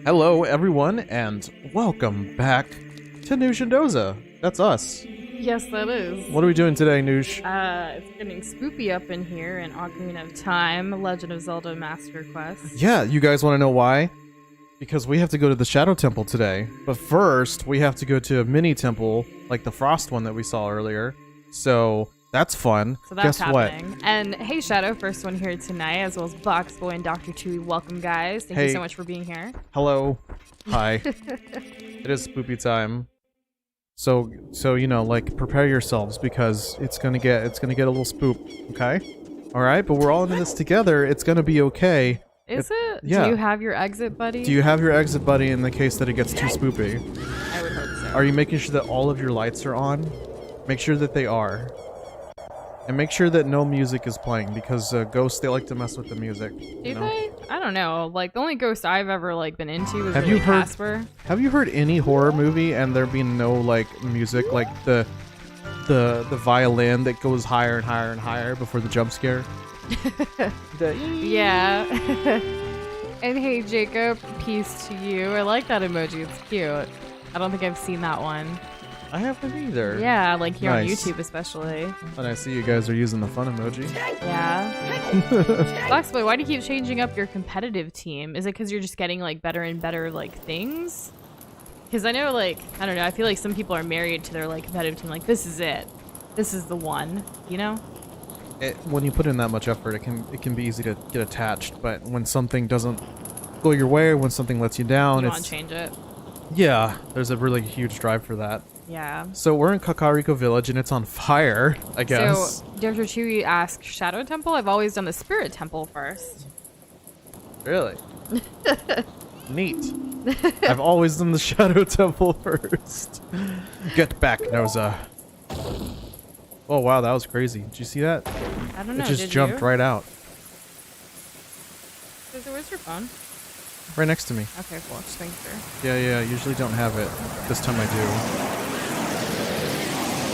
Hello, everyone, and welcome back to Noosh and Doza. That's us. Yes, that is. What are we doing today, Noosh? It's getting spoopy up in here in Ocarina of Time, Legend of Zelda Master Quest. Yeah, you guys want to know why? Because we have to go to the Shadow Temple today. But first, we have to go to a mini temple, like the Frost one that we saw earlier. So, that's fun. So that's Guess happening. what? And hey, Shadow, first one here tonight, as well as Boxboy and Dr. Tui. Welcome, guys. Thank you so much for being here. Hello. Hi. It is spoopy time. So you know, like, prepare yourselves because it's gonna get a little spoop, okay? Alright, but we're all in this together. It's gonna be okay. Is it? Yeah. Do you have your exit buddy? Do you have your exit buddy in the case that it gets too spoopy? I would hope so. Are you making sure that all of your lights are on? Make sure that they are. And make sure that no music is playing, because ghosts, they like to mess with the music. Do they? I don't know. Like, the only ghost I've ever, like, been into was Have really you heard- Casper. Have you heard any horror movie and there being no, like, music? Like, the violin that goes higher and higher and higher before the jump scare? Yeah. And hey, Jacob, peace to you. I like that emoji. It's cute. I don't think I've seen that one. I haven't either. Yeah, like here on Nice. YouTube especially. And I see you guys are using the fun emoji. Yeah. Boxboy, why do you keep changing up your competitive team? Is it because you're just getting like better and better like things? Because I know, like, I don't know, I feel like some people are married to their like competitive team. Like, this is it. This is the one, you know? When you put in that much effort, it can be easy to get attached. But when something doesn't go your way, when something lets you down, You it's want to change it. yeah. There's a really huge drive for that. Yeah. So we're in Kakariko Village and it's on fire, I guess. So, Dr. Chewy asked Shadow Temple? I've always done the Spirit Temple first. Really? Neat. I've always done the Shadow Temple first. Get back, Noza. Oh wow, that was crazy. Did you see that? I don't know. It just did jumped you? right out. Where's your phone? Right next to me. Okay, cool. Just making sure. Yeah, usually don't have it. This time I do.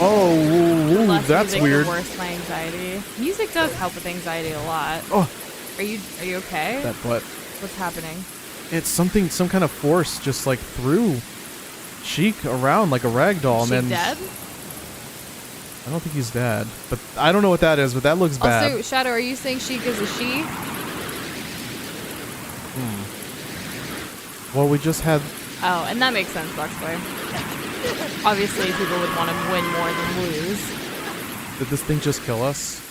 Oh, ooh, Less that's music, weird. The worse my anxiety. Music does help with anxiety a lot. Oh, Are you okay? that butt. What's happening? It's some kind of force just like threw Sheik around like a rag doll, Is and she then dead? I don't think he's dead, but I don't know what that is, but that looks bad. Also, Shadow, are you saying Sheik is a she? Well, we just had. Oh, and that makes sense, Boxboy. Obviously, people would want to win more than lose. Did this thing just kill us?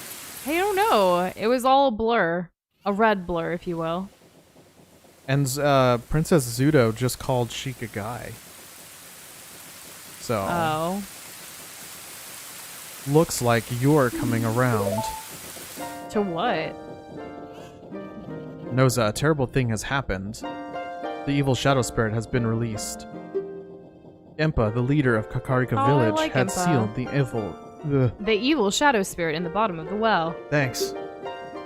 I don't know. It was all a blur. A red blur, if you will. And Princess Zudo just called Sheik a guy. So Oh. looks like you're coming around. To what? Noza, a terrible thing has happened. The evil shadow spirit has been released. Impa, the leader of Kakariko Oh, I Village, like had Impa. sealed the evil. The evil shadow spirit in the bottom of the well. Thanks.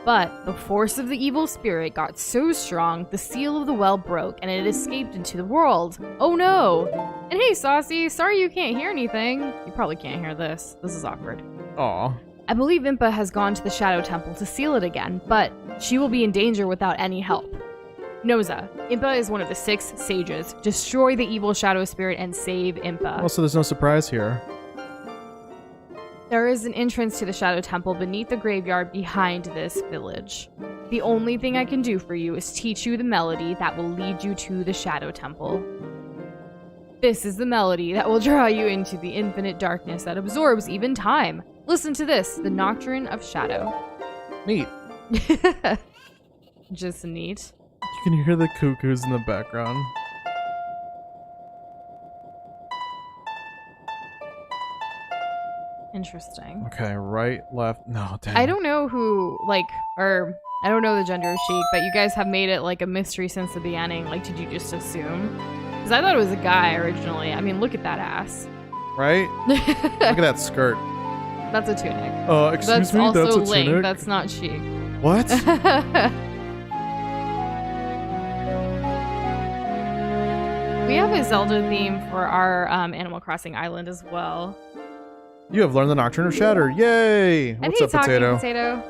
But the force of the evil spirit got so strong, the seal of the well broke and it escaped into the world. Oh no! And hey, Saucy, sorry you can't hear anything. You probably can't hear this. This is awkward. Aw. I believe Impa has gone to the Shadow Temple to seal it again, but she will be in danger without any help. Noza, Impa is one of the 6 sages. Destroy the evil shadow spirit and save Impa. Also, there's no surprise here. There is an entrance to the Shadow Temple beneath the graveyard behind this village. The only thing I can do for you is teach you the melody that will lead you to the Shadow Temple. This is the melody that will draw you into the infinite darkness that absorbs even time. Listen to this, the Nocturne of Shadow. Neat. Just neat. You can hear the cuckoos in the background. Interesting. Okay, right, left. No, dang. I don't know who, like, or I don't know the gender of Sheik, but you guys have made it like a mystery since the beginning. Like, did you just assume? Because I thought it was a guy originally. I mean, look at that ass. Right? Look at that skirt. That's a tunic. Excuse That's me, also that's a Link. tunic? That's not Sheik. What? We have a Zelda theme for our Animal Crossing island as well. You have learned the Nocturne of Shatter. Yay! And What's hey, up, Talking Potato? Potato.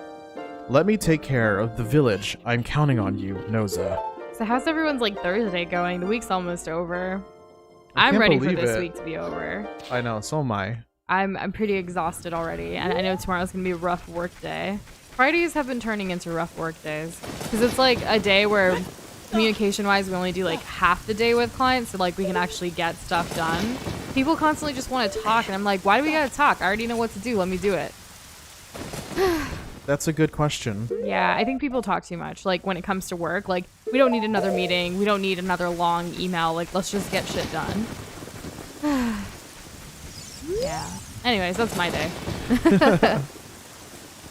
Let me take care of the village. I'm counting on you, Noza. So how's everyone's like Thursday going? The week's almost over. I I'm can't ready for believe this it. week to be over. I know, so am I. I'm pretty exhausted already, and I know tomorrow's gonna be a rough work day. Fridays have been turning into rough work days because it's like a day where communication-wise we only do like half the day with clients, so like we can actually get stuff done. People constantly just want to talk, and I'm like, why do we gotta talk? I already know what to do. Let me do it. That's a good question. Yeah, I think people talk too much. Like when it comes to work, like we don't need another meeting. We don't need another long email. Like let's just get shit done. Yeah. Anyways, that's my day.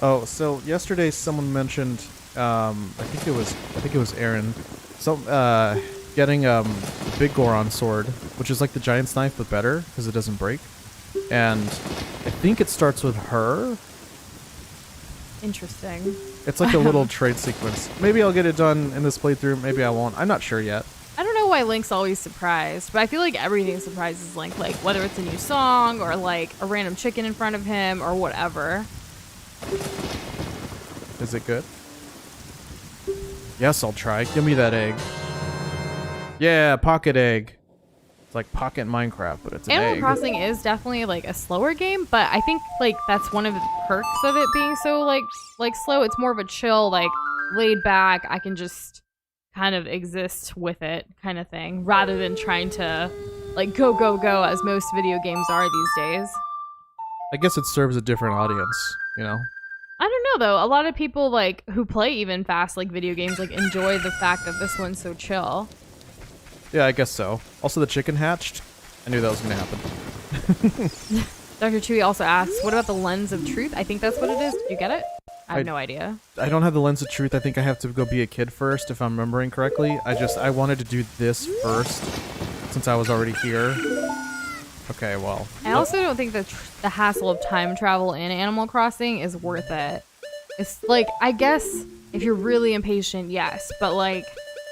Oh, so yesterday someone mentioned, I think it was Aaron, getting big Goron sword, which is like the giant's knife but better because it doesn't break, and I think it starts with her. Interesting. It's like a little trade sequence. Maybe I'll get it done in this playthrough. Maybe I won't. I'm not sure yet. I don't know why Link's always surprised, but I feel like everything surprises Link, like whether it's a new song or like a random chicken in front of him or whatever. Is it good? Yes, I'll try. Give me that egg. Yeah, pocket egg. It's like Pocket Minecraft, but it's an Animal egg. Crossing is definitely like a slower game, but I think like that's one of the perks of it being so like slow. It's more of a chill, like laid back. I can just kind of exist with it kind of thing rather than trying to like go as most video games are these days. I guess it serves a different audience, you know? I don't know though. A lot of people like who play even fast like video games like enjoy the fact that this one's so chill. Yeah, I guess so. Also, the chicken hatched. I knew that was going to happen. Dr. Chewy also asks, what about the lens of truth? I think that's what it is. Did you get it? I have no idea. I don't have the lens of truth. I think I have to go be a kid first, if I'm remembering correctly. I wanted to do this first, since I was already here. Okay, well. I also don't think that the hassle of time travel in Animal Crossing is worth it. It's like, I guess, if you're really impatient, yes. But like,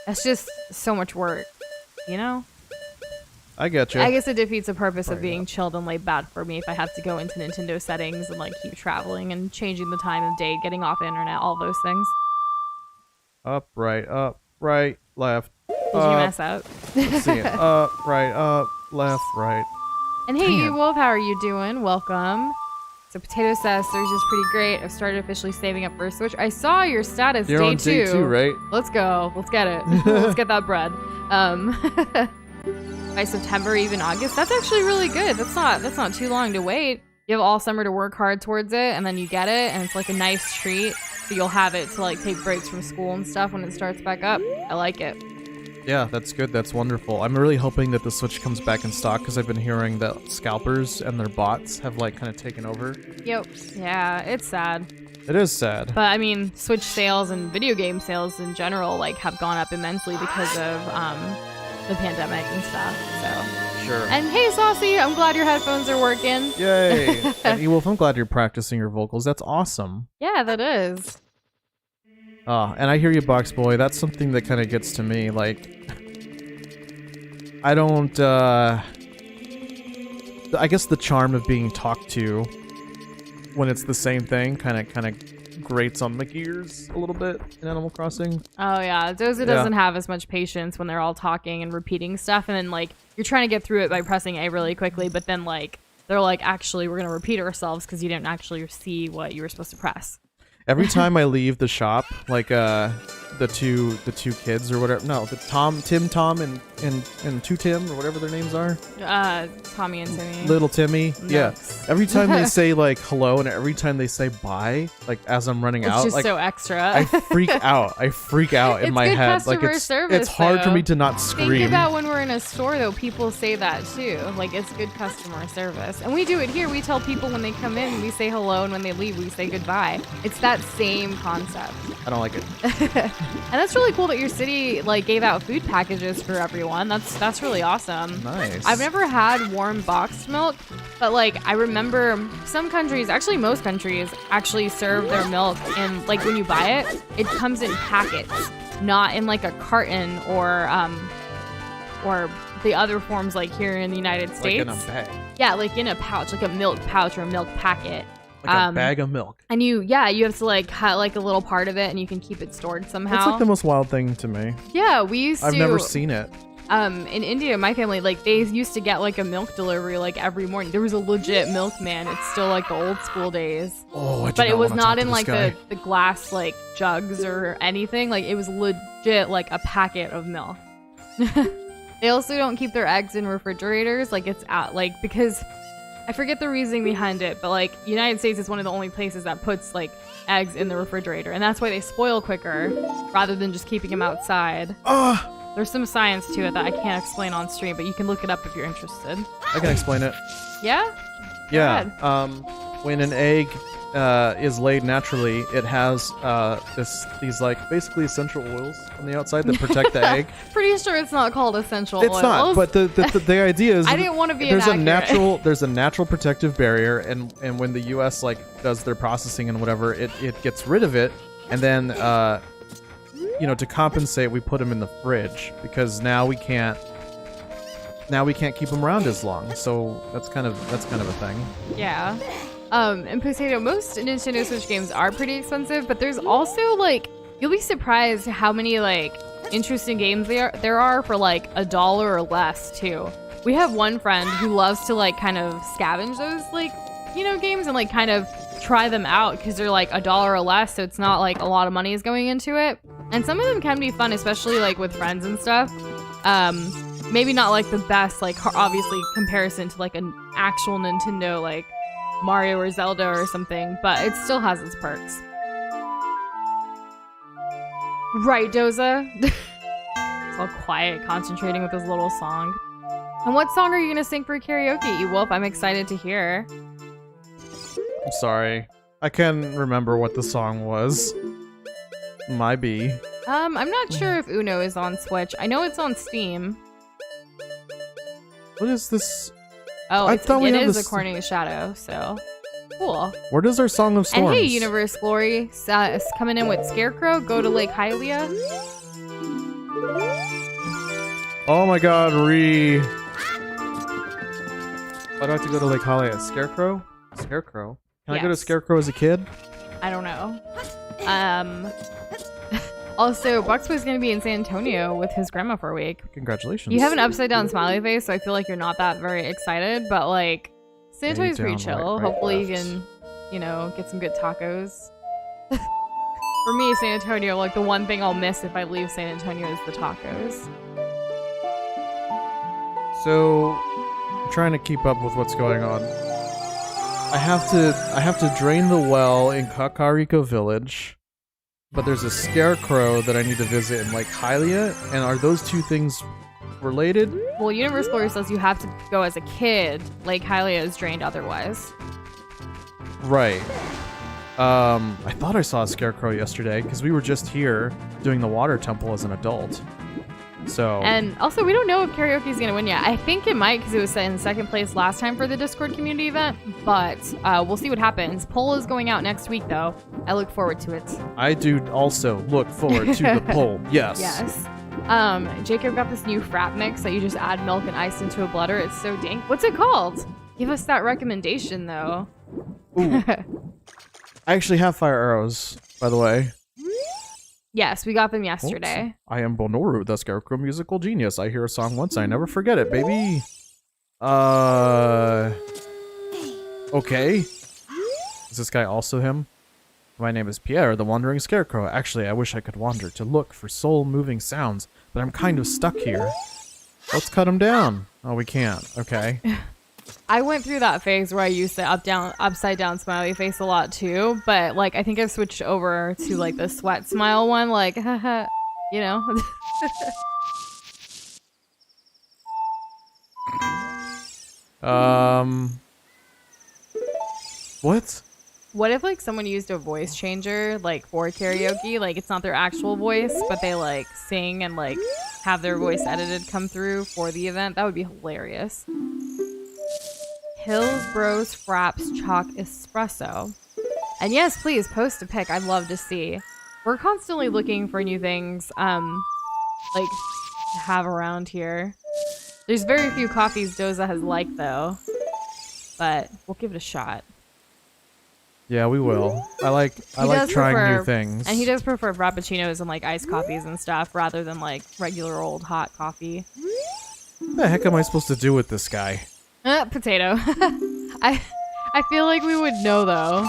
it's just so much work, you know? I get you. I guess it defeats the purpose of being chilled and laid back for me if I have to go into Nintendo settings and like keep traveling and changing the time of day, getting off the internet, all those things. Up, right, left. Did you mess up? Let's see it. Up, left, right. And hey, Damn. you Wolf, how are you doing? Welcome. So Potato says Thursday's pretty great. I've started officially saving up for a Switch. I saw your status You're day on day 2, right? Let's go. Let's get it. Let's get that bread. By September, even August. That's actually really good. That's not too long to wait. You have all summer to work hard towards it, and then you get it, and it's like a nice treat. So you'll have it to like take breaks from school and stuff when it starts back up. I like it. Yeah, that's good. That's wonderful. I'm really hoping that the Switch comes back in stock because I've been hearing that scalpers and their bots have like kind of taken over. Yep. Yeah, it's sad. It is sad. But I mean, Switch sales and video game sales in general like have gone up immensely because of the pandemic and stuff. So Sure. And hey, Saucy, I'm glad your headphones are working. Yay! And Ewolf, I'm glad you're practicing your vocals. That's awesome. Yeah, that is. And I hear you, Box Boy. That's something that kind of gets to me. Like, I don't. I guess the charm of being talked to when it's the same thing kind of grates on my gears a little bit in Animal Crossing. Oh yeah, Doza doesn't have as much patience when they're all talking and repeating stuff, and then like you're trying to get through it by pressing A really quickly, but then like they're like, actually, we're gonna repeat ourselves because you didn't actually see what you were supposed to press. Every time I leave the shop, like the two kids or whatever, no, the Tom, and two Tim or whatever their names are. Tommy and Timmy. Little Timmy. Nuts. Yeah. Every time they say like hello and every time they say bye, like as I'm running It's out, just like so extra. I freak out. I freak out in It's my good head. Like customer it's service, hard for though. me to not scream. Think about when we're in a store, though. People say that too. Like, it's good customer service, and we do it here. We tell people when they come in, we say hello, and when they leave, we say goodbye. It's that same concept. I don't like it. And that's really cool that your city like gave out food packages for everyone. That's really awesome. Nice. I've never had warm boxed milk, but like I remember some countries, actually most countries, actually serve their milk in like when you buy it, it comes in packets, not in like a carton or the other forms like here in the United States. Like in a bag. Yeah, like in a pouch, like a milk pouch or a milk packet. Like a bag of milk. And you have to like cut like a little part of it, and you can keep it stored somehow. That's like the most wild thing to me. Yeah, we used to. I've never seen it. In India, my family, like, they used to get like a milk delivery like every morning. There was a legit milkman. It's still like the old school days. Oh, but it was not in like the glass like jugs or anything. Like, it was legit like a packet of milk. They also don't keep their eggs in refrigerators. Like, it's out like, because I forget the reasoning behind it, but like, United States is one of the only places that puts like eggs in the refrigerator, and that's why they spoil quicker rather than just keeping them outside. There's some science to it that I can't explain on stream, but you can look it up if you're interested. I can explain it. Yeah? Yeah. When an egg is laid naturally, it has these like basically essential oils on the outside that protect the egg. Pretty sure it's not called essential oils. It's not, but the idea is I didn't want to be there's inaccurate. there's a natural protective barrier, and when the US like does their processing and whatever, it gets rid of it, and then to compensate, we put them in the fridge because now we can't keep them around as long. So that's kind of a thing. Yeah. And Potato, most Nintendo Switch games are pretty expensive, but there's also like, you'll be surprised how many like interesting games there are for like $1 or less too. We have one friend who loves to like kind of scavenge those like, games and like kind of try them out because they're like $1 or less, so it's not like a lot of money is going into it. And some of them can be fun, especially like with friends and stuff. Maybe not like the best, like obviously comparison to like an actual Nintendo like Mario or Zelda or something, but it still has its perks. Right, Doza? It's all quiet, concentrating with this little song. And what song are you gonna sing for karaoke, Wolf? I'm excited to hear. I'm sorry. I can't remember what the song was. Might be. I'm not sure if Uno is on Switch. I know it's on Steam. What is this? Oh, it is Ocarina Shadow, so cool. Where does our Song of Storms? And hey, Universe Glory is coming in with Scarecrow. Go to Lake Hylia. Oh my god, Why do I have to go to Lake Hylia? Scarecrow? Scarecrow? Can I go to Scarecrow as a kid? I don't know. Also, Buxboy's gonna be in San Antonio with his grandma for a week. Congratulations. You have an upside down smiley face, so I feel like you're not that very excited, but like, San Antonio's pretty chill. Hopefully you can, get some good tacos. For me, San Antonio, like the one thing I'll miss if I leave San Antonio is the tacos. So, I'm trying to keep up with what's going on. I have to drain the well in Kakariko Village, but there's a scarecrow that I need to visit in Lake Hylia, and are those two things related? Well, Universe Glory says you have to go as a kid. Lake Hylia is drained otherwise. Right. I thought I saw a scarecrow yesterday because we were just here doing the water temple as an adult. So. And also, we don't know if karaoke's gonna win yet. I think it might because it was in second place last time for the Discord community event, but we'll see what happens. Poll is going out next week, though. I look forward to it. I do also look forward to the poll. Yes. Yes. Jacob got this new frap mix that you just add milk and ice into a blender. It's so dank. What's it called? Give us that recommendation, though. Ooh. I actually have fire arrows, by the way. Yes, we got them yesterday. Oops. I am Bonoru, the Scarecrow musical genius. I hear a song once, I never forget it, baby. Okay. Is this guy also him? My name is Pierre, the Wandering Scarecrow. Actually, I wish I could wander to look for soul-moving sounds, but I'm kind of stuck here. Let's cut him down. Oh, we can't. Okay. I went through that phase where I used the upside down smiley face a lot too, but like I think I've switched over to like the sweat smile one, like haha, What? What if like someone used a voice changer like for karaoke, like it's not their actual voice, but they like sing and like have their voice edited come through for the event? That would be hilarious. Hills Bros Fraps Chalk Espresso. And yes, please post a pic. I'd love to see. We're constantly looking for new things like to have around here. There's very few coffees Doza has liked though, but we'll give it a shot. Yeah, we will. I like trying new things. And he does prefer frappuccinos and like iced coffees and stuff rather than like regular old hot coffee. What the heck am I supposed to do with this guy? Potato. I feel like we would know though.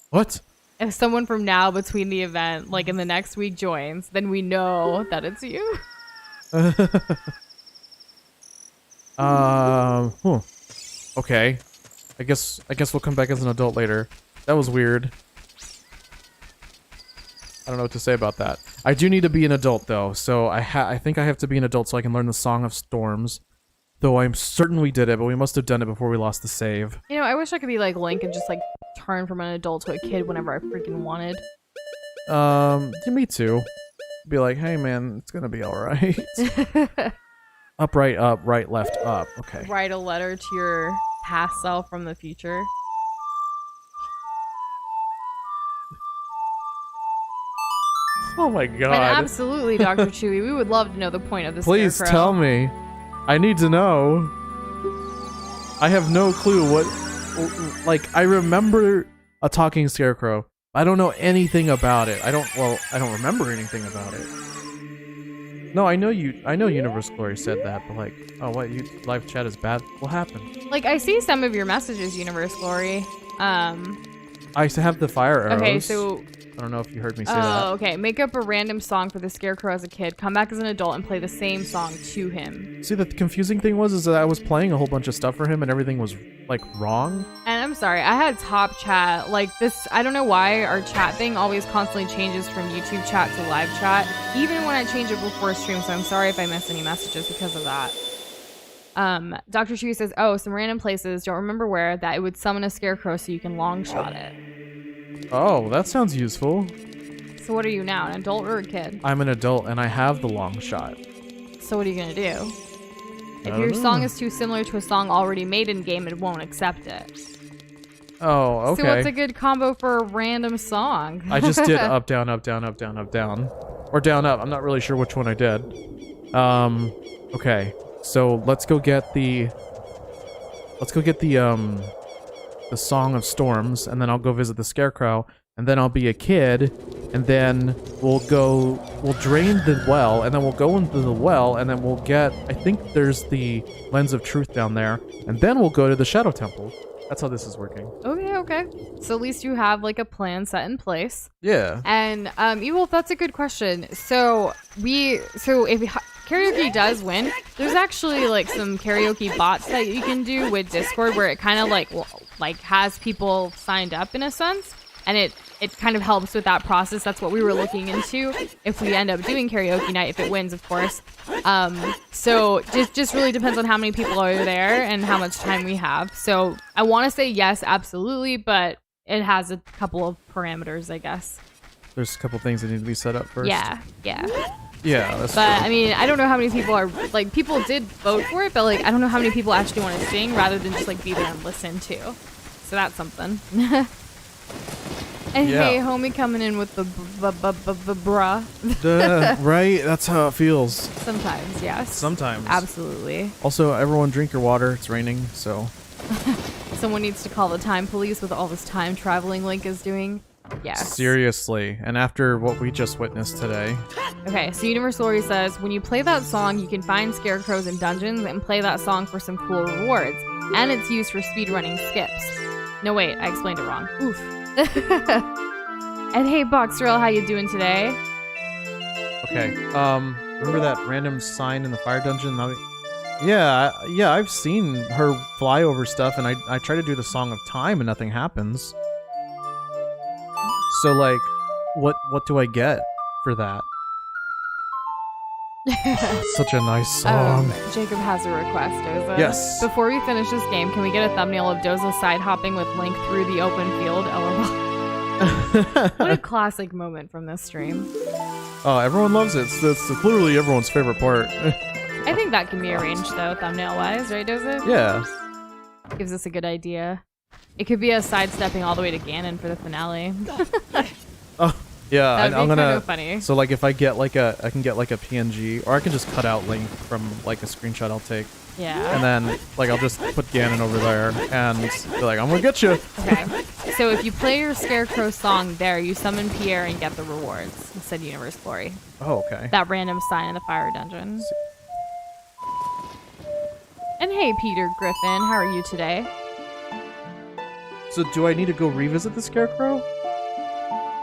What? If someone from now between the event, like in the next week, joins, then we know that it's you. Okay. I guess we'll come back as an adult later. That was weird. I don't know what to say about that. I do need to be an adult though, so I think I have to be an adult so I can learn the Song of Storms. Though I'm certain we did it, but we must have done it before we lost the save. You know, I wish I could be like Link and just like turn from an adult to a kid whenever I freaking wanted. Yeah, me too. Be like, hey man, it's gonna be alright. Up, right, left, up. Okay. Write a letter to your past self from the future. Oh my god. And absolutely, Dr. Chewy, we would love to know the point of this. Please scarecrow. tell me. I need to know. I have no clue what... Like, I remember a talking scarecrow. I don't know anything about it. I don't remember anything about it. No, I know Universe Glory said that, but like, oh, what, live chat is bad? What happened? Like, I see some of your messages, Universe Glory. I used to have the fire arrows. Okay, so... I don't know if you heard me say that. Oh, okay. Make up a random song for the scarecrow as a kid, come back as an adult, and play the same song to him. See, the confusing thing is that I was playing a whole bunch of stuff for him and everything was, like, wrong. And I'm sorry, I had top chat. Like, this, I don't know why our chat thing always constantly changes from YouTube chat to live chat, even when I change it before stream, so I'm sorry if I missed any messages because of that. Dr. Chewy says, oh, some random places, don't remember where, that it would summon a scarecrow so you can long shot it. Oh, that sounds useful. So what are you now, an adult or a kid? I'm an adult and I have the long shot. So what are you gonna do? If your song is too similar to a song already made in game, it won't accept it. Oh, okay. So what's a good combo for a random song? I just did up, down, up, down, up, down, up, down. Or down, up. I'm not really sure which one I did. Okay. So let's go get the Song of Storms, and then I'll go visit the Scarecrow, and then I'll be a kid, and then we'll drain the well, and then we'll go into the well, and then we'll get, I think there's the Lens of Truth down there, and then we'll go to the Shadow Temple. That's how this is working. Okay. So at least you have like a plan set in place. Yeah. And Ewolf, that's a good question. So if karaoke does win, there's actually like some karaoke bots that you can do with Discord where it kind of like has people signed up in a sense, and it kind of helps with that process. That's what we were looking into if we end up doing karaoke night, if it wins, of course. So just really depends on how many people are there and how much time we have. So I want to say yes, absolutely, but it has a couple of parameters, I guess. There's a couple things that need to be set up first. Yeah. Yeah, that's But true. I mean, I don't know how many people are like, people did vote for it, but like I don't know how many people actually want to sing rather than just like be there and listen to. So that's something. And Yeah. hey, homie coming in with the bruh. Duh, right? That's how it feels. Sometimes, yes. Sometimes. Absolutely. Also, everyone drink your water. It's raining, so. Someone needs to call the time police with all this time traveling Link is doing. Yes. Seriously. And after what we just witnessed today. Okay, so Universal Story says, when you play that song, you can find scarecrows in dungeons and play that song for some cool rewards. And it's used for speedrunning skips. No, wait, I explained it wrong. Oof. And hey, Boxrel, how you doing today? Okay, remember that random sign in the fire dungeon? Yeah, I've seen her fly over stuff, and I try to do the Song of Time, and nothing happens. So, like, what do I get for that? Such a nice song. Jacob has a request, Doza. Yes. Before we finish this game, can we get a thumbnail of Doza side hopping with Link through the open field? LOL. What a classic moment from this stream. Oh, everyone loves it. It's literally everyone's favorite part. I think that can be arranged, though, thumbnail-wise, right, Doza? Yeah. Gives us a good idea. It could be us sidestepping all the way to Ganon for the finale. Oh, yeah. That would I'm be gonna. kind of funny. So, like, if I get like I can get like a PNG, or I can just cut out Link from like a screenshot I'll take. Yeah. And then, like, I'll just put Ganon over there and be like, I'm gonna get you. Okay. So if you play your Scarecrow song there, you summon Pierre and get the rewards. Said Universe Glory. Oh, okay. That random sign in the fire dungeon. And hey, Peter Griffin, how are you today? So do I need to go revisit the Scarecrow?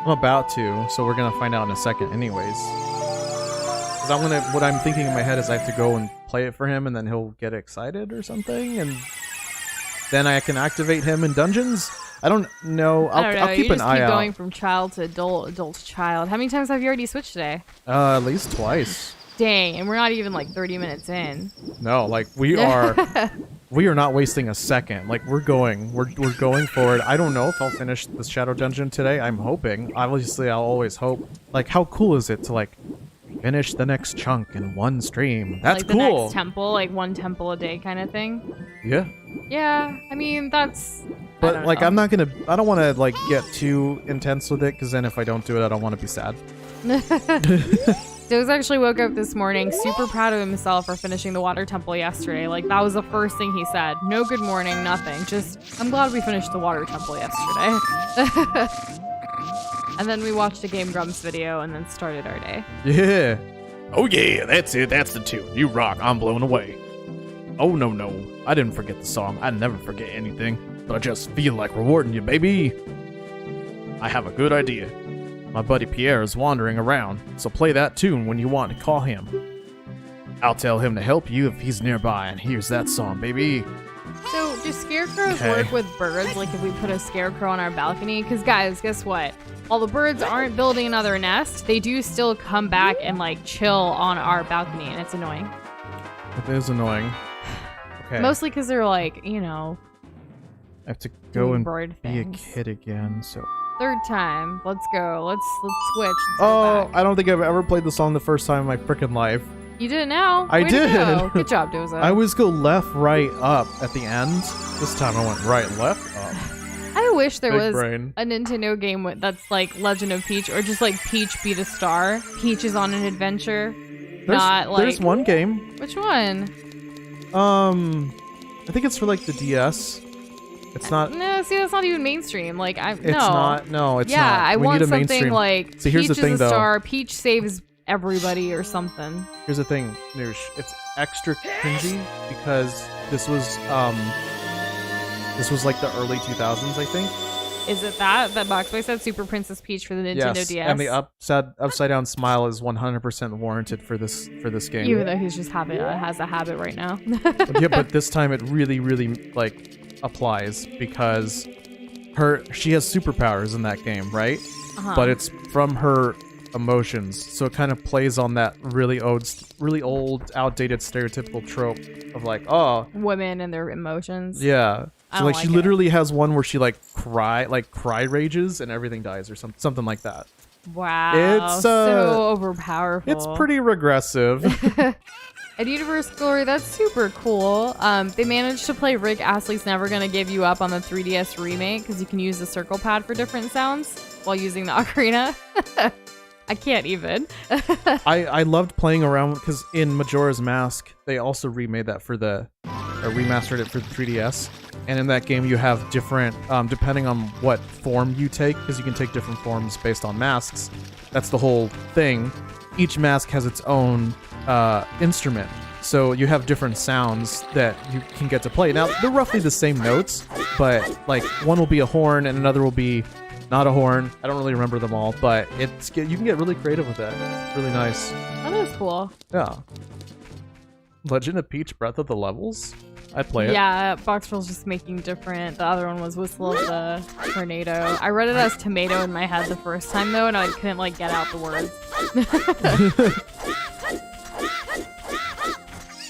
I'm about to, so we're gonna find out in a second anyways. Cause what I'm thinking in my head is I have to go and play it for him and then he'll get excited or something and then I can activate him in dungeons? I don't know. I'll keep an eye out. You just keep going from child to adult to child. How many times have you already switched today? At least twice. Dang, and we're not even like 30 minutes in. No, like we are not wasting a second. Like we're going forward. I don't know if I'll finish this shadow dungeon today. I'm hoping. Obviously, I'll always hope. Like how cool is it to like finish the next chunk in one stream? That's like cool. The next temple, like one temple a day kind of thing. Yeah. Yeah, I mean that's. But like I don't want to like get too intense with it because then if I don't do it, I don't want to be sad. Doze actually woke up this morning super proud of himself for finishing the water temple yesterday. Like that was the first thing he said. No good morning, nothing. Just I'm glad we finished the water temple yesterday. And then we watched a Game Grumps video and then started our day. Yeah. Oh yeah, that's it. That's the tune. You rock. I'm blown away. Oh no. I didn't forget the song. I never forget anything. But I just feel like rewarding you, baby. I have a good idea. My buddy Pierre is wandering around, so play that tune when you want to call him. I'll tell him to help you if he's nearby and hears that song, baby. So, do scarecrows work with birds, like if we put a scarecrow on our balcony? Because, guys, guess what? While the birds aren't building another nest, they do still come back and, like, chill on our balcony, and it's annoying. It is annoying. Okay. Mostly because they're, like, you know... I have to go and be a kid again, so... Third time. Let's go. Let's switch. Let's oh, go back. I don't think I've ever played the song the first time in my freaking life. You did it now. I Way did. to go. Good job, Doza. I always go left, right, up at the end. This time I went right, left, up. I wish there Big was brain. a Nintendo game that's like Legend of Peach, or just like Peach be the star. Peach is on an adventure. There's one game. Which one? I think it's for like the DS. It's not. No, see, that's not even mainstream. Like, It's not. No, it's not. Yeah, I We want need a something mainstream. like See, here's Peach the thing, is a though. star. Peach saves everybody or something. Here's the thing, Noosh. It's extra cringy because this was like the early 2000s, I think. Is it that Boxboy said Super Princess Peach for the Nintendo DS? And the upside down smile is 100% warranted for this game. Even though he's just has a habit right now. Yeah, but this time it really like applies because she has superpowers in that game, right? But it's from her emotions, so it kind of plays on that really old, outdated, stereotypical trope of like, oh, women and their emotions. Yeah. So like she it. literally has one where she like cry rages and everything dies or something like that. Wow. It's so overpowerful. It's pretty regressive. At Universe Glory, that's super cool. They managed to play Rick Astley's Never Gonna Give You Up on the 3DS remake because you can use the circle pad for different sounds while using the ocarina. I can't even. I loved playing around because in Majora's Mask, they also remade that remastered it for the 3DS. And in that game, you have different, depending on what form you take, because you can take different forms based on masks. That's the whole thing. Each mask has its own instrument. So you have different sounds that you can get to play. Now, they're roughly the same notes, but like one will be a horn and another will be not a horn. I don't really remember them all, but you can get really creative with it. It's really nice. That is cool. Yeah. Legend of Peach Breath of the Levels? I'd play it. Yeah, Boxfell's just making different. The other one was Whistle of the Tornado. I read it as tomato in my head the first time though, and I couldn't like get out the words.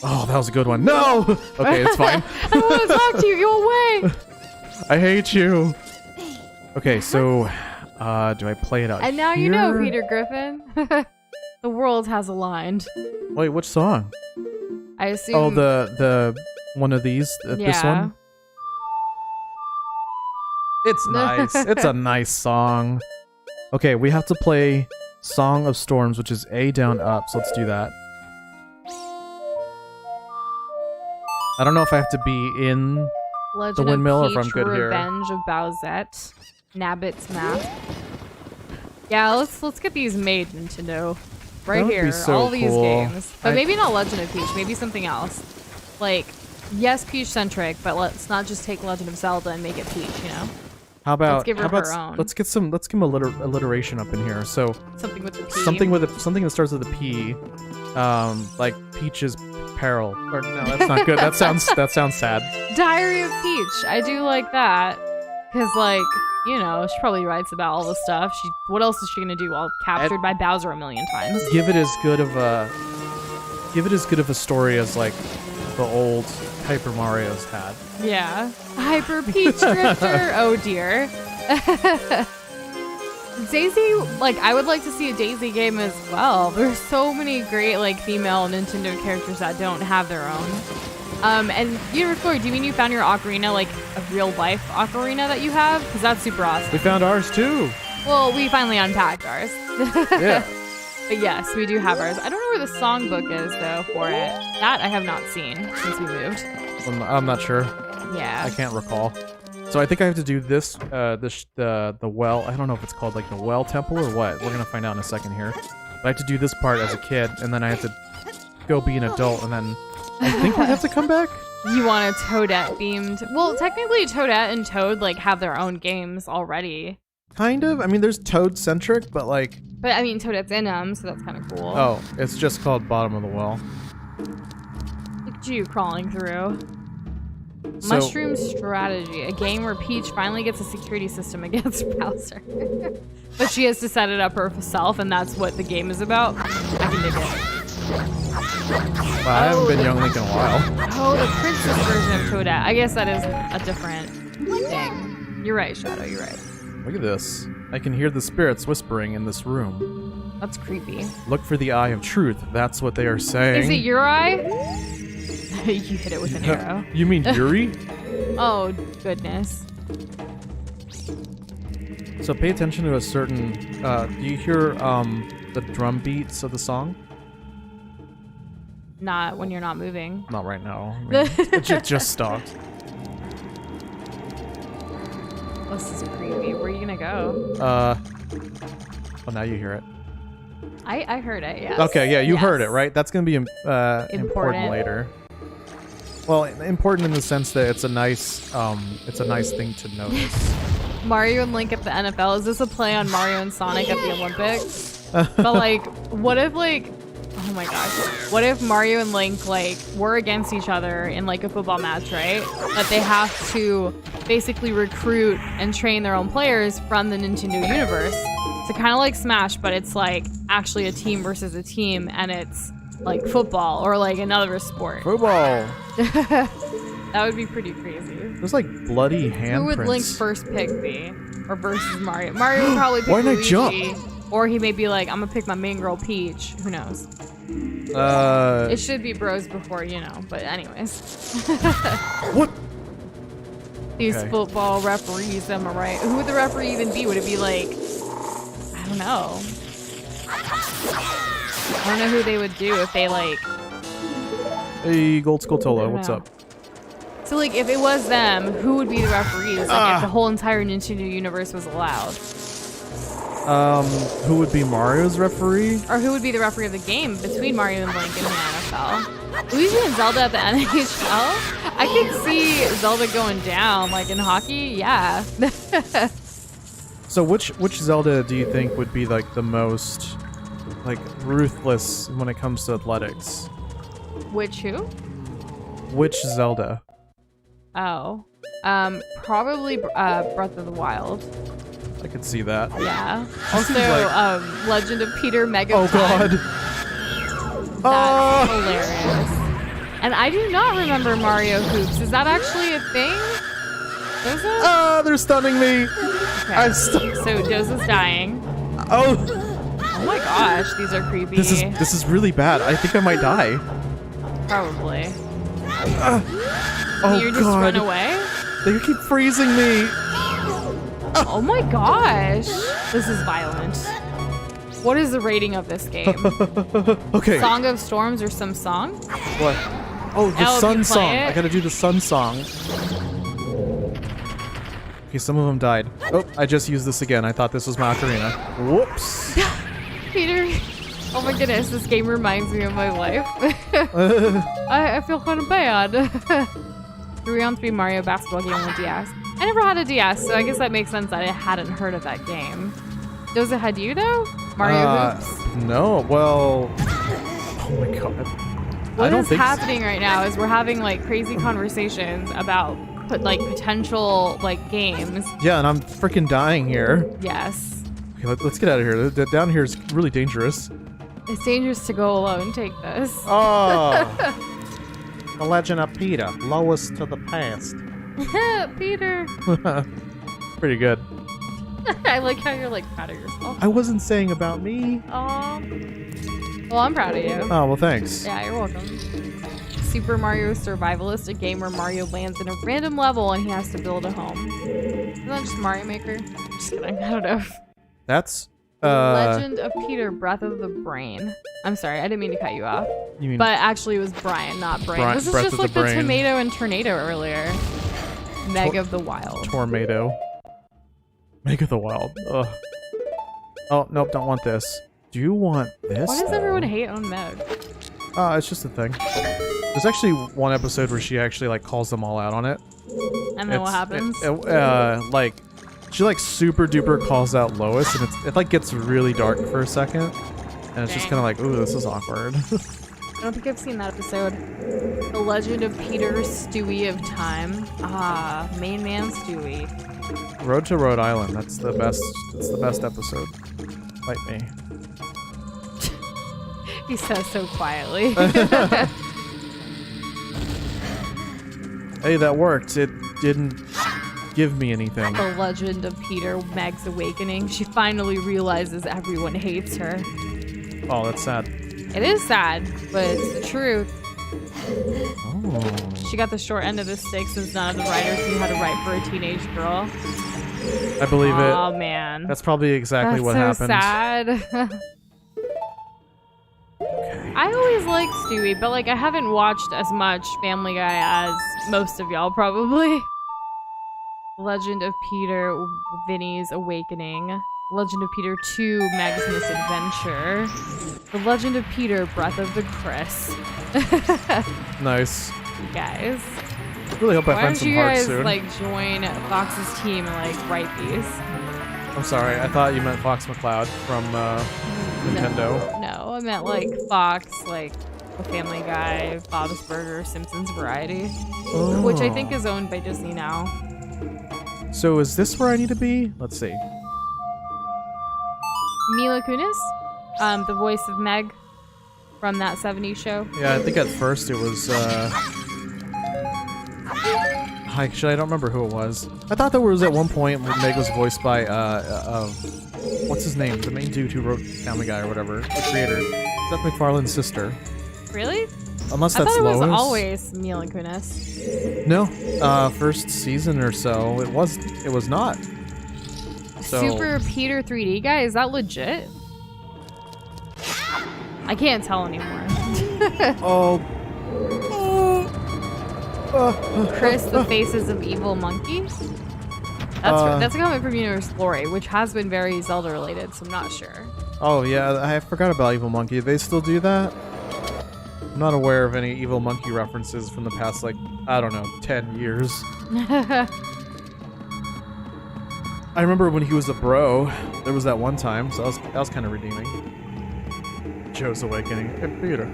Oh, that was a good one. No! Okay, it's fine. I don't want to talk to you. Go away. I hate you. Okay, so do I play it out And now you know, here? Peter Griffin. The world has aligned. Wait, which song? I assume. Oh, the one of these? This one? It's nice. It's a nice song. Okay, we have to play Song of Storms, which is A down up, so let's do that. I don't know if I have to be in Legend windmill, of if I'm Peach, good here. Revenge of Bowsette, Nabbit's Mask. Yeah, let's get these made, Nintendo. Right That would here, be so all these cool. games. But maybe not Legend of Peach, maybe something else. Like, yes, Peach-centric, but let's not just take Legend of Zelda and make it Peach, you know? How about Let's give her her own. let's give them alliteration up in here. So Something with the P. something that starts with a P, like Peach's Peril. Or no, that's not good. that sounds sad. Diary of Peach. I do like that. Because, like, you know, she probably writes about all the stuff. What else is she going to do while captured by Bowser a million times? Give it as good of a story as like the old Hyper Mario's had. Yeah. Hyper Peach Drifter. Oh, dear. Daisy, like, I would like to see a Daisy game as well. There's so many great, like, female Nintendo characters that don't have their own. And Universe Glory, do you mean you found your ocarina, like, a real-life ocarina that you have? Because that's super awesome. We found ours too. Well, we finally unpacked ours. Yeah. But yes, we do have ours. I don't know where the songbook is, though, for it. That I have not seen since we moved. I'm not sure. Yeah. I can't recall. So I think I have to do this, the well. I don't know if it's called like the well temple or what. We're gonna find out in a second here. But I have to do this part as a kid, and then I have to go be an adult, and then I think I have to come back. You want a Toadette themed? Well, technically, Toadette and Toad like have their own games already. Kind of. I mean, there's Toad centric, but like. But I mean, Toadette's in them, so that's kind of cool. Oh, it's just called Bottom of the Well. Look at you crawling through. So- Mushroom Strategy, a game where Peach finally gets a security system against Bowser. But she has to set it up herself, and that's what the game is about. I can dig it. Wow, I haven't been Young Link in a while. Oh, the princess version of Toadette. I guess that is a different thing. You're right, Shadow, you're right. Look at this. I can hear the spirits whispering in this room. That's creepy. Look for the eye of truth. That's what they are saying. Is it your eye? You hit it with an arrow. You mean Yuri? Oh, goodness. So pay attention to a certain. Do you hear the drum beats of the song? Not when you're not moving. Not right now. I mean, it just stopped. This is creepy. Where are you gonna go? Oh, now you hear it. I heard it, yes. Okay, yeah, you Yes. heard it, right? That's gonna be important later. Well, important in the sense that it's a nice thing to notice. Mario and Link at the NFL. Is this a play on Mario and Sonic at the Olympics? But like, what if like, oh my gosh, what if Mario and Link like were against each other in like a football match, right? That they have to basically recruit and train their own players from the Nintendo universe. So kind of like Smash, but it's like actually a team versus a team, and it's like football or like another sport. Football. That would be pretty crazy. There's like bloody handprints. Who would Link's first pick be? Or versus Mario? Mario would probably pick Why didn't I Luigi. jump? Or he may be like, I'm gonna pick my main girl Peach. Who knows? It should be bros before, you know. But anyways. What? These Okay. football referees, am I right? Who would the referee even be? Would it be like, I don't know. I don't know who they would do if they like. Hey, Gold Skull I Tolo, don't what's know. up? So like, if it was them, who would be the referees? Like, if the whole entire Nintendo universe was allowed. Who would be Mario's referee? Or who would be the referee of the game between Mario and Link in the NFL? Luigi and Zelda at the NHL? I could see Zelda going down, like in hockey, yeah. So which Zelda do you think would be like the most like ruthless when it comes to athletics? Which who? Which Zelda? Oh. Probably Breath of the Wild. I could see that. Yeah. This Also, seems like- Legend of Peter Mega Oh god. That's hilarious. And I do not remember Mario Hoops. Is that actually a thing? Doza? They're stunning me. Okay. I'm stuck. So Doza's dying. Oh, Oh my gosh, these are creepy. this is really bad. I think I might die. Probably. Oh You just god. run away? They keep freezing me. Oh my gosh. This is violent. What is the rating of this game? Okay. Song of Storms or some song? What? Oh, the Oh, if sun you play song. it? I gotta do the sun song. Okay, some of them died. Oh, I just used this again. I thought this was my ocarina. Whoops. Peter. Oh my goodness, this game reminds me of my life. I feel kind of bad. 3-on-3 Mario basketball game on DS. I never had a DS, so I guess that makes sense that I hadn't heard of that game. Does it had you though? Mario Hoops? No, well... Oh my god. What is happening right now is we're having like crazy conversations about like potential like games. Yeah, and I'm freaking dying here. Yes. Okay, let's get out of here. Down here is really dangerous. It's dangerous to go alone. Take this. Oh. The Legend of Peter, lowest to the past. Peter. Pretty good. I like how you're like proud of yourself. I wasn't saying about me. Well, I'm proud of you. Oh, well, thanks. Yeah, you're welcome. Super Mario Survivalist, a game where Mario lands in a random level and he has to build a home. Isn't that just Mario Maker? Just kidding. I don't know. That's Legend of Peter, Breath of the Brain. I'm sorry, I didn't mean to cut you off. You mean but actually it was Brian, not Brain. This is Breath just of like the the Brain. tomato and tornado earlier. Meg of the Wild. Tornado. Meg of the Wild. Ugh. Oh, nope, don't want this. Do you want this? Why does everyone hate on Meg? It's just a thing. There's actually one episode where she actually like calls them all out on it. And then what happens? Like she like super duper calls out Lois, and it like gets really dark for a second, and it's just kind of like, ooh, this is awkward. I don't think I've seen that episode. The Legend of Peter, Stewie of Time. Ah, main man Stewie. Road to Rhode Island. That's the best. That's the best episode. Fight me. He says so quietly. Hey, that worked. It didn't give me anything. The Legend of Peter, Meg's Awakening. She finally realizes everyone hates her. Oh, that's sad. It is sad, but it's the truth. Oh. She got the short end of the stick since none of the writers knew how to write for a teenage girl. I believe it. Oh man. That's probably exactly what happened. That's so sad. Okay. I always liked Stewie, but like I haven't watched as much Family Guy as most of y'all probably. Legend of Peter, Vinny's Awakening. Legend of Peter 2, Meg's Misadventure. The Legend of Peter, Breath of the Chris. Nice. You guys. I really hope I Why find don't some you hearts guys soon. like join Fox's team and like write these? I'm sorry. I thought you meant Fox McCloud from Nintendo. No, I meant like Fox, like the Family Guy, Bob's Burger, Simpsons Variety, which I think is owned by Disney now. So is this where I need to be? Let's see. Mila Kunis, the voice of Meg from that 70s show. Yeah, I think at first it was, actually, I don't remember who it was. I thought there was at one point where Meg was voiced by, what's his name? The main dude who wrote Family Guy or whatever. The creator. Seth MacFarlane's sister. Really? Unless I that's thought it Lois. was always Mila Kunis. No. First season or so, it was not. So, Super Peter 3D guy, is that legit? I can't tell anymore. oh. Chris, the Faces of Evil Monkey? That's a comment from Universe Glory, which has been very Zelda related, so I'm not sure. Oh yeah, I forgot about Evil Monkey. They still do that? I'm not aware of any Evil Monkey references from the past, like, I don't know, 10 years. I remember when he was a bro, there was that one time, so that was kind of redeeming. Joe's Awakening. Hey, Peter.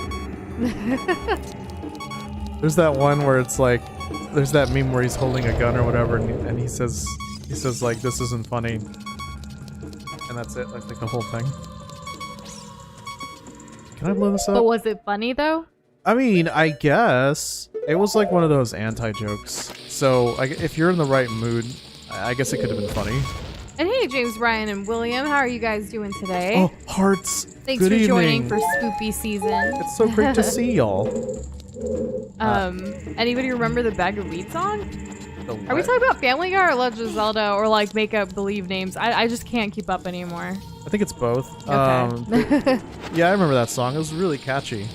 There's that one where it's like, there's that meme where he's holding a gun or whatever, and he says like, this isn't funny. And that's it, that's like the whole thing. Can I blow this up? But was it funny though? I mean, I guess. It was like one of those anti-jokes. So, if you're in the right mood, I guess it could have been funny. And hey, James, Brian, and William, how are you guys doing today? Oh, hearts. Thanks Good for evening. joining for Spoopy season. It's so great to see y'all. Anybody remember the Bag of Wheat song? The Are we talking about Family Guy or Legend of Zelda or like make up believe names? I just can't keep up anymore. I think it's both. Okay. Yeah, I remember that song. It was really catchy.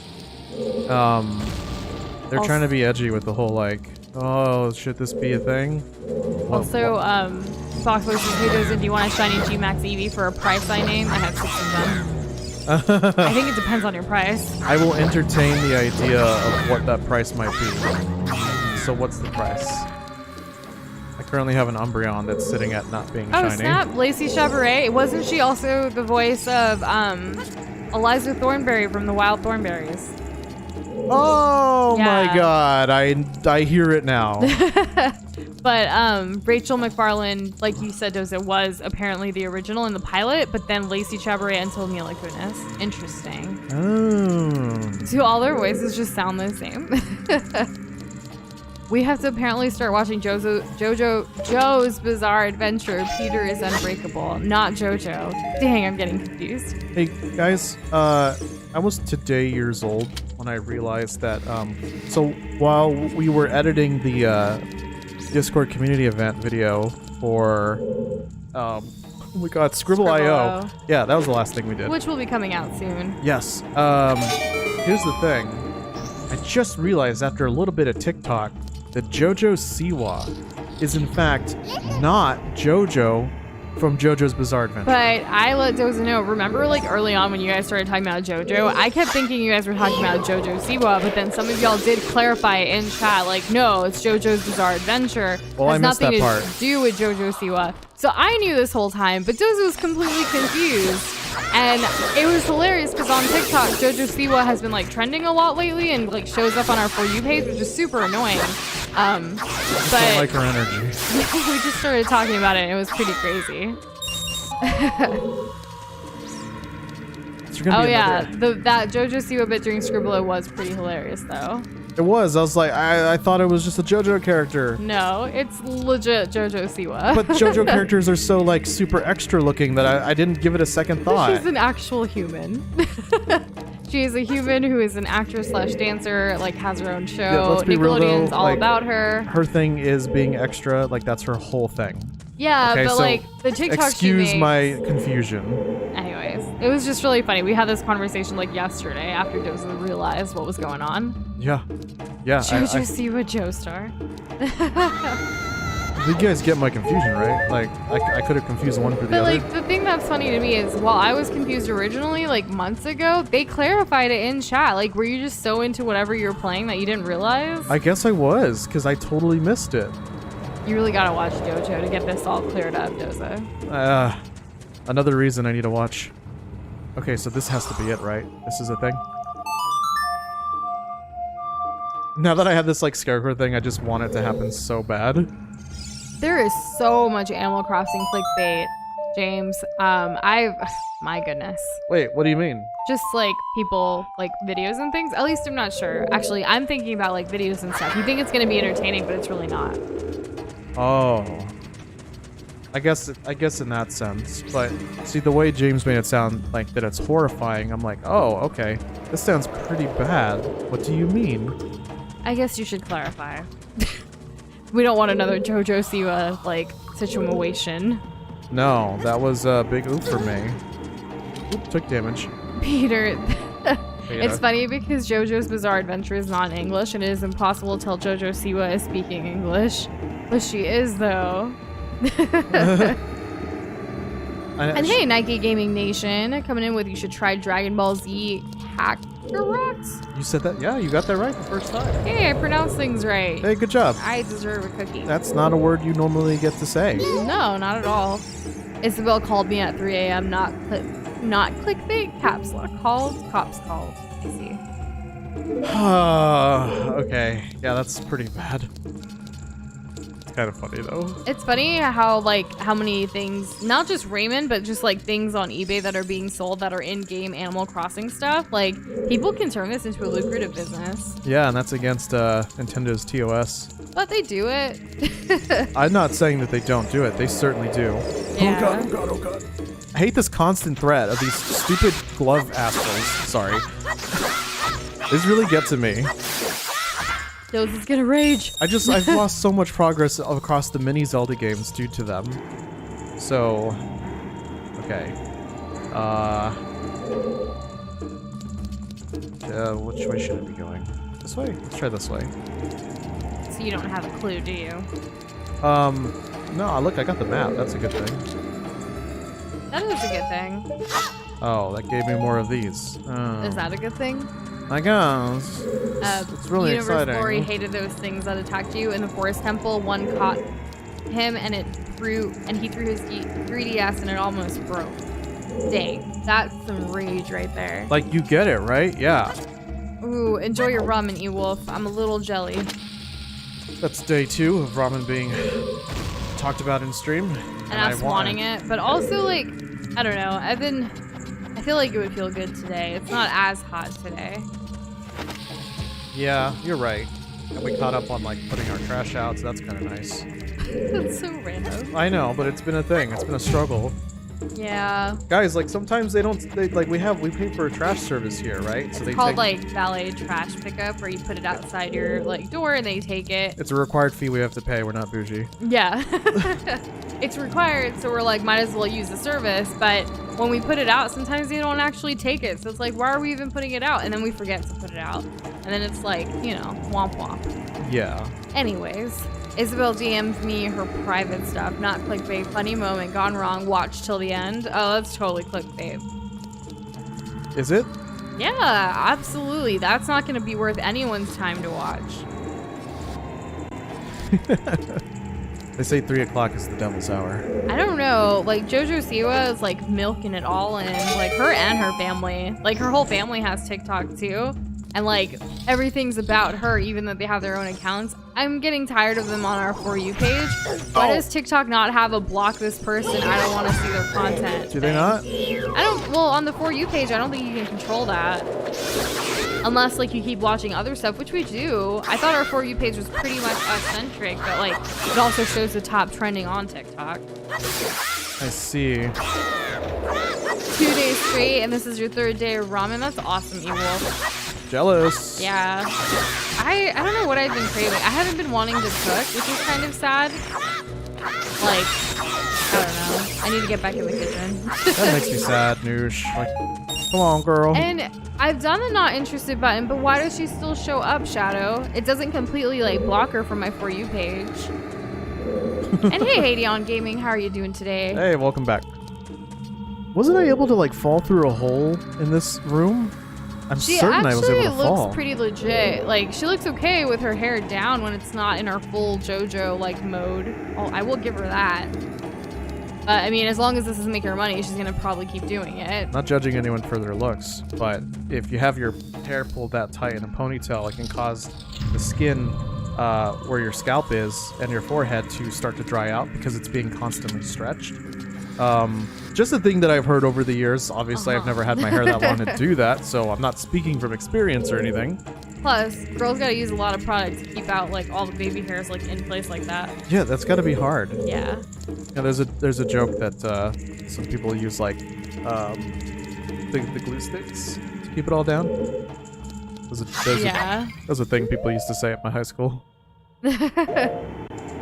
They're trying to be edgy with the whole like, oh, should this be a thing? Also, Fox says, "Who doesn't? Do you want a shiny G-Max Eevee for a price I name? I have 6 of them." I think it depends on your price. I will entertain the idea of what that price might be. So what's the price? I currently have an Umbreon that's sitting at not being Oh shiny. snap! Lacey Chaberet. Wasn't she also the voice of Eliza Thornberry from the Wild Thornberries? Oh Yeah. my god, I hear it now. But Rachel McFarlane, like you said, Doza, was apparently the original in the pilot, but then Lacey Chaberet until Mila Kunis. Interesting. Oh. Do all their voices just sound the same? We have to apparently start watching Joe's Bizarre Adventure. Peter is Unbreakable, not JoJo. Dang, I'm getting confused. Hey guys, I was today years old when I realized that, so while we were editing the Discord community event video for, oh my god, Scribble.io. Yeah, that was the last thing we did. Which will be coming out soon. Yes. Here's the thing. I just realized after a little bit of TikTok that JoJo Siwa is in fact not JoJo from JoJo's Bizarre Adventure. But I let Doza know, remember like early on when you guys started talking about JoJo, I kept thinking you guys were talking about JoJo Siwa, but then some of y'all did clarify in chat, like, no, it's JoJo's Bizarre Adventure. Well, I has missed nothing that part. to do with JoJo Siwa. So I knew this whole time, but Doza was completely confused. And it was hilarious because on TikTok, JoJo Siwa has been like trending a lot lately and like shows up on our For You page, which is super annoying. I just don't like her energy. We just started talking about it and it was pretty crazy. Oh yeah, that JoJo Siwa bit during Scribbler was pretty hilarious though. It was. I was like, I thought it was just a JoJo character. No, it's legit JoJo Siwa. But JoJo characters are so like super extra looking that I didn't give it a second thought. She's an actual human. She is a human who is an actress slash dancer, like has her own show. Yeah, let's be real, Nickelodeon's though, all like, about her. Her thing is being extra, like that's her whole thing. Yeah, Okay, but so like the TikTok excuse she makes, my confusion. Anyways, it was just really funny. We had this conversation like yesterday after Doza realized what was going on. Yeah. JoJo Siwa Joestar. You guys get my confusion, right? Like, I could have confused one for the But other. like the thing that's funny to me is while I was confused originally, like months ago, they clarified it in chat. Like, were you just so into whatever you were playing that you didn't realize? I guess I was, because I totally missed it. You really gotta watch JoJo to get this all cleared up, Doza. Another reason I need to watch. Okay, so this has to be it, right? This is a thing? Now that I have this like scarecrow thing, I just want it to happen so bad. There is so much Animal Crossing clickbait, James. My goodness. Wait, what do you mean? Just like people like videos and things. At least I'm not sure. Actually, I'm thinking about like videos and stuff. You think it's gonna be entertaining, but it's really not. Oh. I guess in that sense. But see, the way James made it sound like that it's horrifying, I'm like, oh, okay. This sounds pretty bad. What do you mean? I guess you should clarify. We don't want another JoJo Siwa like situation. No, that was a big oop for me. Oop, took damage. Peter. It's funny because JoJo's Bizarre Adventure is not in English and it is impossible to tell JoJo Siwa is speaking English. But she is though. And hey, Nike Gaming Nation coming in with you should try Dragon Ball Z Kakariko. You said that? Yeah, you got that right the first time. Hey, I pronounced things right. Hey, good job. I deserve a cookie. That's not a word you normally get to say. No, not at all. Isabel called me at 3 a.m. Not clickbait. Caps lock called. Cops called. I see. Okay. Yeah, that's pretty bad. It's kind of funny though. It's funny how many things, not just Raymond, but just like things on eBay that are being sold that are in-game Animal Crossing stuff. Like people can turn this into a lucrative business. Yeah, and that's against Nintendo's TOS. But they do it. I'm not saying that they don't do it. They certainly do. Yeah. Oh god, oh god. I hate this constant threat of these stupid glove assholes. Sorry. This really gets to me. Doza's gonna rage. I've lost so much progress across the mini Zelda games due to them. So, okay. Which way should I be going? This way? Let's try this way. So you don't have a clue, do you? No, look, I got the map. That's a good thing. That is a good thing. Oh, that gave me more of these. Oh. Is that a good thing? I guess. It's really Universe exciting. Glory hated those things that attacked you in the Forest Temple. One caught him and he threw his 3DS and it almost broke. Dang, that's some rage right there. Like, you get it, right? Yeah. Ooh, enjoy your ramen, E-Wolf. I'm a little jelly. That's day 2 of ramen being talked about in stream. And us wanting it. But also, like, I don't know. I feel like it would feel good today. It's not as hot today. Yeah, you're right. And we caught up on, like, putting our trash out, so that's kind of nice. That's so random. I know, but it's been a thing. It's been a struggle. Yeah. Guys, like, sometimes we pay for a trash service here, right? So It's called like valet trash pickup, where you put it outside your like door and they take it. It's a required fee we have to pay. We're not bougie. Yeah. It's required, so we're like, might as well use the service. But when we put it out, sometimes they don't actually take it. So it's like, why are we even putting it out? And then we forget to put it out. And then it's like, you know, womp womp. Yeah. Anyways, Isabel DM'd me her private stuff, not clickbait. Funny moment, gone wrong, watch till the end. Oh, that's totally clickbait. Is it? Yeah, absolutely. That's not going to be worth anyone's time to watch. They say 3 o'clock is the devil's hour. I don't know. Like, JoJo Siwa is like milking it all in. Like, her and her family. Like, her whole family has TikTok too. And like, everything's about her, even though they have their own accounts. I'm getting tired of them on our For You page. Why does TikTok not have a block this person, I don't want to see their content Do they not? well, on the For You page, I don't think you can control that. Unless like you keep watching other stuff, which we do. I thought our For You page was pretty much us-centric, but like, it also shows the top trending on TikTok. I see. 2 days straight, and this is your 3rd day of ramen. That's awesome, E-Wolf. Jealous. Yeah. I don't know what I've been craving. I haven't been wanting to cook, which is kind of sad. Like, I don't know. I need to get back in the kitchen. That makes me sad, Noosh. Like, come on, girl. And I've done the not interested button, but why does she still show up, Shadow? It doesn't completely like block her from my For You page. And hey, Hadeon Gaming, how are you doing today? Hey, welcome back. Wasn't I able to like fall through a hole in this room? I'm certain I was able to fall. She actually looks pretty legit. Like, she looks okay with her hair down when it's not in her full JoJo like mode. Oh, I will give her that. But I mean, as long as this doesn't make her money, she's gonna probably keep doing it. Not judging anyone for their looks, but if you have your hair pulled that tight in a ponytail, it can cause the skin where your scalp is and your forehead to start to dry out because it's being constantly stretched. Just a thing that I've heard over the years. Obviously, I've never had my hair that long to do that, so I'm not speaking from experience or anything. Plus, girls gotta use a lot of product to keep out like all the baby hairs like in place like that. Yeah, that's gotta be hard. Yeah. Yeah, there's a joke that some people use like the glue sticks to keep it all down. That was a thing people used to say at my high school.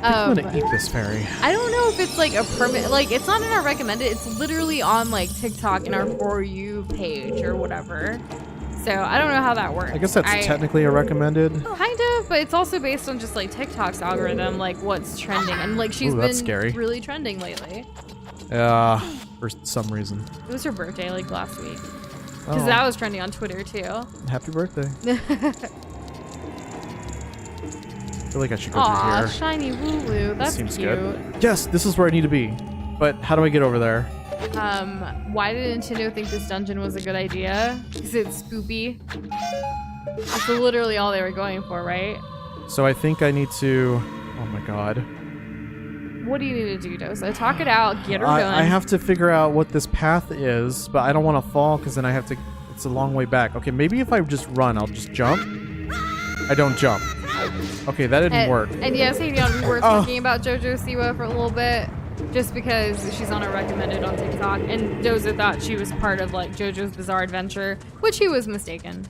I'm gonna eat this fairy. I don't know if it's like a permit, like it's not in our recommended, it's literally on like TikTok in our For You page or whatever. So I don't know how that works. I guess that's technically a recommended. Kind of, but it's also based on just like TikTok's algorithm, like what's trending. And like she's been really trending lately. Yeah, for some reason. It was her birthday like last week. Because that was trending on Twitter too. Happy birthday. I feel like I should go through here. Shiny Wooloo. That's seems cute. Good. Yes, this is where I need to be. But how do I get over there? Why did Nintendo think this dungeon was a good idea? Because it's spoopy. That's literally all they were going for, right? So I think I need to... Oh my god. What do you need to do, Dosa? Talk it out. Get her done. I have to figure out what this path is, but I don't want to fall because then I have to... It's a long way back. Okay, maybe if I just run, I'll just jump. I don't jump. Okay, that didn't work. And yes, we were talking about JoJo Siwa for a little bit, just because she's on a recommended on TikTok, and Doza thought she was part of like JoJo's Bizarre Adventure, which he was mistaken.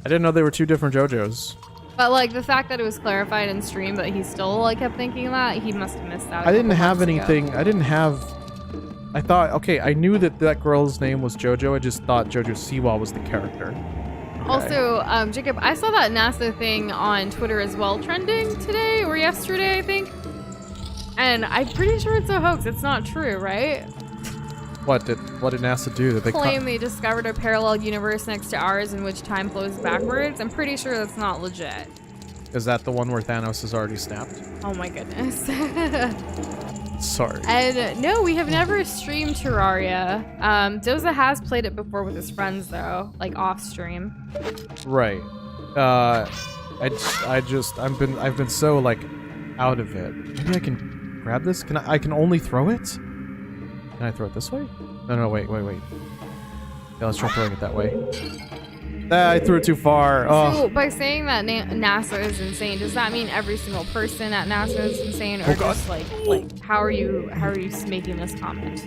I didn't know they were 2 different JoJos. But like the fact that it was clarified in stream, but he still like kept thinking that, he must have missed out. I didn't have anything. I didn't have. I thought, okay, I knew that girl's name was JoJo. I just thought JoJo Siwa was the character. Also, Jacob, I saw that NASA thing on Twitter as well, trending today or yesterday, I think. And I'm pretty sure it's a hoax. It's not true, right? What did NASA do? Did they Claim they discovered a parallel universe next to ours in which time flows backwards. I'm pretty sure that's not legit. Is that the one where Thanos is already snapped? Oh my goodness. Sorry. And no, we have never streamed Terraria. Doza has played it before with his friends though, like off stream. Right. I've been so like out of it. Maybe I can grab this? I can only throw it? Can I throw it this way? No, wait. Yeah, let's try throwing it that way. Ah, I threw it too far. Oh. So by saying that NASA is insane, does that mean every single person at NASA is insane, or just like how are you making this comment?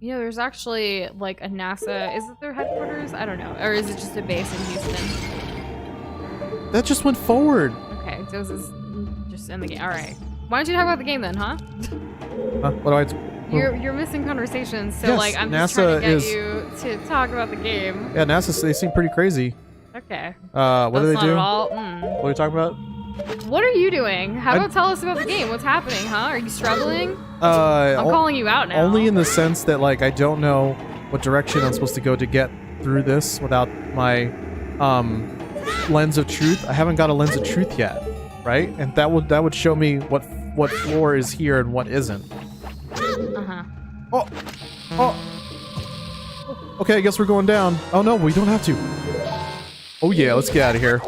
You know, there's actually like a NASA. Is it their headquarters? I don't know, or is it just a base in Houston? That just went forward. Okay, this is just in the game. All right. Why don't you talk about the game then, huh? What do I? You're missing conversations, so yes, like I'm just NASA trying to get you to talk about the game. Yeah, NASA, they seem pretty crazy. Okay. What do they do? What are you talking about? What are you doing? How about tell us about the game? What's happening, huh? Are you struggling? I'm calling you out now. Only in the sense that like I don't know what direction I'm supposed to go to get through this without my lens of truth. I haven't got a lens of truth yet, right? And that would show me what floor is here and what isn't. Oh. Okay, I guess we're going down. Oh no, we don't have to. Oh yeah, let's get out of here.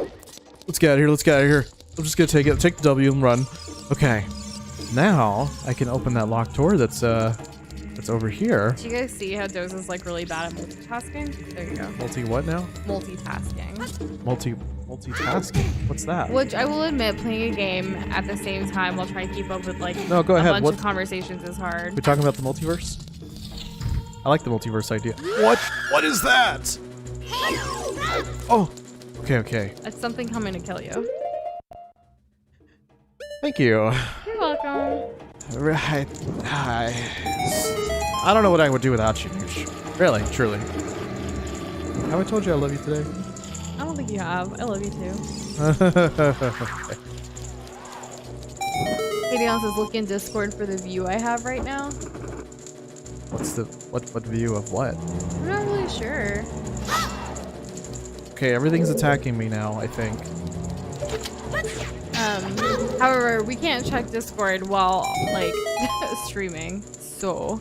Let's get out of here. I'm just gonna take the W and run. Okay. Now I can open that locked door that's over here. Do you guys see how Doza's like really bad at multitasking? There you go. What now? Multitasking. Multitasking? What's that? Which I will admit, playing a game at the same time while trying to keep up with like no, go ahead. a bunch of conversations is hard. We're talking about the multiverse? I like the multiverse idea. What is that? Oh. Okay. That's something coming to kill you. Thank you. You're welcome. Right. I don't know what I would do without you, Noosh. Really, truly. Have I told you I love you today? I don't think you have. I love you too. Katie says, look in Discord for the view I have right now. What view of what? I'm not really sure. Okay, everything's attacking me now, I think. However, we can't check Discord while like streaming, so.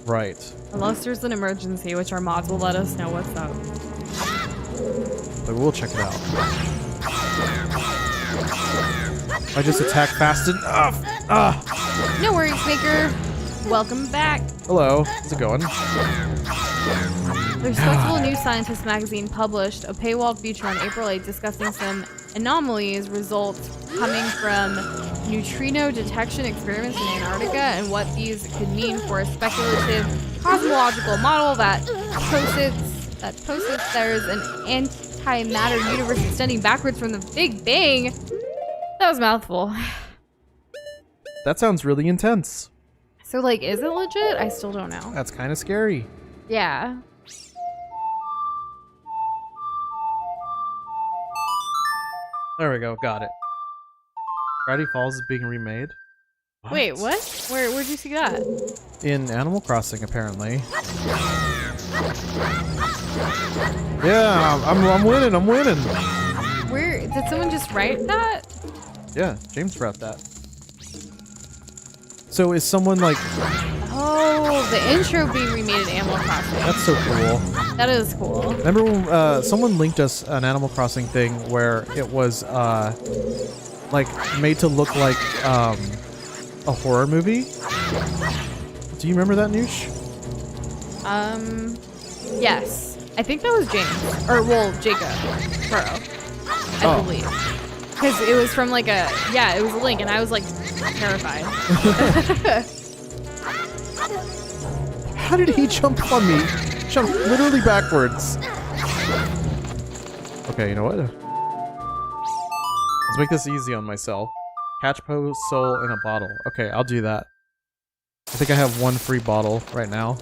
Right. Unless there's an emergency, which our mods will let us know what's up. But we'll check it out. I just attack fast and No worries, Maker. Welcome back. Hello. How's it going? The Respectable New Scientist magazine published a paywall feature on April 8th discussing some anomalies results coming from neutrino detection experiments in Antarctica and what these could mean for a speculative cosmological model that posits there's an antimatter universe extending backwards from the Big Bang. That was a mouthful. That sounds really intense. So, like, is it legit? I still don't know. That's kind of scary. Yeah. There we go. Got it. Gravity Falls is being remade. Wait, what? Where'd you see that? In Animal Crossing, apparently. Yeah, I'm winning. Where did someone just write that? Yeah, James wrote that. So is someone like... Oh, the intro being remade in Animal Crossing. That's so cool. That is cool. Remember when someone linked us an Animal Crossing thing where it was like made to look like a horror movie? Do you remember that, Noosh? Yes. I think that was James. Or, well, Jacob. Burrow. I believe. Because it was from like a... Yeah, it was a link, and I was like terrified. How did he jump on me? Jump literally backwards. Okay, you know what? Let's make this easy on myself. Catch Poe's soul in a bottle. Okay, I'll do that. I think I have one free bottle right now.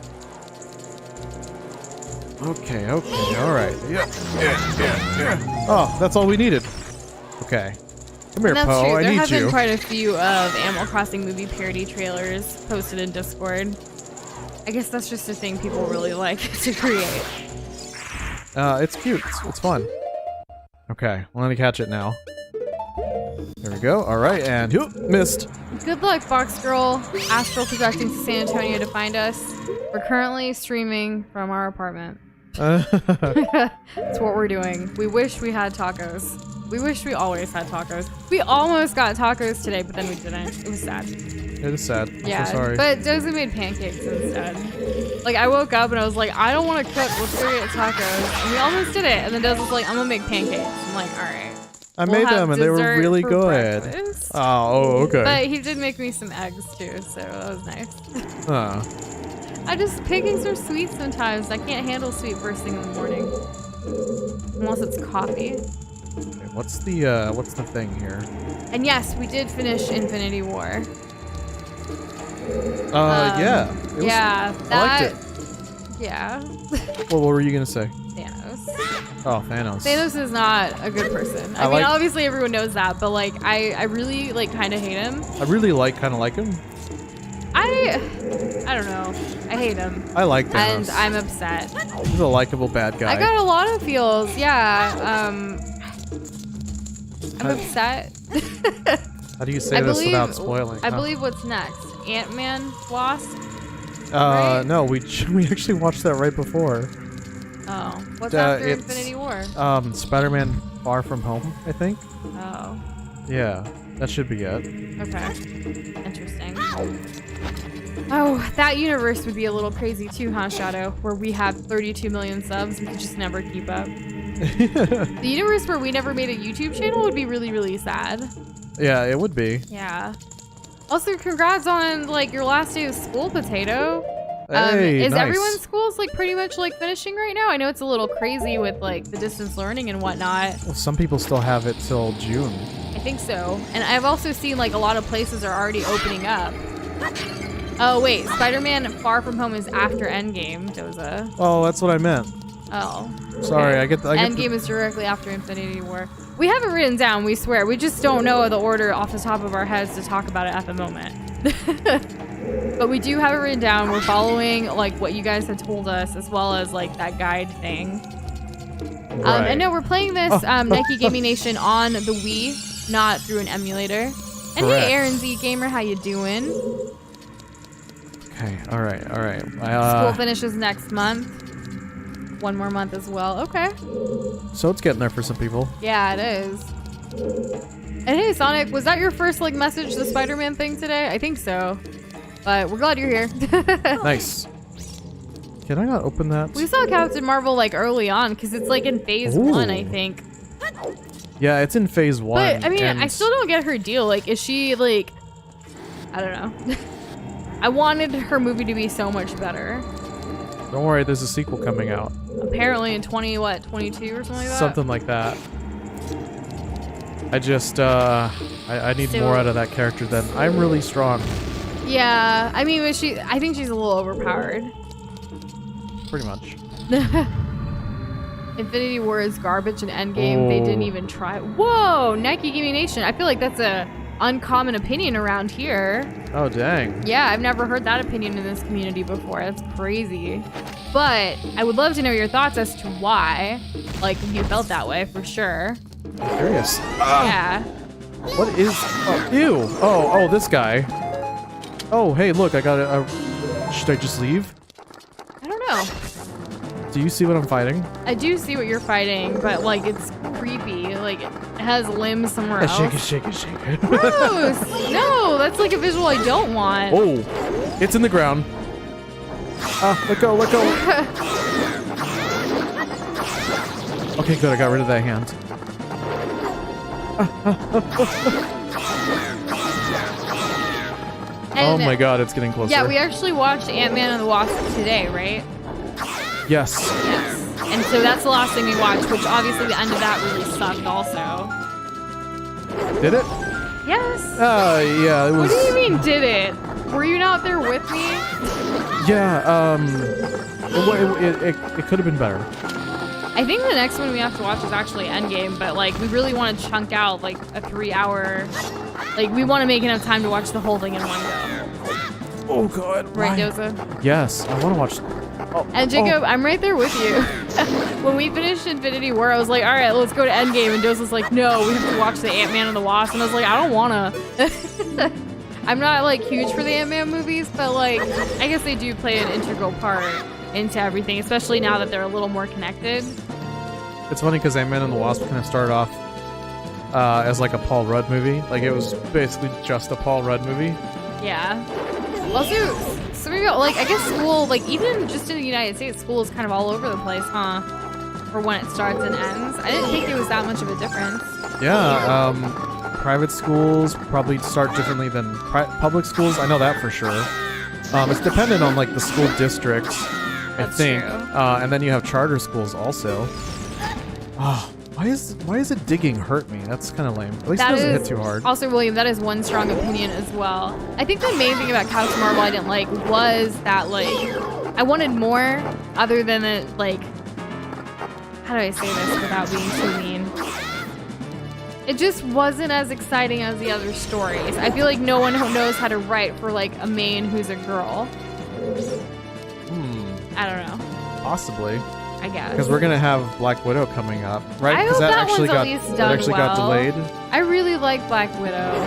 Okay, alright. Yeah. Oh, that's all we needed. Okay. Come here, And that's Poe, true. I There need have been you. quite a few of Animal Crossing movie parody trailers posted in Discord. I guess that's just a thing people really like to create. It's cute. It's fun. Okay, well, let me catch it now. There we go. Alright, and missed. Good luck, Fox Girl. Astral projecting to San Antonio to find us. We're currently streaming from our apartment. That's what we're doing. We wish we had tacos. We wish we always had tacos. We almost got tacos today, but then we didn't. It was sad. It is sad. I'm Yeah, so sorry. but Dozy made pancakes instead. Like, I woke up and I was like, I don't want to cook. Let's go get tacos. And we almost did it. And then Dozy was like, I'm going to make pancakes. I'm like, all right. I made them and they were dessert really for good. breakfast. Oh, okay. But he did make me some eggs too, so that was nice. Pancakes are sweet sometimes. I can't handle sweet first thing in the morning. Unless it's coffee. Okay, what's the thing here? And yes, we did finish Infinity War. Yeah. Yeah, I liked it. Yeah. Well, what were you gonna say? Thanos. Oh, Thanos. Thanos is not a good person. I mean, obviously everyone knows that, but like, I really like kind of hate him. I really kind of like him. I don't know. I hate him. I like Thanos. And I'm upset. He's a likable bad guy. I got a lot of feels. Yeah. I'm upset. How do you say this without spoiling? I believe what's next? Ant-Man, Wasp? No, we actually watched that right before. Oh, what's after it's, Infinity War? Spider-Man Far From Home, I think. Oh. Yeah, that should be it. Okay. Interesting. Oh, that universe would be a little crazy too, huh, Shadow? Where we have 32 million subs, we could just never keep up. The universe where we never made a YouTube channel would be really, really sad. Yeah, it would be. Yeah. Also, congrats on like your last day of school, Potato. Hey, is nice. everyone's schools like pretty much like finishing right now? I know it's a little crazy with like the distance learning and whatnot. Well, some people still have it till June. I think so. And I've also seen like a lot of places are already opening up. Oh wait, Spider-Man Far From Home is after Endgame, Doza. Oh, that's what I meant. Oh. Sorry, okay. I get Endgame is directly after Infinity War. We have it written down, we swear. We just don't know the order off the top of our heads to talk about it at the moment. But we do have it written down. We're following like what you guys had told us, as well as like that guide thing. Right. And no, we're playing this Nike Gaming Nation on the Wii, not through an emulator. And Correct. hey, Aaron Z Gamer, how you doing? Okay, all right. School finishes next month. One more month as well. Okay. So it's getting there for some people. Yeah, it is. And hey, Sonic, was that your first like message the Spider-Man thing today? I think so. But we're glad you're here. Nice. Can I not open that? We saw Captain Marvel like early on because it's like in phase 1, I think. Yeah, it's in phase 1. But I mean, I still don't get her deal. Like, is she like, I don't know. I wanted her movie to be so much better. Don't worry, there's a sequel coming out. Apparently in 22 or something like that. Something like that. I just, I need more out of that character than I'm really strong. Yeah, I mean, I think she's a little overpowered. Pretty much. Infinity War is garbage and Endgame, they didn't even try. Whoa, Nike Gaming Nation. I feel like that's a uncommon opinion around here. Oh, dang. Yeah, I've never heard that opinion in this community before. That's crazy. But I would love to know your thoughts as to why, like, you felt that way for sure. I'm curious. Yeah. What is... Oh, ew. Oh, this guy. Oh, hey, look, I got a... Should I just leave? I don't know. Do you see what I'm fighting? I do see what you're fighting, but, like, it's creepy. Like, it has limbs somewhere else. Shake it. Gross! No, that's like a visual I don't want. Oh, it's in the ground. Let go. Okay, good, I got rid of that hand. Oh my god, it's getting closer. Yeah, we actually watched Ant-Man and the Wasp today, right? Yes. Yes. And so that's the last thing we watched, which obviously the end of that really sucked also. Did it? Yes. Yeah, it was... What do you mean, did it? Were you not there with me? Yeah, it could have been better. I think the next one we have to watch is actually Endgame, but like we really want to chunk out like a 3-hour. Like we want to make enough time to watch the whole thing in one go. Oh god. Right, Doza? Yes, I want to watch. Oh, and Jacob, I'm right there with you. When we finished Infinity War, I was like, all right, let's go to Endgame. And Doza's like, no, we have to watch the Ant-Man and the Wasp. And I was like, I don't wanna. I'm not like huge for the Ant-Man movies, but like I guess they do play an integral part into everything, especially now that they're a little more connected. It's funny because Ant-Man and the Wasp kind of started off as like a Paul Rudd movie. Like it was basically just a Paul Rudd movie. Yeah. Also, some of you, like I guess school, like even just in the United States, school is kind of all over the place, huh? For when it starts and ends. I didn't think it was that much of a difference. Yeah. Private schools probably start differently than public schools. I know that for sure. It's dependent on like the school districts, I think. And then you have charter schools also. Oh, why is it digging hurt me? That's kind of lame. At least it doesn't hit too hard. Also, William, that is one strong opinion as well. I think the main thing about Captain Marvel I didn't like was that like I wanted more other than it like, how do I say this without being too mean? It just wasn't as exciting as the other stories. I feel like no one knows how to write for like a main who's a girl. I don't know. Possibly. I guess. Because we're gonna have Black Widow coming up, right? I hope that actually got got delayed. I really like Black Widow.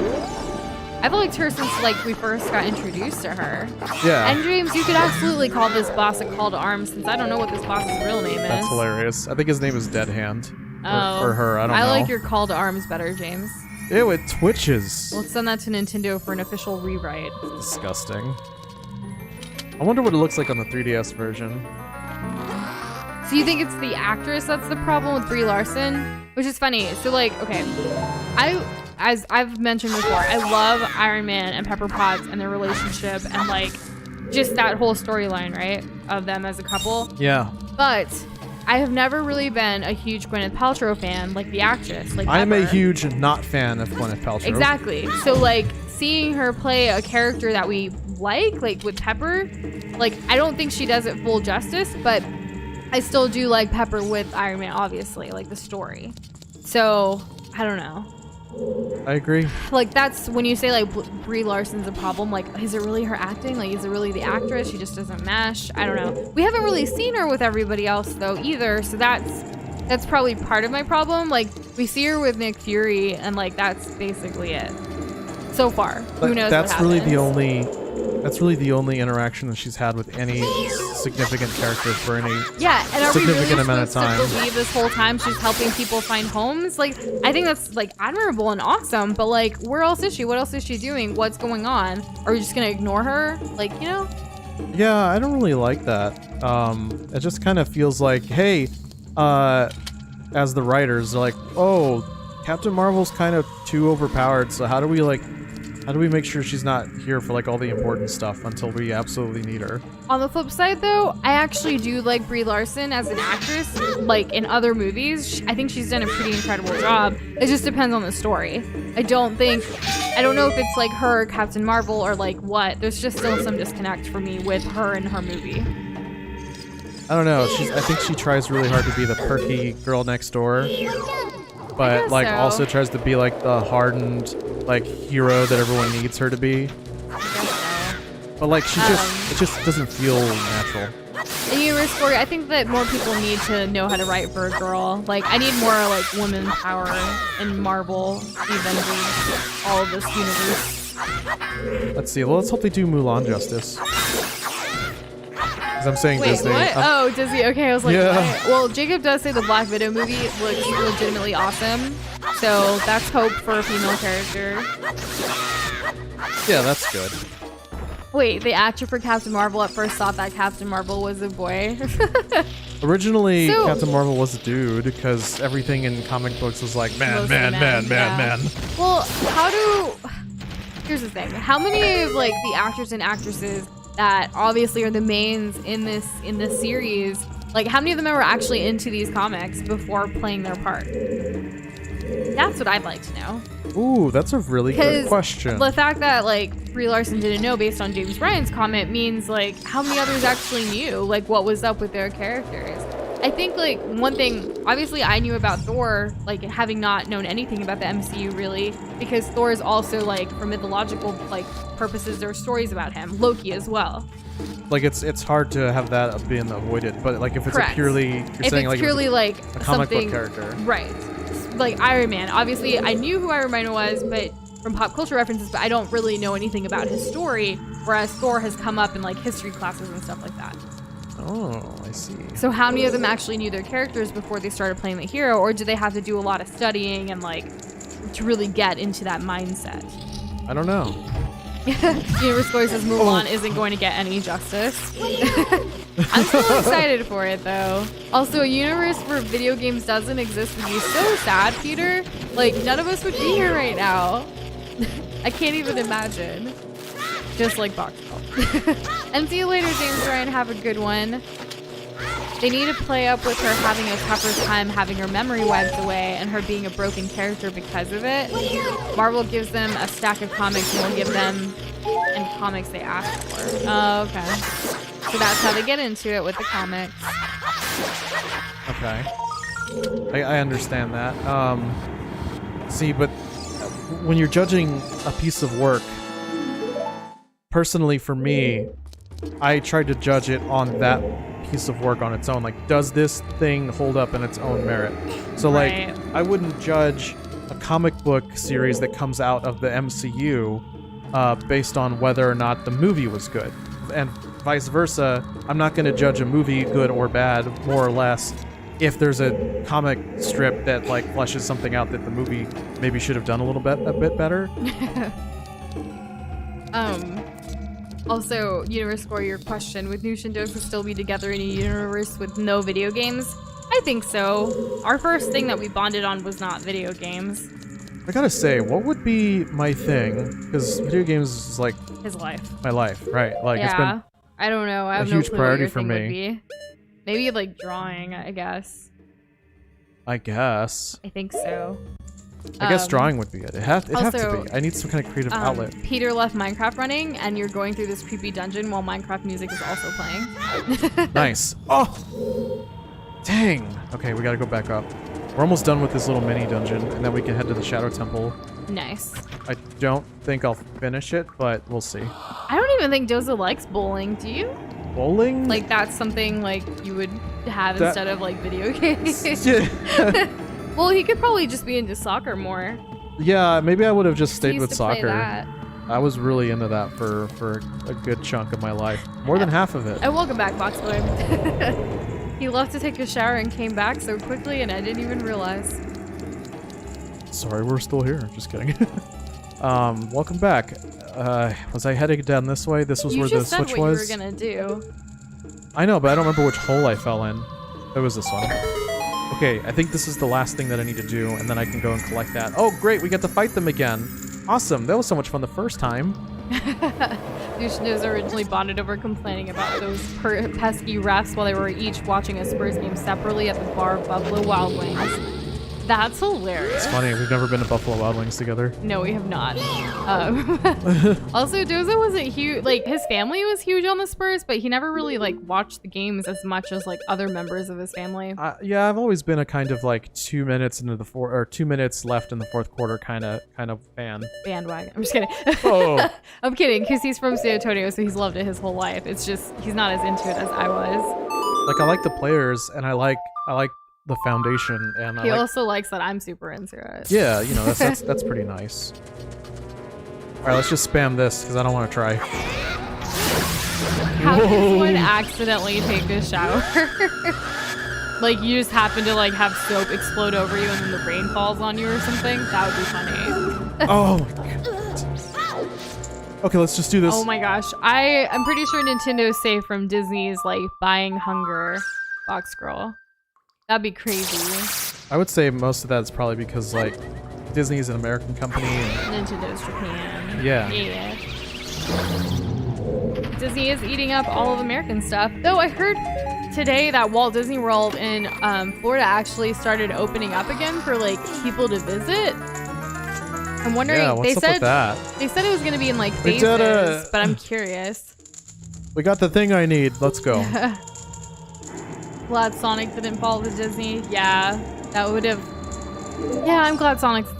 I've liked her since like we first got introduced to her. Yeah. And James, you could absolutely call this boss a call to arms since I don't know what this boss's real name is. That's hilarious. I think his name is Dead Hand. Oh. Or her, I don't know. I like your call to arms better, James. Ew, it twitches. Let's send that to Nintendo for an official rewrite. It's disgusting. I wonder what it looks like on the 3DS version. So you think it's the actress that's the problem with Brie Larson? Which is funny. So like, okay, as I've mentioned before, I love Iron Man and Pepper Potts and their relationship and like just that whole storyline, right, of them as a couple. Yeah. But I have never really been a huge Gwyneth Paltrow fan, like the actress. Like I'm ever. a huge not fan of Gwyneth Paltrow. Exactly. So like seeing her play a character that we like with Pepper, like I don't think she does it full justice, but I still do like Pepper with Iron Man, obviously, like the story. So I don't know. I agree. Like that's when you say like Brie Larson's a problem. Like, is it really her acting? Like, is it really the actress? She just doesn't mesh. I don't know. We haven't really seen her with everybody else though either. So that's probably part of my problem. Like we see her with Nick Fury, and like that's basically it so far. Who knows? That's really the only. That's really the only interaction that she's had with any significant characters for any significant amount of time. To believe this whole time she's helping people find homes? Like, I think that's like admirable and awesome. But like, where else is she? What else is she doing? What's going on? Are we just gonna ignore her? Like, you know? Yeah, I don't really like that. It just kind of feels like, hey, as the writers, they're like, oh, Captain Marvel's kind of too overpowered. So how do we make sure she's not here for like all the important stuff until we absolutely need her? On the flip side though, I actually do like Brie Larson as an actress. Like in other movies, I think she's done a pretty incredible job. It just depends on the story. I don't know if it's like her or Captain Marvel or like what. There's just still some disconnect for me with her and her movie. I don't know. I think she tries really hard to be the perky girl next door, but like also tries to be like the hardened like hero that everyone needs her to be. But like it just doesn't feel natural. In your story, I think that more people need to know how to write for a girl. Like I need more like woman power in Marvel, the Avengers, all of this universe. Let's see. Well, let's hope they do Mulan justice. I'm saying wait, Disney. What? Oh, Disney. Okay, I was like, yeah. What? Well, Jacob does say the Black Widow movie looks legitimately awesome. So that's hope for a female character. Yeah, that's good. Wait, the actor for Captain Marvel at first thought that Captain Marvel was a boy. Originally, Captain Marvel was a dude because everything in comic books was like man. Well, here's the thing. How many of like the actors and actresses that obviously are the mains in this series, like how many of them were actually into these comics before playing their part? That's what I'd like to know. Ooh, that's a really good question. The fact that like Brie Larson didn't know based on James Bryan's comment means, like, how many others actually knew, like, what was up with their characters. I think, like, one thing, obviously I knew about Thor, like, having not known anything about the MCU, really, because Thor is also, like, for mythological, like, purposes, there are stories about him. Loki as well. Like, it's hard to have that being avoided, but, like, if it's Correct. a purely... You're if saying, it's like, purely, like, a comic book something... character. Right. Like, Iron Man. Obviously, I knew who Iron Man was, but from pop culture references, but I don't really know anything about his story, whereas Thor has come up in, like, history classes and stuff like that. Oh, I see. So how many of them actually knew their characters before they started playing the hero, or do they have to do a lot of studying and, like, to really get into that mindset? I don't know. Universe Score says Mulan isn't going to get any justice. I'm still excited for it, though. Also, a universe where video games doesn't exist would be so sad, Peter. Like, none of us would be here right now. I can't even imagine. Just like Box Girl. And see you later, James Ryan. Have a good one. They need to play up with her having a tougher time having her memory wiped away and her being a broken character because of it. Marvel gives them a stack of comics and will give them any comics they ask for. Oh, okay. So that's how they get into it with the comics. Okay. I understand that. See, but when you're judging a piece of work, personally for me, I tried to judge it on that piece of work on its own. Like, does this thing hold up in its own merit? So, like, Right. I wouldn't judge a comic book series that comes out of the MCU based on whether or not the movie was good. And vice versa, I'm not going to judge a movie good or bad, more or less, if there's a comic strip that, like, fleshes something out that the movie maybe should have done a bit better. Also, Universe Score, your question, would Noosh and Dosa still be together in a universe with no video games? I think so. Our first thing that we bonded on was not video games. I gotta say, what would be my thing? Because video games is, like, His life. my life, right? Like, Yeah. it's been I don't know. I have a no huge clue priority what your for thing would me. be. Maybe, like, drawing, I guess. I guess. I think so. I guess drawing would be it. It have to also, be. I need some kind of creative outlet. Peter left Minecraft running, and you're going through this creepy dungeon while Minecraft music is also playing. Nice. Oh! Dang. Okay, we gotta go back up. We're almost done with this little mini dungeon, and then we can head to the Shadow Temple. Nice. I don't think I'll finish it, but we'll see. I don't even think Doza likes bowling, do you? Bowling? Like, that's something, like, you would have instead of, like, video games. Yeah. Well, he could probably just be into soccer more. Yeah, maybe I would have just stayed He used with to play soccer. that. I was really into that for a good chunk of my life. More than half of it. And welcome back, Boxboy. He left to take a shower and came back so quickly, and I didn't even realize. Sorry, we're still here. Just kidding. Welcome back. Was I heading down this way? This was You where the just said switch what was? you were gonna do. I know, but I don't remember which hole I fell in. It was this one. Okay, I think this is the last thing that I need to do, and then I can go and collect that. Oh, great, we get to fight them again. Awesome, that was so much fun the first time. Dushnos originally bonded over complaining about those pesky refs while they were each watching a Spurs game separately at the bar of Buffalo Wild Wings. That's hilarious. It's funny, we've never been to Buffalo Wild Wings together. No, we have not. Also, Doza wasn't huge. Like, his family was huge on the Spurs, but he never really, like, watched the games as much as, like, other members of his family. Yeah, I've always been a kind of like 2 minutes into the 2 minutes left in the fourth quarter kind of fan. Bandwagon. I'm just kidding. Oh. I'm kidding, because he's from San Antonio, so he's loved it his whole life. It's just, he's not as into it as I was. Like, I like the players, and I like the foundation, and He also likes that I'm super into it. Yeah, you know, that's pretty nice. All right, let's just spam this because I don't want to try. How does one accidentally take a shower? Like, you just happen to, like, have soap explode over you and then the rain falls on you or something? That would be funny. Oh my god. Okay, let's just do this. Oh my gosh. I'm pretty sure Nintendo's safe from Disney's, like, buying hunger box girl. That'd be crazy. I would say most of that is probably because, like, Disney is an American company. And Nintendo's Japan. Yeah. Yeah. Disney is eating up all of American stuff. Though I heard today that Walt Disney World in Florida actually started opening up again for, like, people to visit. I'm wondering. Yeah, what's up with that? They said it was gonna be in like We phases, did but I'm curious. We got the thing I need. Let's go. Glad Sonic didn't fall to Disney. Yeah, that would have. Yeah, I'm glad Sonic's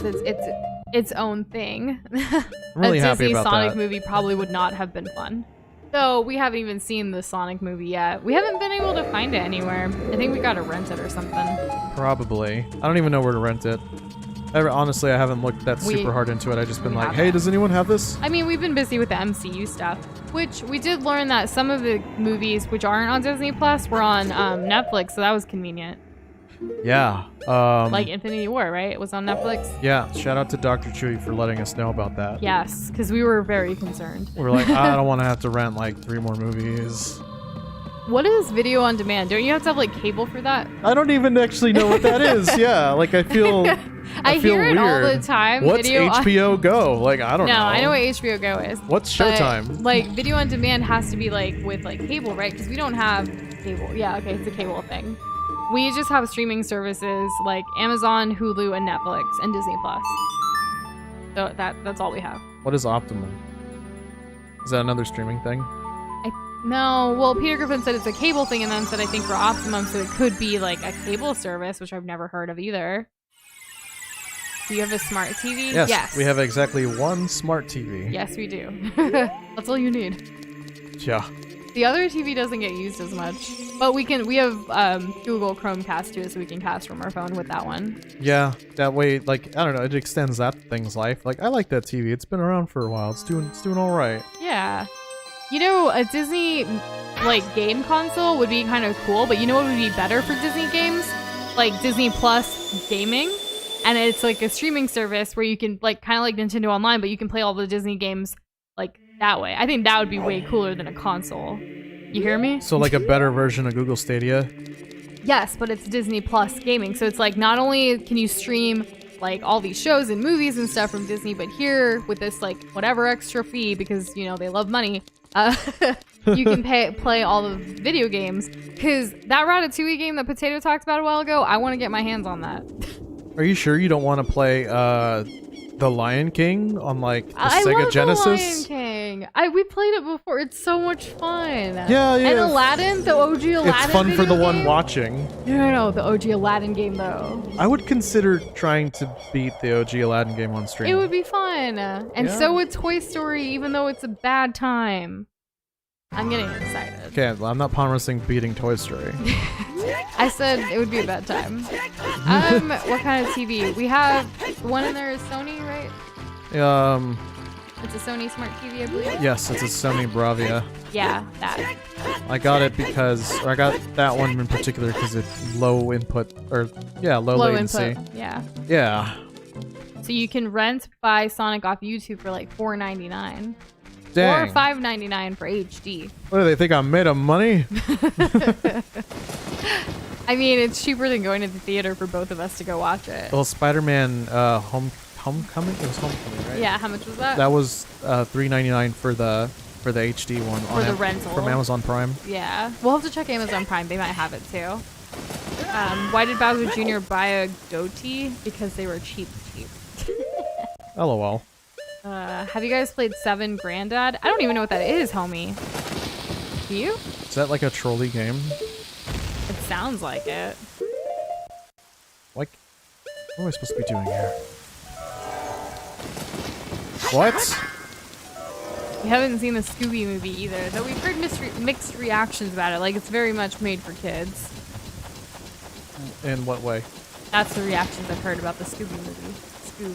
its own thing. I'm really a happy Disney about Sonic that. movie probably would not have been fun. So we haven't even seen the Sonic movie yet. We haven't been able to find it anywhere. I think we gotta rent it or something. Probably. I don't even know where to rent it. Honestly, I haven't looked that super hard into it. I just been like, hey, does anyone have this? I mean, we've been busy with the MCU stuff, which we did learn that some of the movies which aren't on Disney Plus were on Netflix, so that was convenient. Yeah. Like Infinity War, right? It was on Netflix. Yeah. Shout out to Dr. Chewy for letting us know about that. Yes, because we were very concerned. We were like, I don't want to have to rent like 3 more movies. What is video on demand? Don't you have to have like cable for that? I don't even actually know what that is. Yeah, like I feel I feel hear it all weird. the time. What's video HBO Go? Like I don't know. No, I know what HBO Go is. What's Showtime? Like video on demand has to be like with like cable, right? Because we don't have cable. Yeah, okay, it's a cable thing. We just have streaming services like Amazon, Hulu, and Netflix, and Disney Plus. So that's all we have. What is Optimum? Is that another streaming thing? No, well, Peter Griffin said it's a cable thing, and then said I think for Optimum, so it could be like a cable service, which I've never heard of either. Do you have a smart TV? Yes. We have exactly 1 smart TV. Yes, we do. That's all you need. Yeah. The other TV doesn't get used as much, but we have Google Chromecast too, so we can cast from our phone with that one. Yeah, that way, like I don't know, it extends that thing's life. Like I like that TV. It's been around for a while. It's doing all right. Yeah. You know, a Disney like game console would be kind of cool, but you know what would be better for Disney games? Like Disney Plus gaming. And it's like a streaming service where you can like kind of like Nintendo Online, but you can play all the Disney games like that way. I think that would be way cooler than a console. You hear me? So like a better version of Google Stadia? Yes, but it's Disney Plus gaming. So it's like not only can you stream like all these shows and movies and stuff from Disney, but here with this like whatever extra fee, because you know they love money, you can play all the video games. Because that Ratatouille game that Potato talked about a while ago, I want to get my hands on that. Are you sure you don't want to play The Lion King on like the I Sega love Genesis? The Lion King. We played it before. It's so much fun. Yeah. And Aladdin, the OG Aladdin. It's fun for the video one game? watching. No, the OG Aladdin game though. I would consider trying to beat the OG Aladdin game on stream. It would be fun. And Yeah. so would Toy Story, even though it's a bad time. I'm getting excited. Okay, well, I'm not promising beating Toy Story. I said it would be a bad time. What kind of TV? We have the one in there is Sony, right? It's a Sony Smart TV, I believe. Yes, it's a Sony Bravia. Yeah, that. I got it because I got that one in particular because it's low input or low latency. Input. Yeah. Yeah. So you can rent buy Sonic off YouTube for like $4.99. Dang. Or $5.99 for HD. What do they think I'm made of money? I mean, it's cheaper than going to the theater for both of us to go watch it. Well, Spider-Man Homecoming? It was Homecoming, right? Yeah, how much was that? That was $3.99 for the HD one For the rental. from Amazon Prime. Yeah. We'll have to check Amazon Prime. They might have it too. Why did Bowser Jr. buy a goatee? Because they were cheap. LOL. Have you guys played 7 Granddad? I don't even know what that is, homie. Do you? Is that like a trolley game? It sounds like it. Like, what am I supposed to be doing here? What? We haven't seen the Scooby movie either, though we've heard mixed reactions about it. Like, it's very much made for kids. In what way? That's the reactions I've heard about the Scooby movie. Scoob.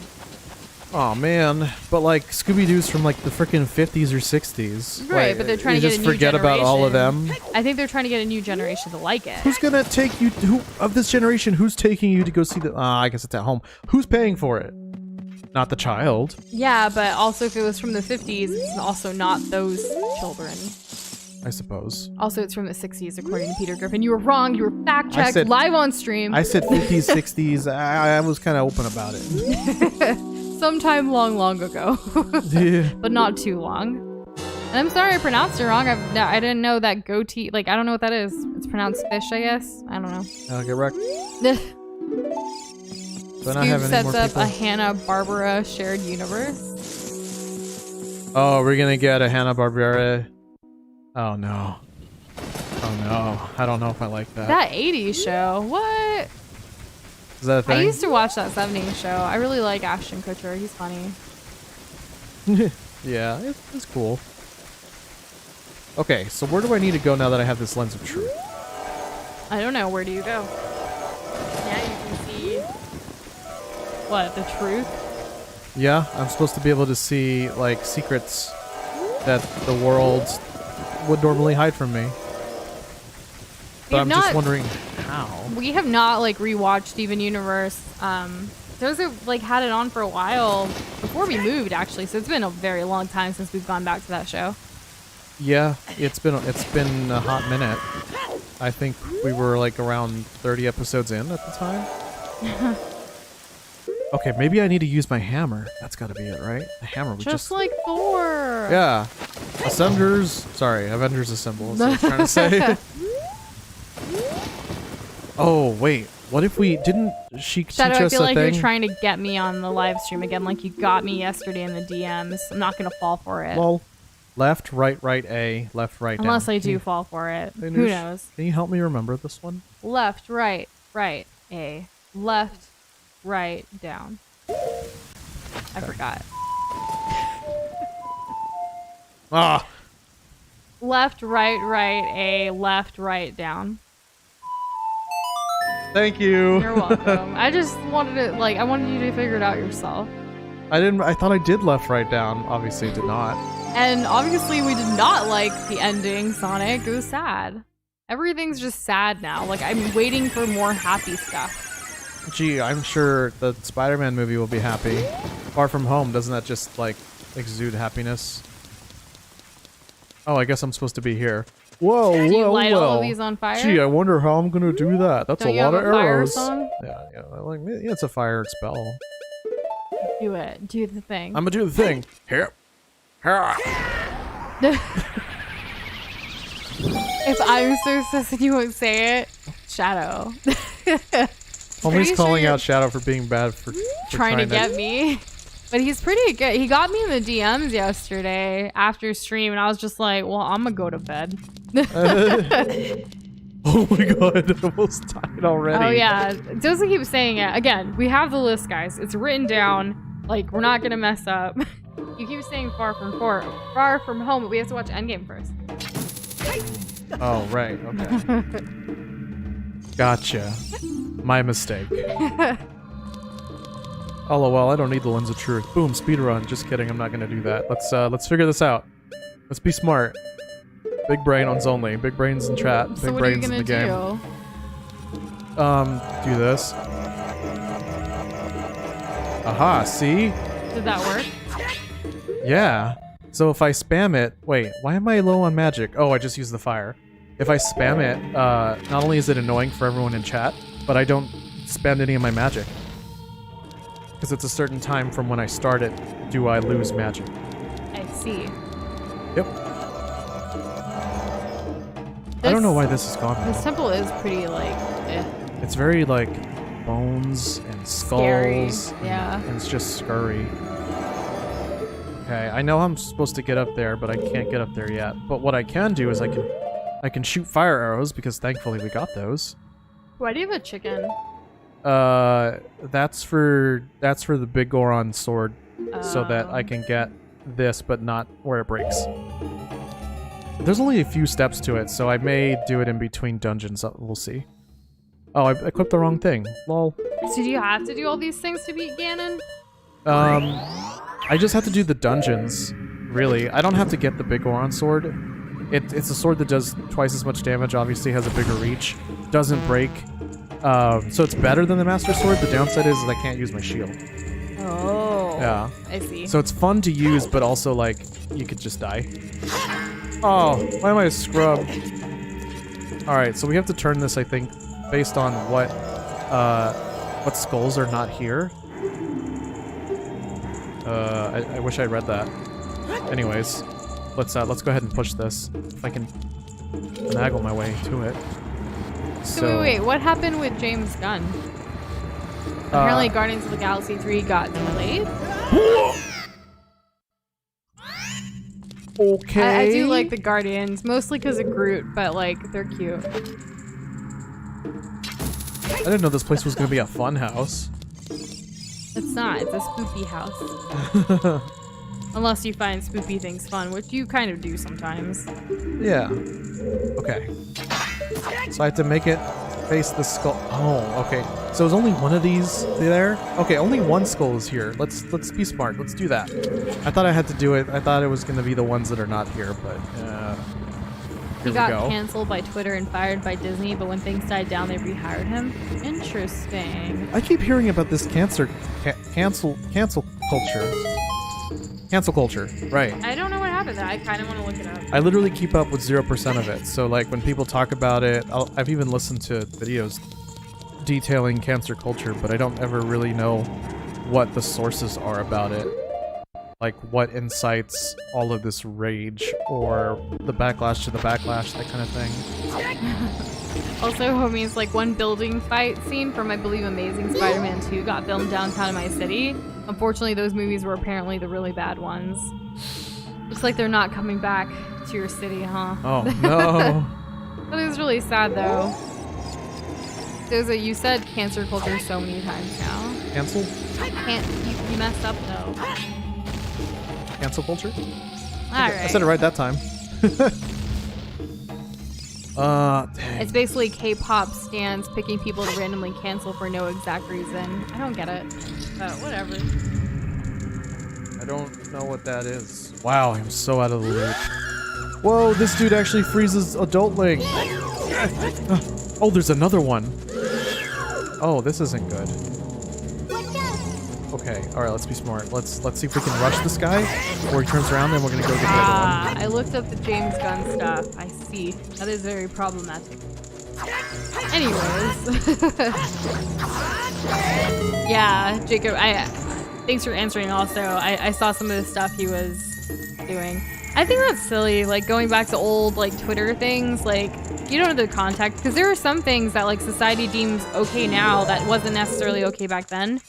Oh man, but like Scooby-Doo's from like the freaking 50s or 60s. Right, Like, but they're trying to you get just a new forget about all of generation. them. I think they're trying to get a new generation to like it. Who's gonna take you? Who of this generation? Who's taking you to go see the? I guess it's at home. Who's paying for it? Not the child. Yeah, but also if it was from the 50s, it's also not those children. I suppose. Also, it's from the 60s, according to Peter Griffin. You were wrong. You were fact-checked said- live on stream. I said 50s, 60s. I was kind of open about it. Sometime long ago. Yeah. But not too long. And I'm sorry I pronounced it wrong. I didn't know that goatee. Like, I don't know what that is. It's pronounced fish, I guess. I don't know. I'll get wrecked. Do I not have Scoob any sets more up people? a Hanna-Barbera shared universe. Oh, we're gonna get a Hanna-Barbera. Oh no. Oh no. I don't know if I like that. That 80s show. What? Is that a thing? I used to watch that 70s show. I really like Ashton Kutcher. He's funny. Yeah, it's cool. Okay, so where do I need to go now that I have this lens of truth? I don't know. Where do you go? Yeah, you can see. What? The truth? Yeah, I'm supposed to be able to see, like, secrets that the world would normally hide from me. But I'm just wondering how. We have not, like, rewatched Steven Universe. Those have, like, had it on for a while before we moved, actually. So it's been a very long time since we've gone back to that show. Yeah, it's been a hot minute. I think we were, like, around 30 episodes in at the time. Okay, maybe I need to use my hammer. That's gotta be it, right? The hammer. We Just like Thor. Yeah. Avengers Assemble is what I was trying to say. Oh, wait. What if we didn't she teach Shadow, us I feel a like thing? you're trying to get me on the live stream again like you got me yesterday in the DMs. I'm not going to fall for it. Well, left, right, A, left, right, Unless down. I do fall for it. Hey, Who Noosh, knows? Can you help me remember this one? Left, right, A. Left, right, down. I forgot. Ah! Left, right, A. Left, right, down. Thank you. You're welcome. I just wanted to, like, I wanted you to figure it out yourself. I thought I did left, right, down. Obviously, I did not. And obviously we did not like the ending, Sonic. It was sad. Everything's just sad now. Like, I'm waiting for more happy stuff. Gee, I'm sure the Spider-Man movie will be happy. Far From Home, doesn't that just, like, exude happiness? Oh, I guess I'm supposed to be here. Whoa, Do you light all of these on fire? Gee, I wonder how I'm gonna do that. That's Don't a you lot have of a fire arrows. song? Yeah, yeah, it's a fire spell. Do it. Do the thing. I'm gonna do the thing. Here. If I'm so sus and you won't say it, Shadow. Homie's calling out Shadow for being bad for trying to get me. But he's pretty good. He got me in the DMs yesterday after stream, and I was just like, well, I'm gonna go to bed. Oh my god, I almost died already. Oh yeah, doesn't keep saying it. Again, we have the list, guys. It's written down. Like, we're not gonna mess up. You keep saying Far From Home, but we have to watch Endgame first. Oh, right, okay. Gotcha. My mistake. LOL, I don't need the lens of truth. Boom, speedrun. Just kidding, I'm not gonna do that. Let's figure this out. Let's be smart. Big brain ons only. Big brains in chat. So Big what are you brains in gonna the game. do? Do this. Aha, see? Did that work? Yeah. So if I spam it... Wait, why am I low on magic? Oh, I just used the fire. If I spam it, not only is it annoying for everyone in chat, but I don't spend any of my magic. Because it's a certain time from when I start it, do I lose magic. I see. Yep. I don't know why this is gone. This temple is pretty, like, eh. It's very, like, bones and Scary. skulls. Yeah. And it's just scurry. Okay, I know I'm supposed to get up there, but I can't get up there yet. But what I can do is I can shoot fire arrows, because thankfully we got those. Why do you have a chicken? That's for the big Goron sword, so that I can get this, but not where it breaks. There's only a few steps to it, so I may do it in between dungeons. We'll see. Oh, I equipped the wrong thing. Lol. So do you have to do all these things to beat Ganon? I just have to do the dungeons, really. I don't have to get the big Goron sword. It's a sword that does twice as much damage, obviously has a bigger reach, doesn't break. So it's better than the Master Sword. The downside is I can't use my shield. Oh. Yeah. I see. So it's fun to use, but also, like, you could just die. Oh, why am I a scrub? Alright, so we have to turn this, I think, based on what skulls are not here. I wish I read that. Anyways, let's go ahead and push this. If I can finagle my way to it. So wait, what happened with James Gunn? Apparently Guardians of the Galaxy 3 got delayed. Okay. I do like the Guardians, mostly because of Groot, but like, they're cute. I didn't know this place was gonna be a fun house. It's not, it's a spoopy house. Unless you find spoopy things fun, which you kind of do sometimes. Yeah. Okay. So I have to make it face the skull. Oh, okay. So there's only one of these there? Okay, only one skull is here. Let's be smart. Let's do that. I thought I had to do it. I thought it was going to be the ones that are not here, but he got canceled by Twitter and fired by Disney, but when things died down, they rehired him. Interesting. I keep hearing about this cancel culture. Cancel culture, right. I don't know what happened there. I kind of want to look it up. I literally keep up with 0% of it. So like when people talk about it, I've even listened to videos detailing cancer culture, but I don't ever really know what the sources are about it. Like what incites all of this rage or the backlash to the backlash, that kind of thing. Also, homies, like one building fight scene from, I believe, Amazing Spider-Man 2 got filmed downtown in my city. Unfortunately, those movies were apparently the really bad ones. Looks like they're not coming back to your city, huh? Oh, no. That is really sad, though. You said cancer culture so many times now. Cancel? You messed up, though. Cancel culture? Alright. I said it right that time. Dang. It's basically K-pop stans picking people to randomly cancel for no exact reason. I don't get it, but whatever. I don't know what that is. Wow, I'm so out of the loop. Whoa, this dude actually freezes Adult Link. Oh, there's another one. Oh, this isn't good. Okay, alright, let's be smart. Let's see if we can rush this guy before he turns around, then we're gonna go get the other one. I looked up the James Gunn stuff. I see. That is very problematic. Anyways. Yeah, Jacob, thanks for answering also. I saw some of the stuff he was doing. I think that's silly, like going back to old like Twitter things, like you don't know the context, because there are some things that like society deems okay now that wasn't necessarily okay back then.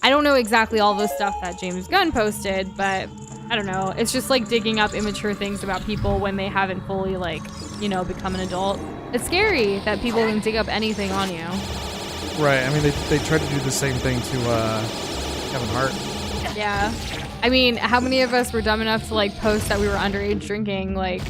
I don't know exactly all the stuff that James Gunn posted, but I don't know. It's just like digging up immature things about people when they haven't fully like, you know, become an adult. It's scary that people can dig up anything on you. Right, I mean, they tried to do the same thing to Kevin Hart. Yeah. I mean, how many of us were dumb enough to like post that we were underage drinking like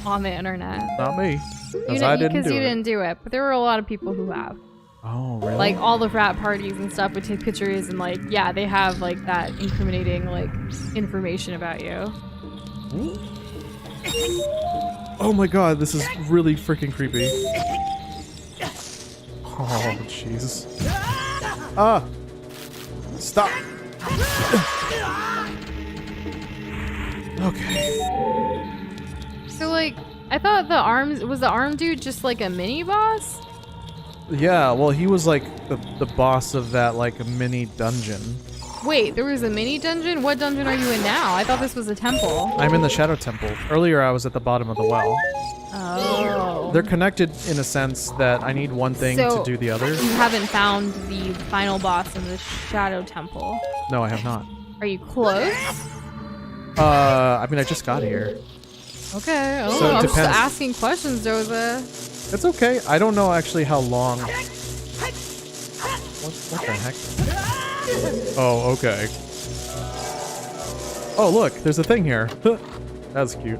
on the internet? Not me. Because you didn't do it, but there were a lot of people who have. Oh, really? Like all the frat parties and stuff would take pictures and like, yeah, they have like that incriminating like information about you. Oh my god, this is really freaking creepy. Oh, jeez. Ah! Stop! Okay. So like, I thought was the arm dude just like a mini boss? Yeah, well, he was like the boss of that like mini dungeon. Wait, there was a mini dungeon? What dungeon are you in now? I thought this was a temple. I'm in the Shadow Temple. Earlier I was at the bottom of the well. Oh. They're connected in a sense that I need one thing to do the other. You haven't found the final boss in the Shadow Temple? No, I have not. Are you close? I mean, I just got here. Okay. Oh, So it I'm just depends. asking questions, Doza. It's okay. I don't know actually how long. What the heck? Oh, okay. Oh, look, there's a thing here. That's cute.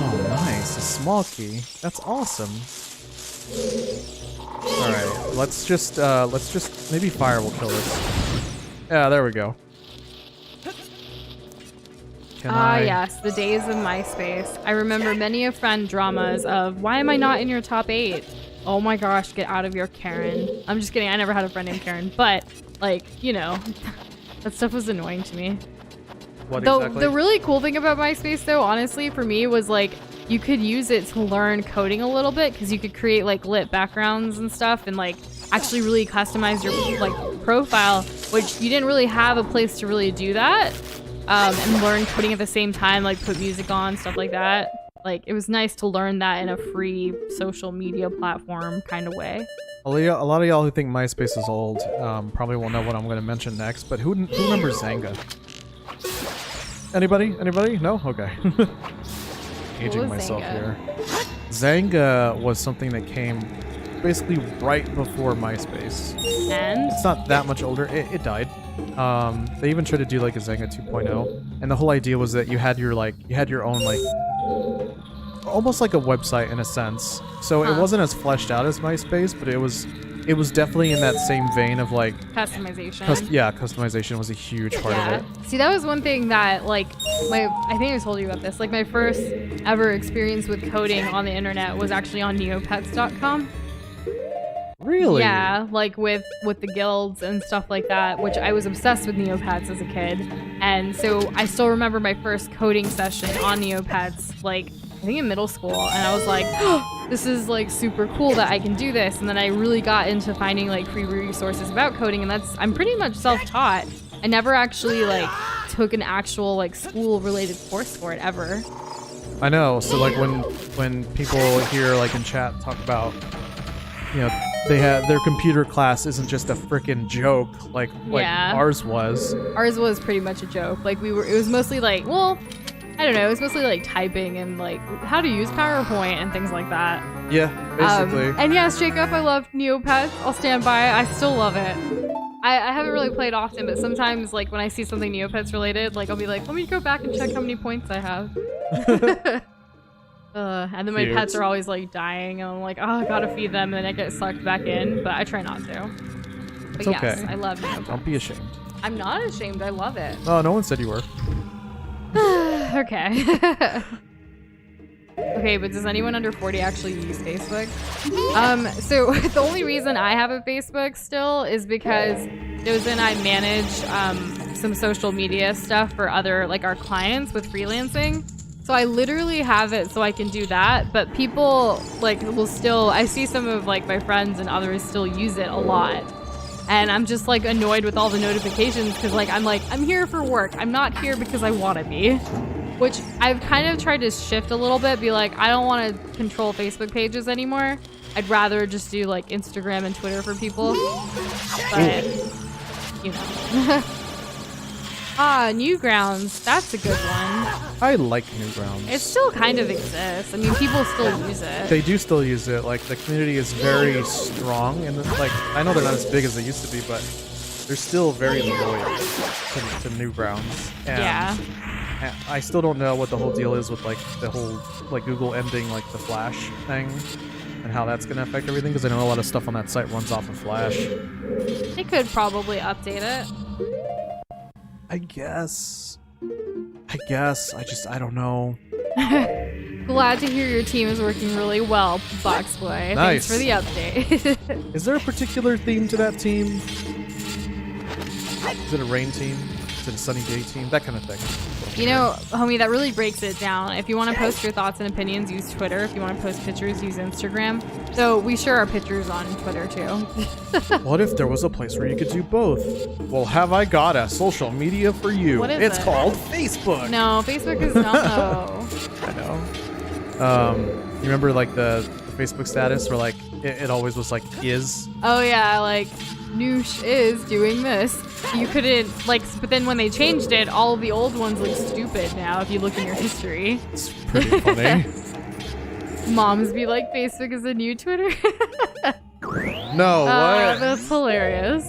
Oh, nice. A small key. That's awesome. All right, let's just maybe fire will kill this. Yeah, there we go. Yes, the days of MySpace. I remember many a friend dramas of, why am I not in your top 8? Oh my gosh, get out of here, Karen. I'm just kidding, I never had a friend named Karen, but, like, you know, that stuff was annoying to me. What exactly? The really cool thing about MySpace, though, honestly, for me, was, like, you could use it to learn coding a little bit, because you could create, like, lit backgrounds and stuff, and, like, actually really customize your, like, profile, which you didn't really have a place to really do that. And learn coding at the same time, like put music on, stuff like that. Like, it was nice to learn that in a free social media platform kind of way. A lot of y'all who think MySpace is old probably won't know what I'm going to mention next, but who remembers Zanga? Anybody? Anybody? No? Okay. Aging myself here. Zanga was something that came basically right before MySpace. And? It's not that much older. It died. They even tried to do like a Zanga 2.0, and the whole idea was that you had your own like almost like a website in a sense. So it wasn't as fleshed out as MySpace, but it was definitely in that same vein of like customization. Customization was a huge part of it. See, that was one thing that like I think I told you about this. Like my first ever experience with coding on the internet was actually on neopets.com. Really? Yeah, like with the guilds and stuff like that, which I was obsessed with Neopets as a kid. And so I still remember my first coding session on Neopets, like I think in middle school, and I was like, oh, this is like super cool that I can do this. And then I really got into finding like free resources about coding, and I'm pretty much self-taught. I never actually like took an actual like school related course for it ever. I know. So like when people here like in chat talk about, you know, they had their computer class isn't just a freaking joke like ours was. Ours was pretty much a joke. Like it was mostly like, well, I don't know, it was mostly like typing and like how to use PowerPoint and things like that. Yeah, basically. And yes, Jacob, I love Neopets. I'll stand by it. I still love it. I haven't really played often, but sometimes like when I see something Neopets related, like I'll be like, let me go back and check how many points I have. And then my pets are always like dying, and I'm like, oh, I gotta feed them, and then I get sucked back in, but I try not to. But it's yes, okay. I love Neopets. Don't be ashamed. I'm not ashamed. I love it. Oh, no one said you were. Okay. Okay, but does anyone under 40 actually use Facebook? So the only reason I have a Facebook still is because Doza and I manage some social media stuff for other, like our clients with freelancing. So I literally have it so I can do that, but people like will still, I see some of like my friends and others still use it a lot. And I'm just like annoyed with all the notifications because like I'm here for work. I'm not here because I want to be. Which I've kind of tried to shift a little bit, be like, I don't want to control Facebook pages anymore. I'd rather just do like Instagram and Twitter for people. But, you know. Newgrounds. That's a good one. I like Newgrounds. It still kind of exists. I mean, people still use it. They do still use it. Like, the community is very strong. And, like, I know they're not as big as they used to be, but they're still very loyal to Newgrounds. And yeah. I still don't know what the whole deal is with, like, the whole, like, Google ending, like, the Flash thing. And how that's going to affect everything. Because I know a lot of stuff on that site runs off of Flash. They could probably update it. I guess. I don't know. Glad to hear your team is working really well, Boxboy. Nice. Thanks for the update. Is there a particular theme to that team? Is it a rain team? Is it a sunny day team? That kind of thing. You know, homie, that really breaks it down. If you want to post your thoughts and opinions, use Twitter. If you want to post pictures, use Instagram. So we share our pictures on Twitter too. What if there was a place where you could do both? Well, have I got a social media for you? What is it's it? called Facebook. No, Facebook is not. No. I know. You remember like the Facebook status where like it always was like is? Oh yeah, like Noosh is doing this. You couldn't like, but then when they changed it, all of the old ones look stupid now. If you look in your history, it's pretty funny. Moms be like, Facebook is a new Twitter. No, what? That's hilarious.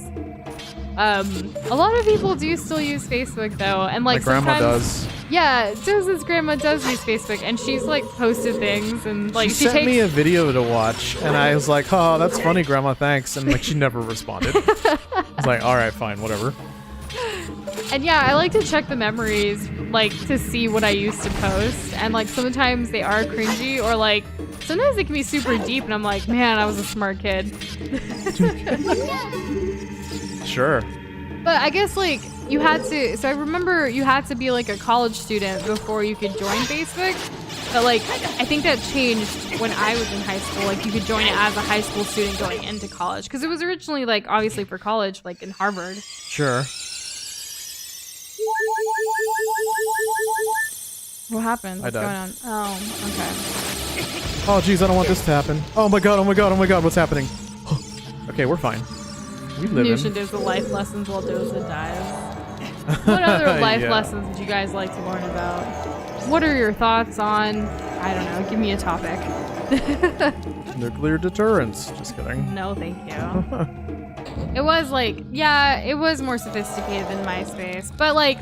A lot of people do still use Facebook though, and like my grandma does. Yeah, Doza's grandma does use Facebook, and she's like posted things, and like she sent me a video to watch, and I was like, "Oh, that's funny, Grandma, thanks." And like she never responded. I was like, "All right, fine, whatever." And yeah, I like to check the memories, like to see what I used to post, and like sometimes they are cringy, or like sometimes they can be super deep, and I'm like, man, I was a smart kid. Sure. But I guess like you had to, so I remember you had to be like a college student before you could join Facebook. But like, I think that changed when I was in high school. Like you could join it as a high school student going into college. Because it was originally like obviously for college, like in Harvard. Sure. What happened? What's I going died. on? Oh, okay. Oh geez, I don't want this to happen. Oh my god, what's happening? Okay, we're fine. We live Nushin in. does the life lessons while Doza dies. What other life lessons would you guys like to learn about? What are your thoughts on, I don't know, give me a topic. Nuclear deterrence. Just kidding. No, thank you. It was like, yeah, it was more sophisticated than MySpace. But like,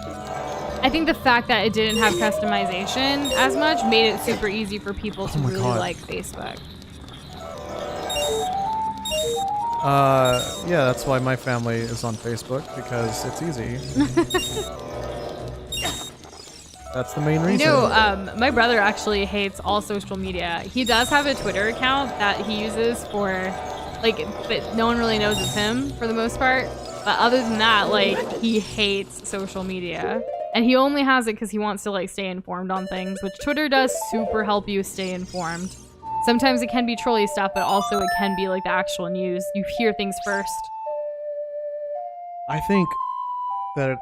I think the fact that it didn't have customization as much made it super easy for people to really like Facebook. Yeah, that's why my family is on Facebook, because it's easy. That's the main reason. You know, my brother actually hates all social media. He does have a Twitter account that he uses for, like, but no one really knows it's him for the most part. But other than that, like, he hates social media. And he only has it because he wants to, like, stay informed on things, which Twitter does super help you stay informed. Sometimes it can be trolly stuff, but also it can be, like, the actual news. You hear things first. I think that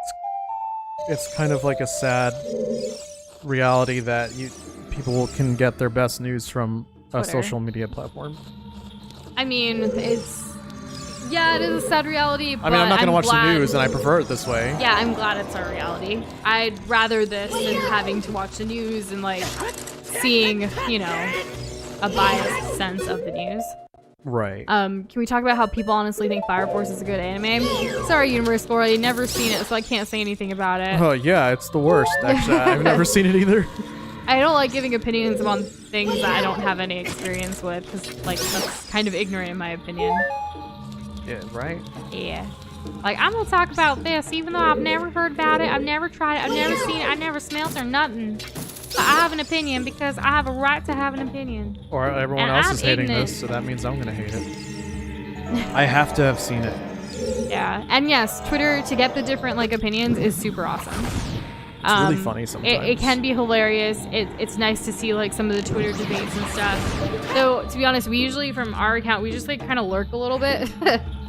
it's kind of like a sad reality that people can get their best news from a Twitter. social media platform. I mean, it is a sad reality, but I mean, I'm not going to watch the news, and I prefer it this way. Yeah, I'm glad it's our reality. I'd rather this than having to watch the news and, like, seeing, you know, a biased sense of the news. Right. Can we talk about how people honestly think Fire Force is a good anime? Sorry, Universe Score, I've never seen it, so I can't say anything about it. Oh, yeah, it's the worst, actually. I've never seen it either. I don't like giving opinions on things that I don't have any experience with, because, like, that's kind of ignorant in my opinion. Yeah, right? Yeah. Like, I'm gonna talk about this, even though I've never heard about it, I've never tried it, I've never seen it, I've never smelled it or nothing. But I have an opinion because I have a right to have an opinion. Or everyone else is hating this, so that means I'm gonna hate it. I have to have seen it. Yeah, and yes, Twitter, to get the different, like, opinions is super awesome. It's really funny sometimes. It can be hilarious. It's nice to see, like, some of the Twitter debates and stuff. So, to be honest, we usually, from our account, we just, like, kind of lurk a little bit.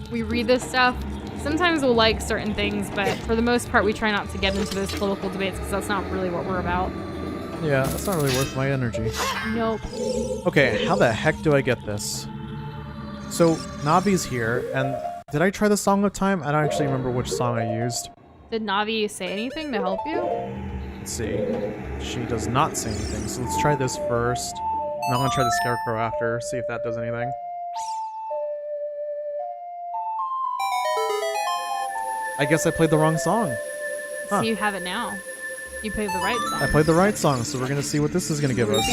We read this stuff. Sometimes we'll like certain things, but for the most part, we try not to get into those political debates because that's not really what we're about. Yeah, that's not really worth my energy. Nope. Okay, how the heck do I get this? So, Navi's here, and did I try the Song of Time? I don't actually remember which song I used. Did Navi say anything to help you? Let's see. She does not say anything, so let's try this first. And I'm gonna try the Scarecrow after, see if that does anything. I guess I played the wrong song. Huh. So you have it now. You played the right song. I played the right song, so we're gonna see what this is gonna give us.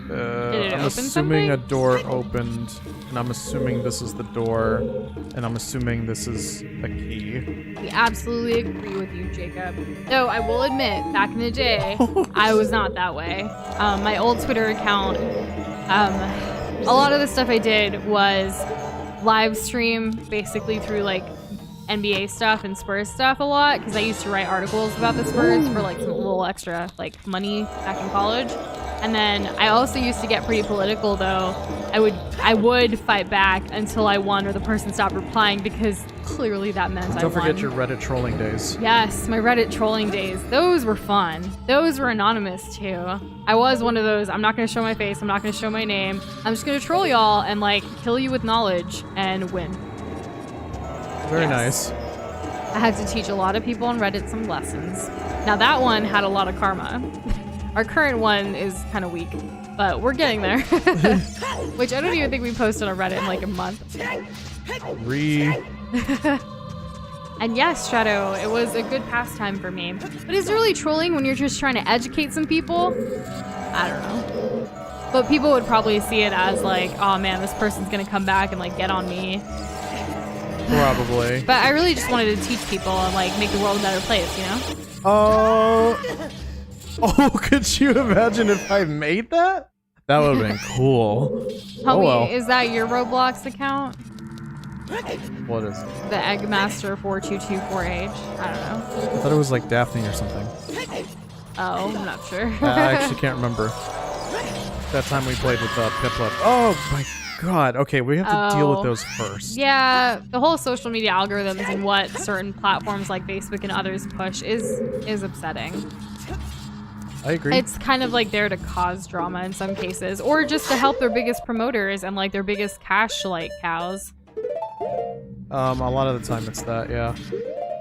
Did it I'm open assuming something? a door opened, and I'm assuming this is the door, and I'm assuming this is a key. We absolutely agree with you, Jacob. Though I will admit, back in the day, I was not that way. My old Twitter account, a lot of the stuff I did was live stream basically through, like, NBA stuff and Spurs stuff a lot, because I used to write articles about the Spurs for, like, some little extra, like, money back in college. And then I also used to get pretty political, though. I would fight back until I won or the person stopped replying, because clearly that meant I won. Don't forget your Reddit trolling days. Yes, my Reddit trolling days. Those were fun. Those were anonymous, too. I was one of those, I'm not going to show my face, I'm not going to show my name. I'm just going to troll y'all and, like, kill you with knowledge and win. Very nice. I had to teach a lot of people on Reddit some lessons. Now, that one had a lot of karma. Our current one is kind of weak, but we're getting there. Which I don't even think we posted on Reddit in, like, a month. And yes, Shadow, it was a good pastime for me. But is it really trolling when you're just trying to educate some people? I don't know. But people would probably see it as, like, oh man, this person's gonna come back and, like, get on me. Probably. But I really just wanted to teach people and, like, make the world a better place, you know? Oh, could you imagine if I made that? That would have been cool. Tell me, well. is that your Roblox account? What is it? The Eggmaster4224H? I don't know. I thought it was like Daphne or something. Oh, I'm not sure. I actually can't remember. That time we played with Piplup. Oh my god. Okay, we have to deal with those first. Yeah, the whole social media algorithms and what certain platforms like Facebook and others push is upsetting. I agree. It's kind of like there to cause drama in some cases, or just to help their biggest promoters and like their biggest cash like cows. A lot of the time it's that, yeah.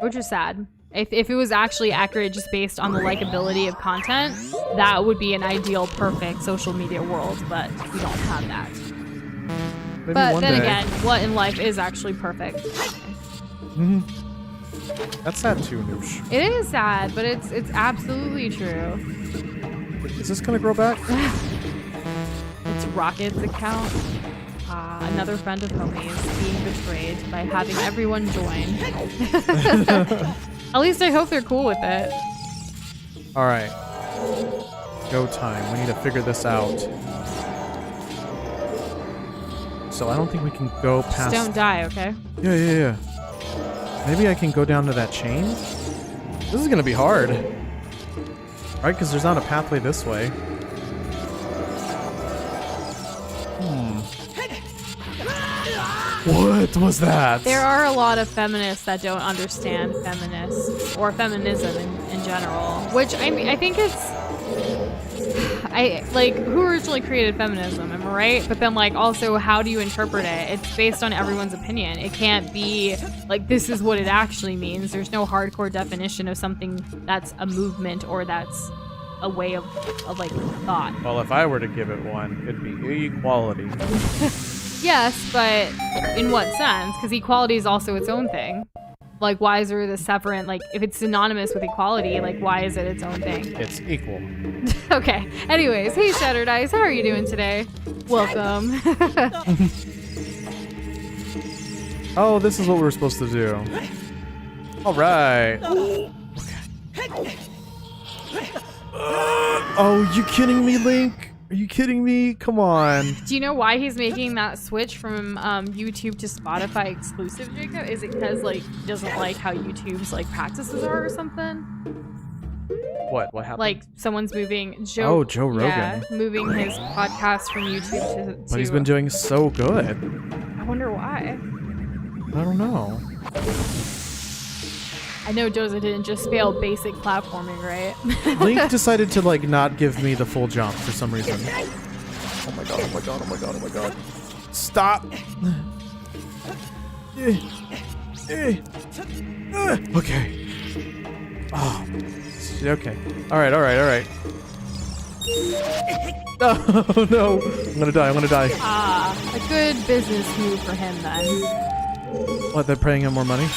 Which is sad. If it was actually accurate just based on the likability of content, that would be an ideal, perfect social media world, but we don't have that. Maybe But one then day. again, what in life is actually perfect? That's sad too, Noosh. It is sad, but it's absolutely true. Is this gonna grow back? It's Rocket's account. Another friend of Homie's being betrayed by having everyone join. At least I hope they're cool with it. Alright. Go time. We need to figure this out. So I don't think we can go past... Just don't die, okay? Yeah. Maybe I can go down to that chain? This is gonna be hard. Right, because there's not a pathway this way. What was that? There are a lot of feminists that don't understand feminists or feminism in general, which I think it's who originally created feminism, am I right? But then like also how do you interpret it? It's based on everyone's opinion. It can't be like this is what it actually means. There's no hardcore definition of something that's a movement or that's a way of like thought. Well, if I were to give it one, it'd be equality. Yes, but in what sense? Because equality is also its own thing. Like, why is there the separate, like, if it's synonymous with equality, like, why is it its own thing? It's equal. Okay. Anyways, hey, Shattered Ice, how are you doing today? Welcome. Oh, this is what we were supposed to do. Alright. Oh, you kidding me, Link? Are you kidding me? Come on. Do you know why he's making that switch from YouTube to Spotify exclusive, Jacob? Is it because, like, he doesn't like how YouTube's, like, practices are or something? What happened? Like, some's moving... Joe Rogan. Yeah, moving his podcast from YouTube to... But he's been doing so good. I wonder why. I don't know. I know Doza didn't just fail basic platforming, right? Link decided to, like, not give me the full jump for some reason. Oh my god, oh my god, oh my god, oh my god. Stop! Okay. Oh. Okay. Alright. Oh no! I'm gonna die. A good business move for him then. What, they're paying him more money?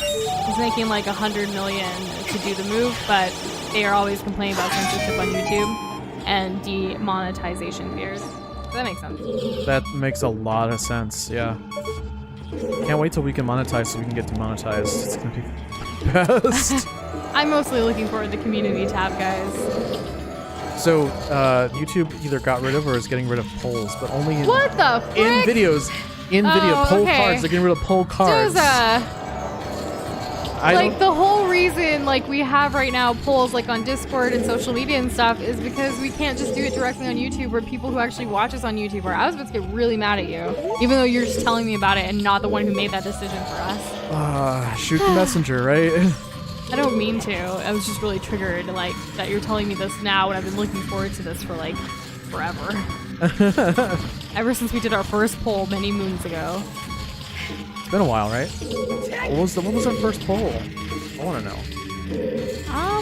He's making like 100 million to do the move, but they are always complaining about censorship on YouTube and demonetization fears. So that makes sense. That makes a lot of sense, yeah. Can't wait till we can monetize so we can get demonetized. It's gonna be the best. I'm mostly looking forward to the community tab, guys. So, YouTube either got rid of or is getting rid of polls, but only in, What the frick? in videos. In video, poll okay. cards. They're getting rid of poll cards. Doza! Like, the whole reason, like, we have right now polls, like, on Discord and social media and stuff is because we can't just do it directly on YouTube where people who actually watch us on YouTube are. I was about to get really mad at you, even though you're just telling me about it and not the one who made that decision for us. Shoot the messenger, right? I don't mean to. I was just really triggered, like, that you're telling me this now when I've been looking forward to this for, like, forever. Ever since we did our first poll many moons ago. It's been a while, right? What was our first poll? I want to know.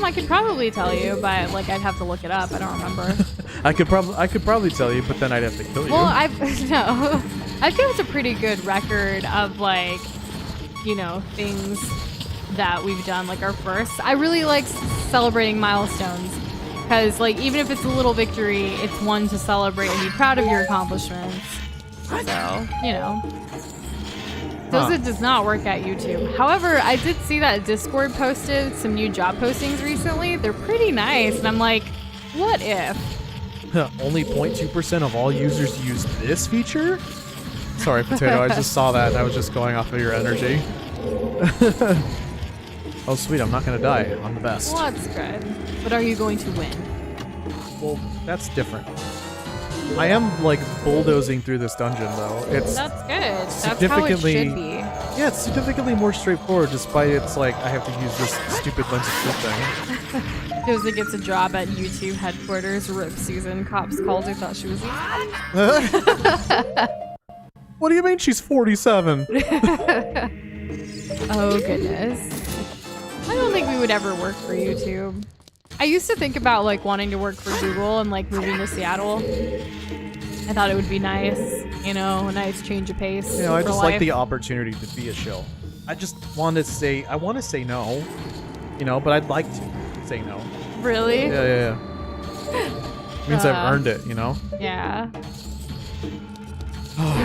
I could probably tell you, but like I'd have to look it up. I don't remember. I could probably tell you, but then I'd have to kill you. Well, I've kept a pretty good record of like, you know, things that we've done. Like our first, I really like celebrating milestones because like even if it's a little victory, it's one to celebrate and be proud of your accomplishments. So you know. Doza does not work at YouTube. However, I did see that Discord posted some new job postings recently. They're pretty nice, and I'm like, what if? Only 0.2% of all users use this feature? Sorry, Potato, I just saw that and I was just going off of your energy. Oh, sweet, I'm not gonna die. I'm the best. Well, that's good. But are you going to win? Well, that's different. I am, like, bulldozing through this dungeon, though. That's good. That's how it should be. Yeah, it's significantly more straightforward, despite it's like, I have to use this stupid lens of truth thing. Doza gets a job at YouTube headquarters. Rip Susan. Cops called her, thought she was What do you mean she's 47? Oh, goodness. I don't think we would ever work for YouTube. I used to think about like wanting to work for Google and like moving to Seattle. I thought it would be nice, you know, a nice change of pace. You know, I for just life. like the opportunity to be a shill. I just want to say, I want to say no, you know, but I'd like to say no. Really? Yeah. Means I've earned it, you know? Yeah.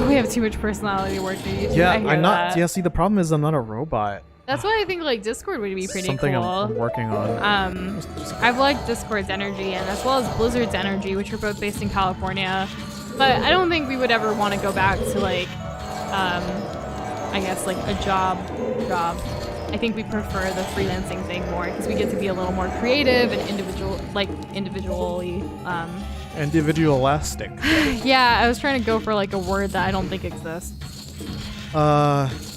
We have too much personality to work for YouTube. Yeah, I hear I'm not. that. Yeah, see, the problem is I'm not a robot. That's why I think like Discord would be pretty Something cool. I'm working on. I've liked Discord's energy and as well as Blizzard's energy, which are both based in California. But I don't think we would ever want to go back to like, I guess like a job. I think we prefer the freelancing thing more because we get to be a little more creative and individually. Individualistic. Yeah, I was trying to go for like a word that I don't think exists.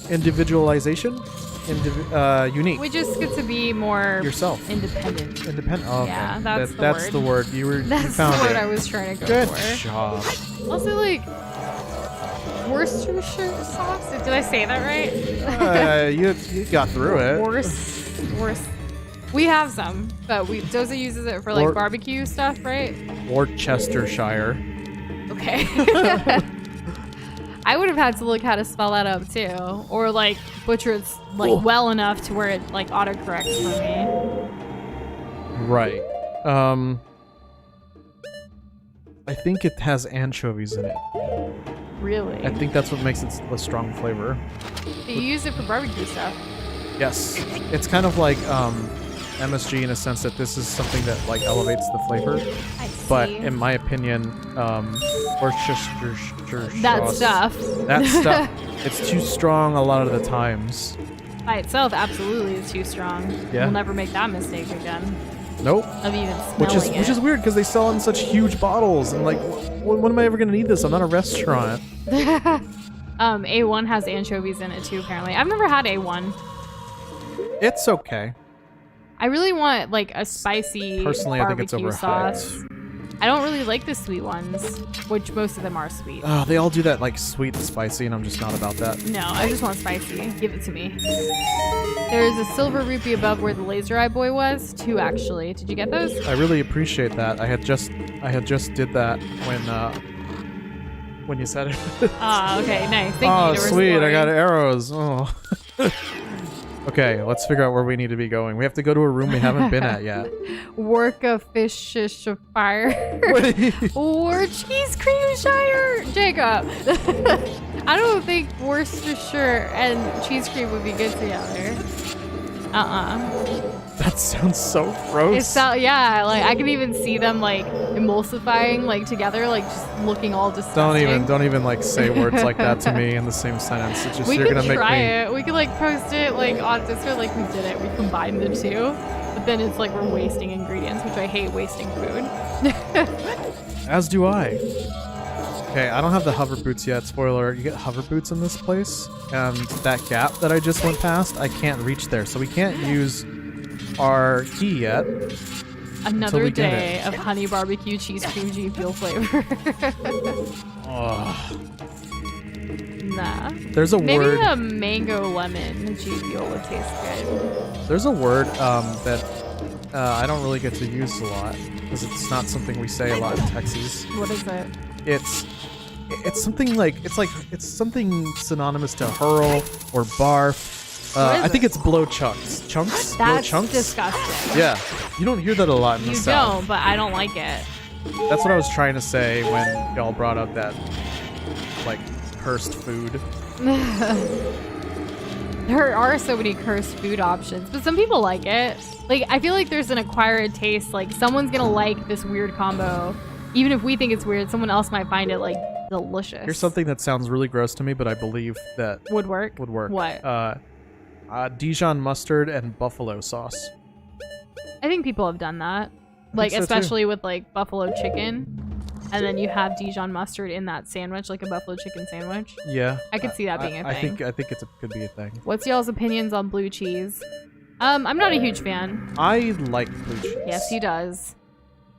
Individualization? Unique. We just get to be more Yourself. independent. Independent. Oh, okay. Yeah, That's the word. You That's found the word it. I was trying to go Good for. job. Also, like, Worcestershire sauce? Did I say that right? You got through it. Worce. We have some, but Doza uses it for like barbecue stuff, right? Worcestershire. Okay. I would have had to look how to spell that up too, or like butcher it like well enough to where it like autocorrects for me. Right. I think it has anchovies in it. Really? I think that's what makes it a strong flavor. You use it for barbecue stuff. Yes. It's kind of like MSG in a sense that this is something that like elevates the flavor. I see. But in my opinion, Worcestershire That sauce, stuff, it's too strong a lot of the times. by itself, absolutely is too strong. Yeah. We'll never make that mistake again. Nope. Of even smelling Which is weird because they sell in such huge bottles and like, when am I ever gonna need this? I'm not a restaurant. A1 has anchovies in it too, apparently. I've never had A1. It's okay. I really want like a spicy Personally, I think it's barbecue overhyped. sauce. I don't really like the sweet ones, which most of them are sweet. Oh, they all do that like sweet and spicy, and I'm just not about that. No, I just want spicy. Give it to me. There's a silver rupee above where the laser eye boy was. 2 actually. Did you get those? I really appreciate that. I had just did that when you said it. Ah, okay, nice. Thank you. Oh, Universe sweet! I Glory. got arrows. Oh. Okay, let's figure out where we need to be going. We have to go to a room we haven't been at yet. Work of fish fire. Or cheese cream shire. Jacob. I don't think Worcestershire and cheese cream would be good together. That sounds so gross. Yeah, like I can even see them like emulsifying like together, like just looking all disgusting. Don't even like say words like that to me in the same sentence. It's just We you're could gonna make try me. it. We could like post it like on Discord, like we did it. We combined the two, but then it's like we're wasting ingredients, which I hate wasting food. As do I. Okay, I don't have the hover boots yet. Spoiler: you get hover boots in this place, and that gap that I just went past, I can't reach there, so we can't use our key yet. Another day of honey barbecue cheese cream G Fuel flavor. Oh. Nah. There's a Maybe word. a mango lemon G Fuel would taste good. There's a word that I don't really get to use a lot because it's not something we say a lot in Texas. What is it? It's something like it's something synonymous to hurl or barf. I think it's blow chunks. Chunks? Blow That's chunks? disgusting. Yeah. You don't hear that a lot in the You South. don't, but I don't like it. That's what I was trying to say when y'all brought up that like cursed food. There are so many cursed food options, but some people like it. Like, I feel like there's an acquired taste. Like, someone's gonna like this weird combo. Even if we think it's weird, someone else might find it, like, delicious. Here's something that sounds really gross to me, but I believe that Would work? would work. What? Dijon mustard and buffalo sauce. I think people have done that. Like, so, too. especially with, like, buffalo chicken. And then you have Dijon mustard in that sandwich, like a buffalo chicken sandwich. Yeah. I could see that being a thing. I think could be a thing. What's y'all's opinions on blue cheese? I'm not a huge fan. I like blue cheese. Yes, he does.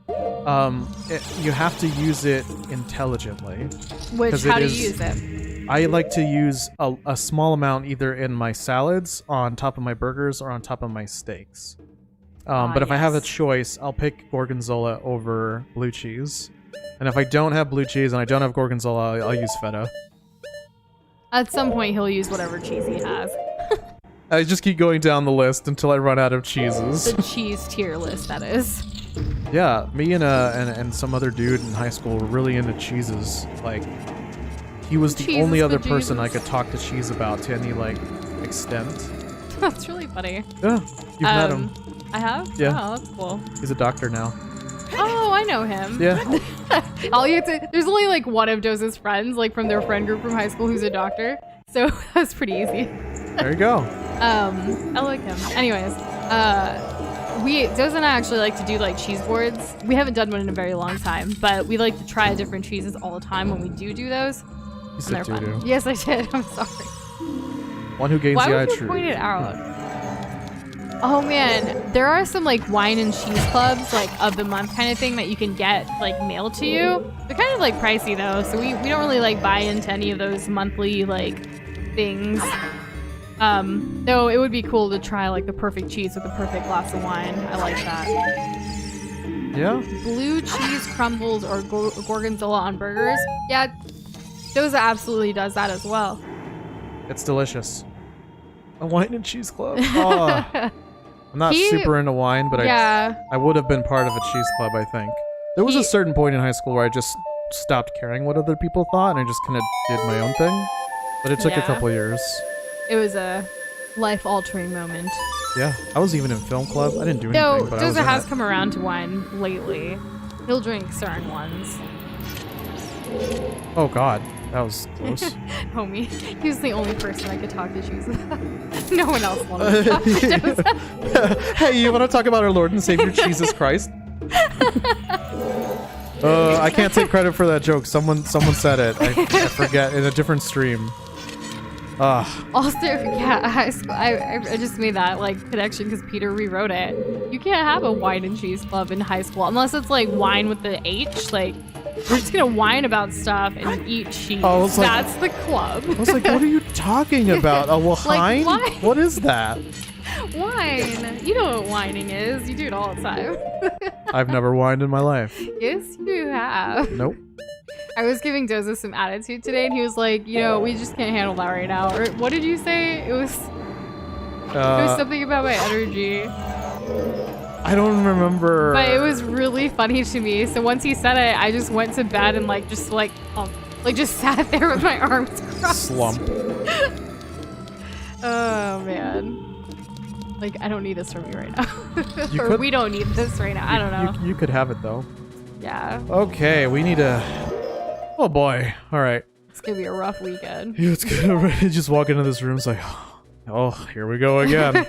You have to use it intelligently. How do you use it? I like to use a small amount either in my salads, on top of my burgers, or on top of my steaks. But if I have a choice, I'll pick gorgonzola over blue cheese. And if I don't have blue cheese and I don't have gorgonzola, I'll use feta. At some point, he'll use whatever cheese he has. I just keep going down the list until I run out of cheeses. The cheese tier list, that is. Yeah, me and some other dude in high school were really into cheeses. Like, he was the only other person I could talk to cheese about to any, like, extent. That's really funny. Yeah, you've met him. I have? Yeah. Oh, that's cool. He's a doctor now. Oh, I know him. Yeah. There's only like one of Doza's friends, like from their friend group from high school, who's a doctor. So that's pretty easy. There you go. I like him. Anyways, Doza and I actually like to do like cheese boards. We haven't done one in a very long time, but we like to try different cheeses all the time when we do those. You said doo-doo. Yes, I did. I'm sorry. One who gains Why the eye would you truth. point it out? Oh man, there are some like wine and cheese clubs, like of the month kind of thing that you can get like mailed to you. They're kind of like pricey though, so we don't really like buy into any of those monthly like things. Though it would be cool to try like the perfect cheese with the perfect glass of wine. I like that. Yeah. Blue cheese crumbles or gorgonzola on burgers. Yeah, Doza absolutely does that as well. It's delicious. A wine and cheese club. Oh. I'm not super into wine, but I would have been part of a cheese club, I think. There was a certain point in high school where I just stopped caring what other people thought, and I just kind of did my own thing. But it took a couple years. It was a life-altering moment. Yeah, I was even in film club. I didn't do anything, but Doza has come around to wine lately. He'll drink certain ones. Oh god, that was close. Homie, he was the only person I could talk to cheese about. No one else wanted to talk to Doza. Hey, you want to talk about our Lord and Savior Jesus Christ? I can't take credit for that joke. Someone said it. I forget in a different stream. Also, yeah, high school. I just made that like connection because Peter rewrote it. You can't have a wine and cheese club in high school unless it's like wine with the H. Like we're just gonna whine about stuff and eat cheese. That's the club. I was like, what are you talking about? A Lahain? Like, what is that? Wine. You know what whining is. You do it all the time. I've never whined in my life. Yes, you have. Nope. I was giving Doza some attitude today, and he was like, you know, we just can't handle that right now. Or what did you say? It was something about my energy. I don't remember. But it was really funny to me. So once he said it, I just went to bed and just sat there with my arms crossed. Slump. Oh man. Like, I don't need this from you right now. Or we don't need this right now. I don't know. You could have it though. Yeah. Okay, we need a... Oh boy. All right. It's gonna be a rough weekend. Yeah, it's gonna just walk into this room. It's like, oh, here we go again.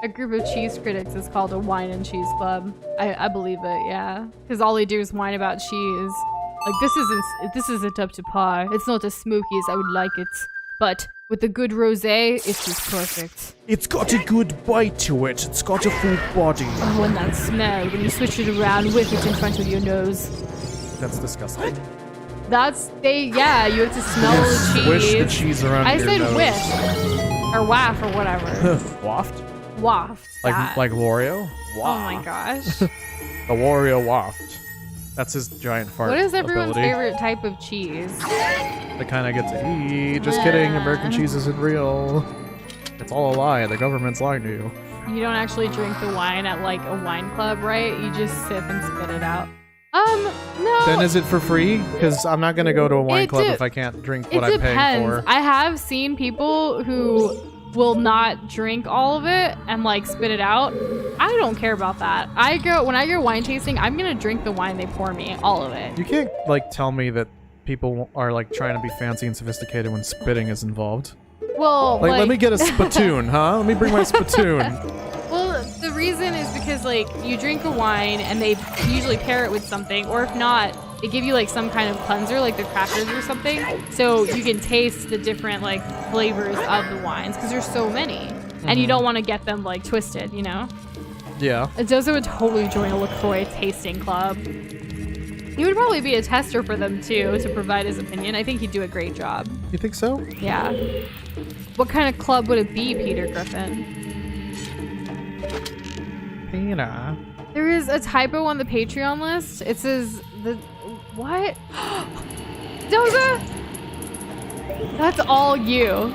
A group of cheese critics is called a wine and cheese club. I believe it, yeah. Because all they do is whine about cheese. Like, this isn't up to par. It's not as smoky as I would like it. But with a good rosé, it is perfect. It's got a good bite to it. It's got a full body. Oh, and that smell when you switch it around with it in front of your nose. That's disgusting. You have to smell the cheese. Swish the cheese around your nose. I said whiff. Or waff or whatever. Waft? Waft. Like Wario? Waft. Oh my gosh. The Wario waft. That's his giant fart. What is everyone's ability. favorite type of cheese? The kind I get to eat. Just kidding. American cheese isn't real. It's all a lie. The government's lying to you. You don't actually drink the wine at like a wine club, right? You just sip and spit it out. No. Then is it for free? Because I'm not gonna go to a wine club if I can't drink what I'm paying for. I have seen people who will not drink all of it and like spit it out. I don't care about that. When I go wine tasting, I'm gonna drink the wine they pour me, all of it. You can't like tell me that people are like trying to be fancy and sophisticated when spitting is involved. Well, like let me get a spittoon, huh? Let me bring my spittoon. Well, the reason is because like you drink a wine and they usually pair it with something, or if not, they give you like some kind of cleanser, like the crackers or something, so you can taste the different like flavors of the wines because there's so many. And you don't want to get them like twisted, you know? Yeah. Dozo would totally join a LaCroix tasting club. He would probably be a tester for them too, to provide his opinion. I think he'd do a great job. You think so? Yeah. What kind of club would it be, Peter Griffin? Pina. There is a typo on the Patreon list. It says the what? Doza? That's all you.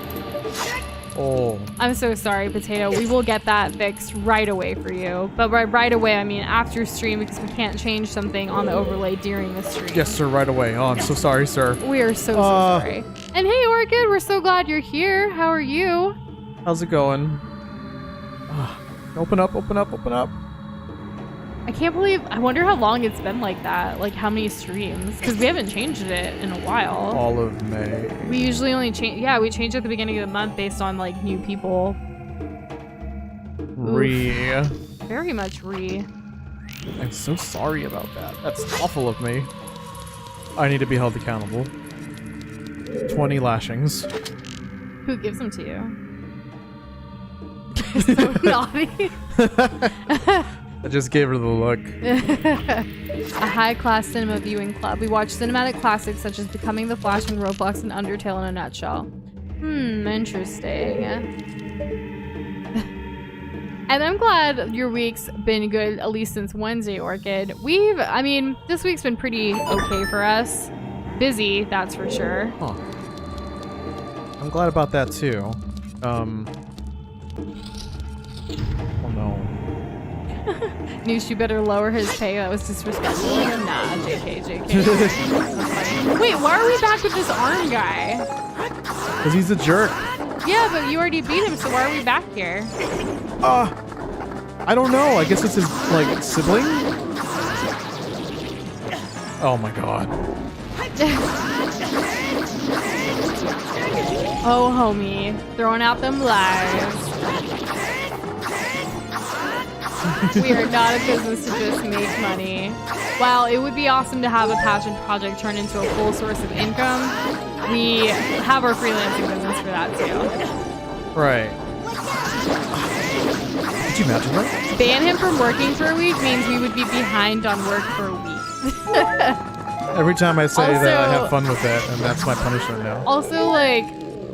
Oh. I'm so sorry, Potato. We will get that fixed right away for you. But by right away, I mean after stream, because we can't change something on the overlay during the stream. Yes, sir, right away. Oh, I'm so sorry, sir. We are so sorry. And hey, Orchid, we're so glad you're here. How are you? How's it going? Open up, open up, open up. I can't believe, I wonder how long it's been like that. Like how many streams? Because we haven't changed it in a while. All of May. We usually only change, yeah, we change at the beginning of the month based on like new people. Re. Very much re. I'm so sorry about that. That's awful of me. I need to be held accountable. 20 lashings. Who gives them to you? So naughty. I just gave her the look. A high-class cinema viewing club. We watch cinematic classics such as Becoming the Flash and Roblox and Undertale in a nutshell. Interesting. And I'm glad your week's been good, at least since Wednesday, Orchid. I mean, this week's been pretty okay for us. Busy, that's for sure. Huh. I'm glad about that too. Oh no. Noosh, you better lower his pay. That was disrespectful. Nah, JK. That's funny. Wait, why are we back with this arm guy? Because he's a jerk. Yeah, but you already beat him, so why are we back here? I don't know. I guess it's his, like, sibling? Oh my god. Oh, homie. Throwing out them lives. We are not a business to just make money. While it would be awesome to have a passion project turn into a full source of income, we have our freelancing business for that too. Right. Could you imagine that? Ban him from working for a week means we would be behind on work for a week. Every time I say Also, that, I have fun with it, and that's my punishment now. Also, like,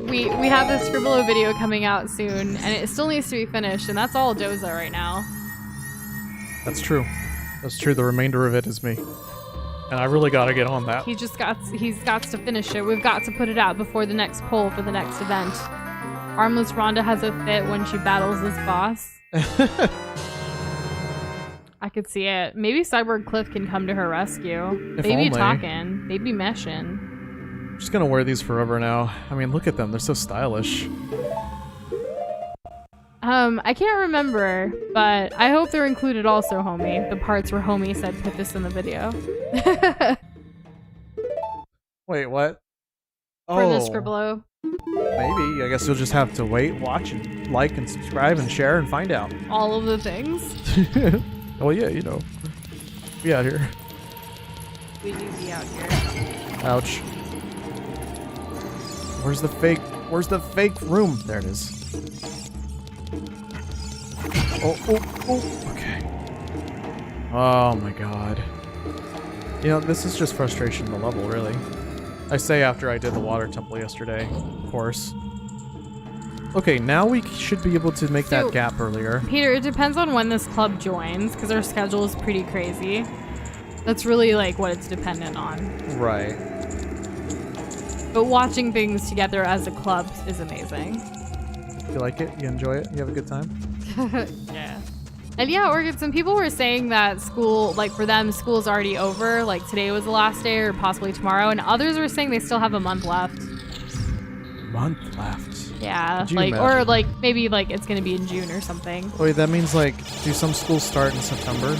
we have this Scribbler video coming out soon, and it still needs to be finished, and that's all Doza right now. That's true. That's true. The remainder of it is me. And I really gotta get on that. He's got to finish it. We've got to put it out before the next poll for the next event. Armless Rhonda has a fit when she battles this boss. I could see it. Maybe Cyborg Cliff can come to her rescue. If They be only. talking. They be meshing. I'm just gonna wear these forever now. I mean, look at them. They're so stylish. I can't remember, but I hope they're included also, homie. The parts where homie said put this in the video. Wait, what? For the Scribblo. Maybe. I guess you'll just have to wait, watch, and like, and subscribe, and share, and find out. All of the things. Well, yeah, you know. Be out here. We do be out here. Ouch. Where's the fake room? There it is. Oh, okay. Oh my god. You know, this is just frustration in the level, really. I say after I did the water temple yesterday, of course. Okay, now we should be able to make that gap earlier. Peter, it depends on when this club joins, because our schedule is pretty crazy. That's really, like, what it's dependent on. Right. But watching things together as a club is amazing. You like it? You enjoy it? You have a good time? Yeah. And yeah, Orchid, some people were saying that school, like for them, school's already over. Like today was the last day or possibly tomorrow. And others were saying they still have a month left. Month left? Yeah. Could you Like, imagine? or like maybe like it's going to be in June or something. Wait, that means like, do some schools start in September?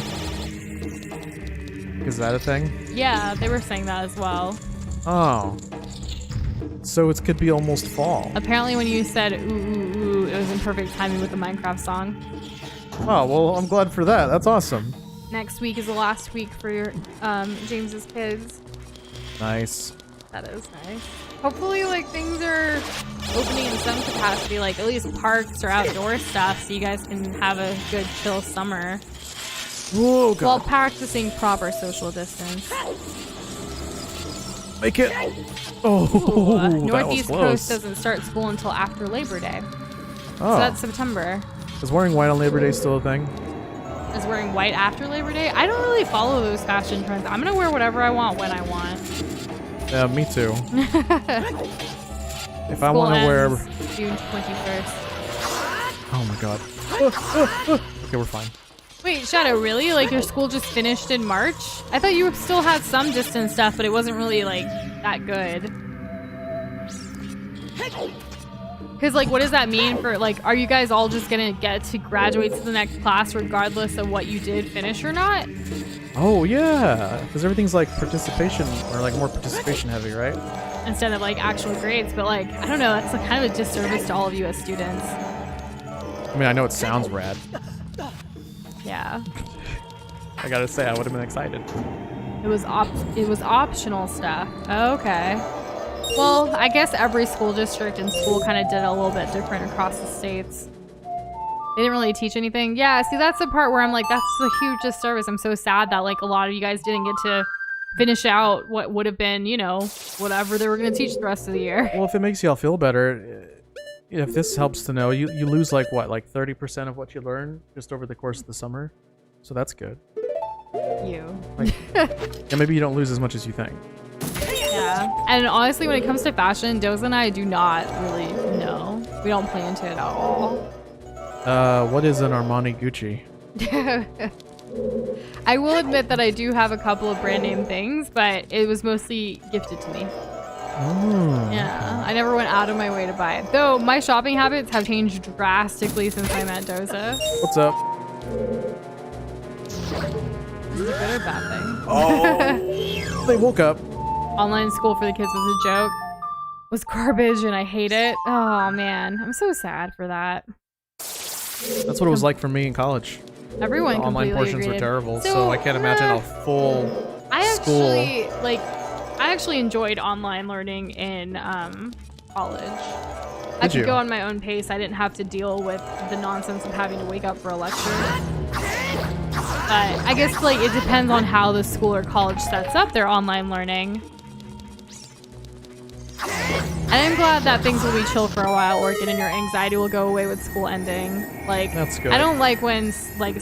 Is that a thing? Yeah, they were saying that as well. Oh. So it could be almost fall. Apparently when you said ooh, ooh, ooh, it was in perfect timing with the Minecraft song. Oh, well, I'm glad for that. That's awesome. Next week is the last week for your James's kids. Nice. That is nice. Hopefully, like, things are opening in some capacity, like at least parks or outdoor stuff, so you guys can have a good chill summer. Whoa, God. While practicing proper social distance. Make it. Oh, that was Northeast close. Coast doesn't start school until after Labor Day. Oh. So that's September. Is wearing white on Labor Day still a thing? Is wearing white after Labor Day? I don't really follow those fashion trends. I'm gonna wear whatever I want when I want. Yeah, me too. If I School want to wear... ends June 21st. Oh my God. Okay, we're fine. Wait, Shadow, really? Like your school just finished in March? I thought you still had some distance stuff, but it wasn't really like that good. Because like, what does that mean for like, are you guys all just gonna get to graduate to the next class regardless of what you did finish or not? Oh yeah, because everything's like participation or like more participation heavy, right? Instead of like actual grades, but like, I don't know, that's like kind of a disservice to all of you as students. I mean, I know it sounds rad. Yeah. I gotta say, I would have been excited. It was optional stuff. Okay. Well, I guess every school district and school kind of did it a little bit different across the states. They didn't really teach anything. Yeah, see, that's the part where I'm like, that's a huge disservice. I'm so sad that like a lot of you guys didn't get to finish out what would have been, you know, whatever they were going to teach the rest of the year. Well, if it makes y'all feel better, if this helps to know, you lose like what, like 30% of what you learn just over the course of the summer. So that's good. You. Like, yeah, maybe you don't lose as much as you think. Yeah. And honestly, when it comes to fashion, TLOZ and I do not really know. We don't play into it at all. What is an Armani Gucci? I will admit that I do have a couple of brand name things, but it was mostly gifted to me. Oh. Yeah, I never went out of my way to buy it. Though my shopping habits have changed drastically since I met TLOZ. What's up? Is it a good or bad thing? Oh. They woke up. Online school for the kids was a joke. Was garbage and I hate it. Oh man, I'm so sad for that. That's what it was like for me in college. Everyone The online completely portions were agreed. terrible, so I can't imagine a full school. I actually enjoyed online learning in college. I could go on my own pace. I didn't have to deal with the nonsense of having to wake up for a lecture. But I guess like it depends on how the school or college sets up their online learning. And I'm glad that things will be chill for a while, Orchid, and your anxiety will go away with school ending. Like, that's good. I don't like when, like,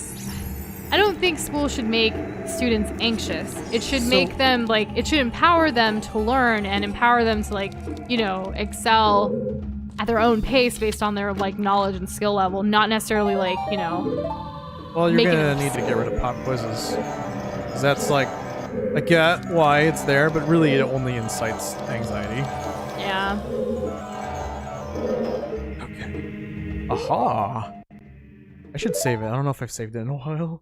I don't think school should make students anxious. It should make them, like, it should empower them to learn and empower them to, like, you know, excel at their own pace based on their, like, knowledge and skill level, not necessarily, like, you know. Well, you're gonna need to get rid of pop quizzes. 'Cause that's, like, I get why it's there, but really it only incites anxiety. Yeah. Okay. Aha. I should save it. I don't know if I've saved it in a while.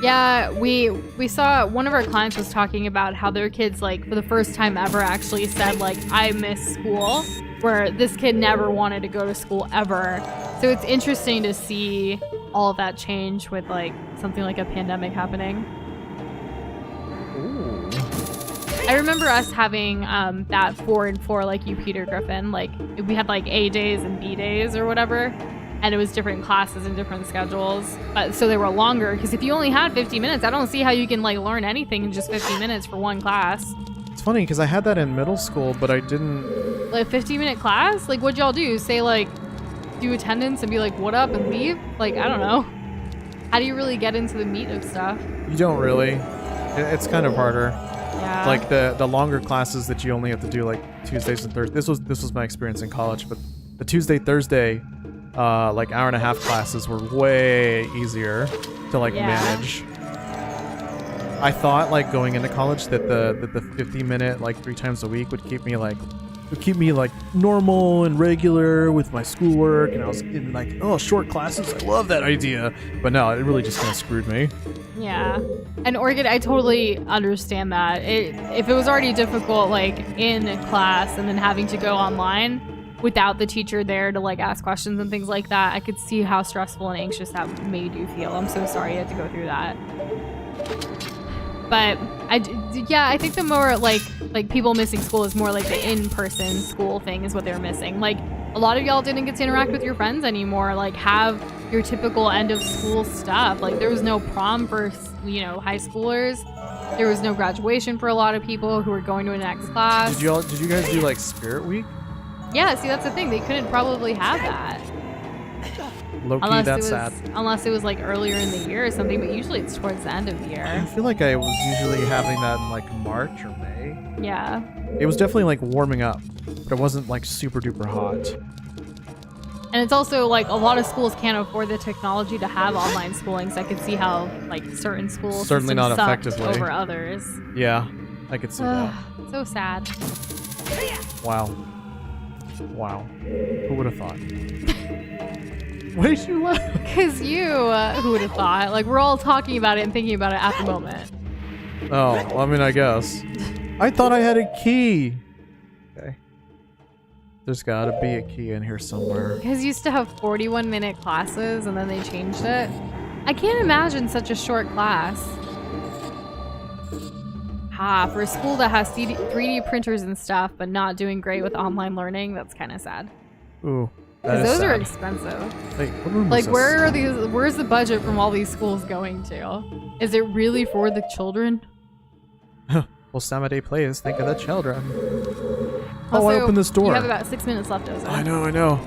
Yeah, we saw one of our clients was talking about how their kids, like, for the first time ever actually said, like, I miss school, where this kid never wanted to go to school ever. So it's interesting to see all of that change with, like, something like a pandemic happening. Ooh. I remember us having that 4 and 4, like you, Peter Griffin. Like, we had, like, A days and B days or whatever. And it was different classes and different schedules. So they were longer, because if you only had 50 minutes, I don't see how you can, like, learn anything in just 50 minutes for one class. It's funny, because I had that in middle school, but I didn't... Like, a 50-minute class? Like, what'd y'all do? Say, like, do attendance and be like, what up, and leave? Like, I don't know. How do you really get into the meat of stuff? You don't really. It's kind of harder. Yeah. Like, the longer classes that you only have to do, like, Tuesdays and Thursdays. This was my experience in college, but the Tuesday, Thursday... like hour and a half classes were way easier to like manage. I thought like going into college that the 50-minute like 3 times a week would keep me like normal and regular with my schoolwork, and I was in like, oh, short classes, I love that idea. But no, it really just kind of screwed me. Yeah. And Orchid, I totally understand that. If it was already difficult like in class and then having to go online without the teacher there to like ask questions and things like that, I could see how stressful and anxious that made you feel. I'm so sorry you had to go through that. But I think the more like people missing school is more like the in-person school thing is what they're missing. Like a lot of y'all didn't get to interact with your friends anymore. Like have your typical end of school stuff. Like there was no prom for high schoolers. There was no graduation for a lot of people who were going to a next class. Did you guys do like Spirit Week? Yeah, see that's the thing. They couldn't probably have that. Low-key, that's sad. Unless it was like earlier in the year or something, but usually it's towards the end of the year. I feel like I was usually having that in like March or May. Yeah. It was definitely like warming up, but it wasn't like super duper hot. And it's also like a lot of schools can't afford the technology to have online schooling, so I could see how like certain schools certainly not effectively over others. Yeah, I could see that. So sad. Wow. Wow. Who would have thought? Why did you laugh? Because who would have thought? Like, we're all talking about it and thinking about it at the moment. Oh, well, I mean, I guess. I thought I had a key. Okay. There's gotta be a key in here somewhere. You guys used to have 41-minute classes and then they changed it. I can't imagine such a short class. For a school that has 3D printers and stuff, but not doing great with online learning, that's kind of sad. Ooh. Because those sad. are expensive. Wait, what room like, is this? where are these? Where's the budget from all these schools going to? Is it really for the children? Well, Samade plays. Think of the children. Also, I opened this door. You have about 6 minutes left, Ozo. I know.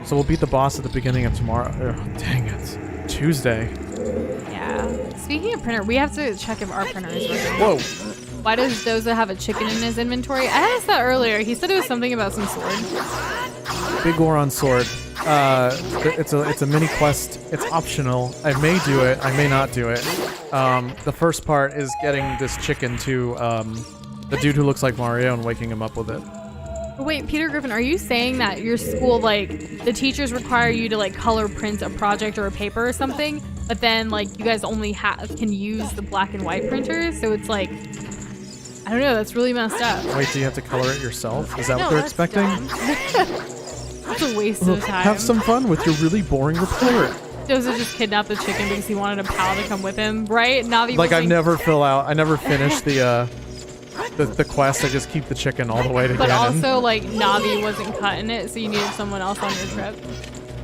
So we'll beat the boss at the beginning of tomorrow. Ugh, dang it. Tuesday. Yeah. Speaking of printer, we have to check if our printer is working. Whoa. Why does Doza have a chicken in his inventory? I asked that earlier. He said it was something about some sword. Big Goron sword. It's a mini quest. It's optional. I may do it. I may not do it. The first part is getting this chicken to the dude who looks like Mario and waking him up with it. Wait, Peter Griffin, are you saying that your school, like, the teachers require you to, like, color print a project or a paper or something, but then, like, you guys only can use the black and white printers? So it's like, I don't know, that's really messed up. Wait, do you have to color it yourself? Is that No, what they're that's expecting? dumb. That's a waste of time. Have some fun with your really boring report. Doza just kidnapped the chicken because he wanted a pal to come with him, right? Navi Like, I was never finish the quest. I just keep the chicken all the way to But Ganon. also, like, Navi wasn't cutting it, so you needed someone else on your trip.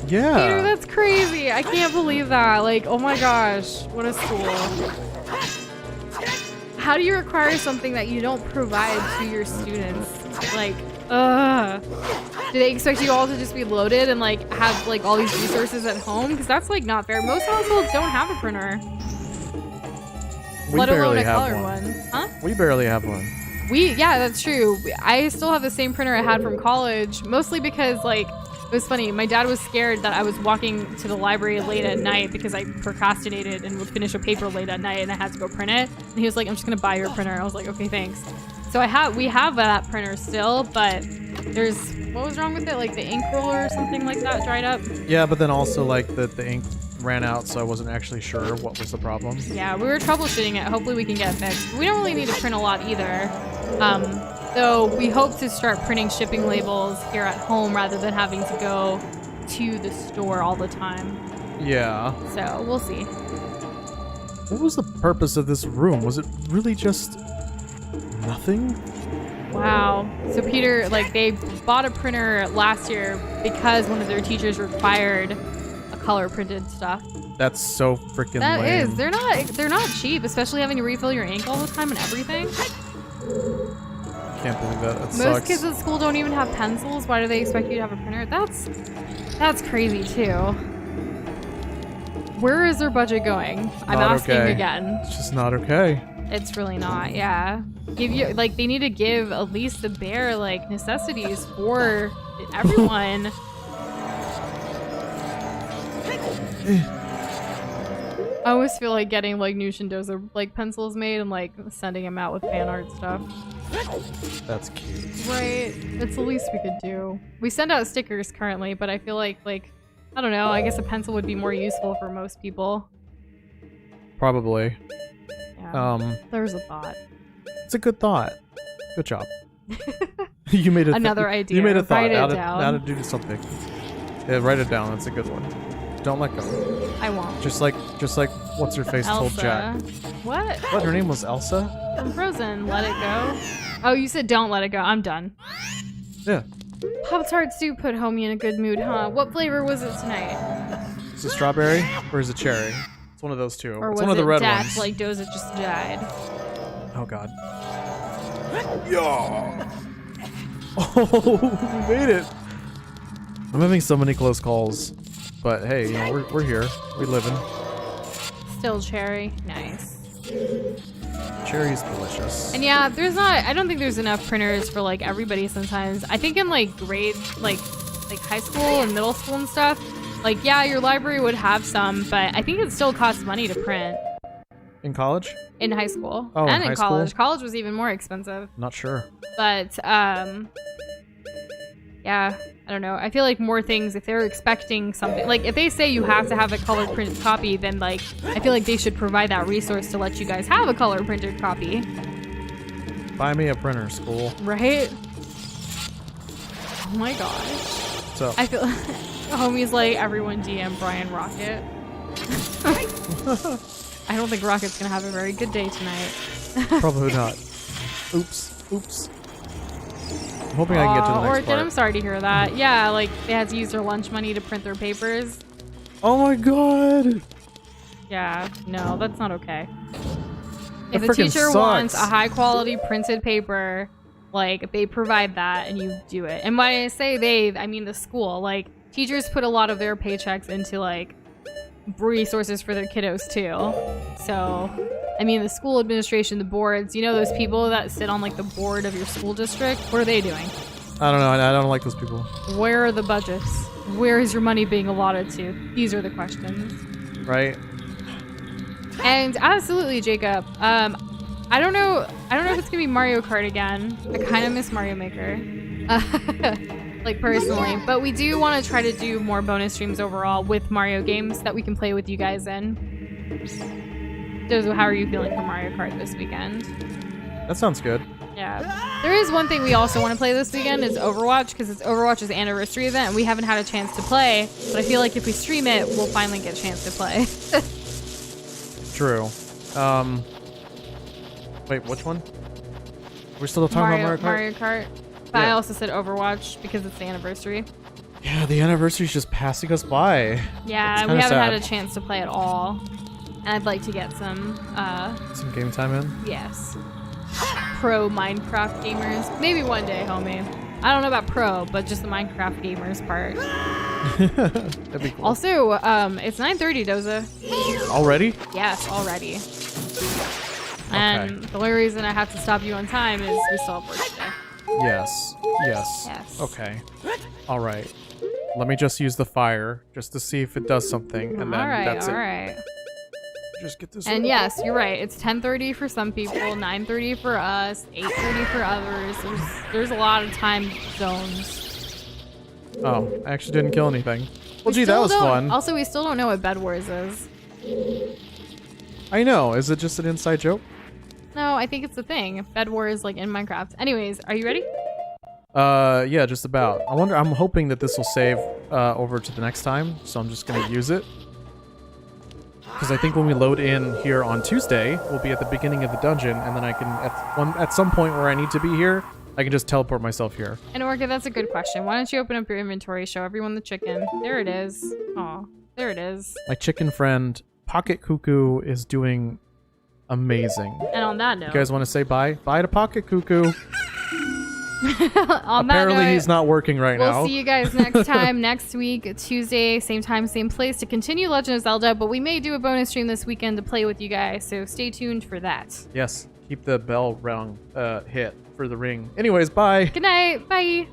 Yeah. Peter, that's crazy. I can't believe that. Like, oh my gosh, what a school. How do you require something that you don't provide to your students? Like, do they expect you all to just be loaded and, like, have, like, all these resources at home? Because that's, like, not fair. Most households don't have a printer. Let alone a color one. Huh? We barely have one. Yeah, that's true. I still have the same printer I had from college, mostly because, like, it was funny. My dad was scared that I was walking to the library late at night because I procrastinated and would finish a paper late at night and I had to go print it. And he was like, I'm just going to buy your printer. I was like, okay, thanks. So we have that printer still, but what was wrong with it? Like the ink roller or something like that dried up? Yeah, but then also, like, the ink ran out, so I wasn't actually sure what was the problem. Yeah, we were troubleshooting it. Hopefully we can get it fixed. We don't really need to print a lot either. So we hope to start printing shipping labels here at home rather than having to go to the store all the time. Yeah. So we'll see. What was the purpose of this room? Was it really just nothing? Wow. So Peter, like, they bought a printer last year because one of their teachers required a color printed stuff. That's so freaking lame. That is. They're not cheap, especially having to refill your ink all the time and everything. Can't believe that. That Most sucks. kids at school don't even have pencils. Why do they expect you to have a printer? That's crazy too. Where is their budget going? I'm asking again. It's just not okay. It's really not. Yeah. They need to give at least the bare, like, necessities for everyone. I always feel like getting, like, Nushindoza, like, pencils made and, like, sending them out with fan art stuff. That's cute. Right. It's the least we could do. We send out stickers currently, but I feel like, I don't know, I guess a pencil would be more useful for most people. Probably. Yeah. There's a thought. It's a good thought. Good job. You made another idea. You made a thought. Write it Now down. to do something. Yeah, write it down. That's a good one. Don't let go. I won't. Just like what's her face told Elsa. Jack. What? What, her name was Elsa? From Frozen. Let it go. Oh, you said don't let it go. I'm done. Yeah. Pop-Tart soup put Homie in a good mood, huh? What flavor was it tonight? Is it strawberry or is it cherry? It's one of those two. Or It's was one of the it red Dash ones. like Doza just died? Oh god. Yeah. Oh, we made it. I'm having so many close calls, but hey, you know, we're here. We living. Still cherry. Nice. Cherry's delicious. And yeah, I don't think there's enough printers for like everybody sometimes. I think in like grade, like high school and middle school and stuff, like yeah, your library would have some, but I think it still costs money to print. In college? In high school. Oh, and in in high college. school? College was even more expensive. Not sure. But yeah, I don't know. I feel like more things, if they're expecting something, like if they say you have to have a color printed copy, then like I feel like they should provide that resource to let you guys have a color printed copy. Buy me a printer, school. Right? Oh my gosh. So I feel homie's like everyone DM Brian Rocket. I don't think Rocket's gonna have a very good day tonight. probably not. Oops. I'm hoping I can get to the next Orchid, part. I'm sorry to hear that. Yeah, like they had to use their lunch money to print their papers. Oh my god. Yeah, no, that's not okay. If That a freaking teacher sucks. wants a high quality printed paper, like they provide that and you do it. And when I say they, I mean the school. Like teachers put a lot of their paychecks into like resources for their kiddos too. So, I mean the school administration, the boards, you know those people that sit on like the board of your school district? What are they doing? I don't know. I don't like those people. Where are the budgets? Where is your money being allotted to? These are the questions. Right? And absolutely, Jacob. I don't know if it's gonna be Mario Kart again. I kind of miss Mario Maker, like personally. But we do want to try to do more bonus streams overall with Mario games that we can play with you guys in. Dozo, how are you feeling for Mario Kart this weekend? That sounds good. Yeah. There is one thing we also want to play this weekend is Overwatch, because it's Overwatch's anniversary event and we haven't had a chance to play. But I feel like if we stream it, we'll finally get a chance to play. True. Wait, which one? We're still talking about Mario Kart? Mario Kart. But I Yeah. also said Overwatch because it's the anniversary. Yeah, the anniversary's just passing us by. Yeah, It's we kinda haven't had sad. a chance to play at all. And I'd like to get some, Some game time in. yes, pro Minecraft gamers. Maybe one day, homie. I don't know about pro, but just the Minecraft gamers part. That'd be cool. Also, it's 9:30, Doza. Already? Yes, already. And the only reason I have to stop you on time is we still have work today. Yes. Yes. Okay. All right. Let me just use the fire just to see if it does something, and then that's it. All right. Just get this. And over. yes, you're right. It's 10:30 for some people, 9:30 for us, 8:30 for others. There's a lot of time zones. Oh, I actually didn't kill anything. Well, We gee, that still was don't- fun. Also, we still don't know what Bed Wars is. I know. Is it just an inside joke? No, I think it's the thing. Bed Wars like in Minecraft. Anyways, are you ready? Yeah, just about. I'm hoping that this will save over to the next time, so I'm just gonna use it. Because I think when we load in here on Tuesday, we'll be at the beginning of the dungeon, and then I can, at some point where I need to be here, I can just teleport myself here. And Orca, that's a good question. Why don't you open up your inventory, show everyone the chicken. There it is. Aw, there it is. My chicken friend, Pocket Cuckoo, is doing amazing. And on that note, You guys want to say bye? Bye to Pocket Cuckoo. on that Apparently note, he's not working right we'll now. see you guys next time, next week, Tuesday, same time, same place to continue Legend of Zelda, but we may do a bonus stream this weekend to play with you guys, so stay tuned for that. Yes, keep the bell rung hit for the ring. Anyways, bye. Good night. Bye.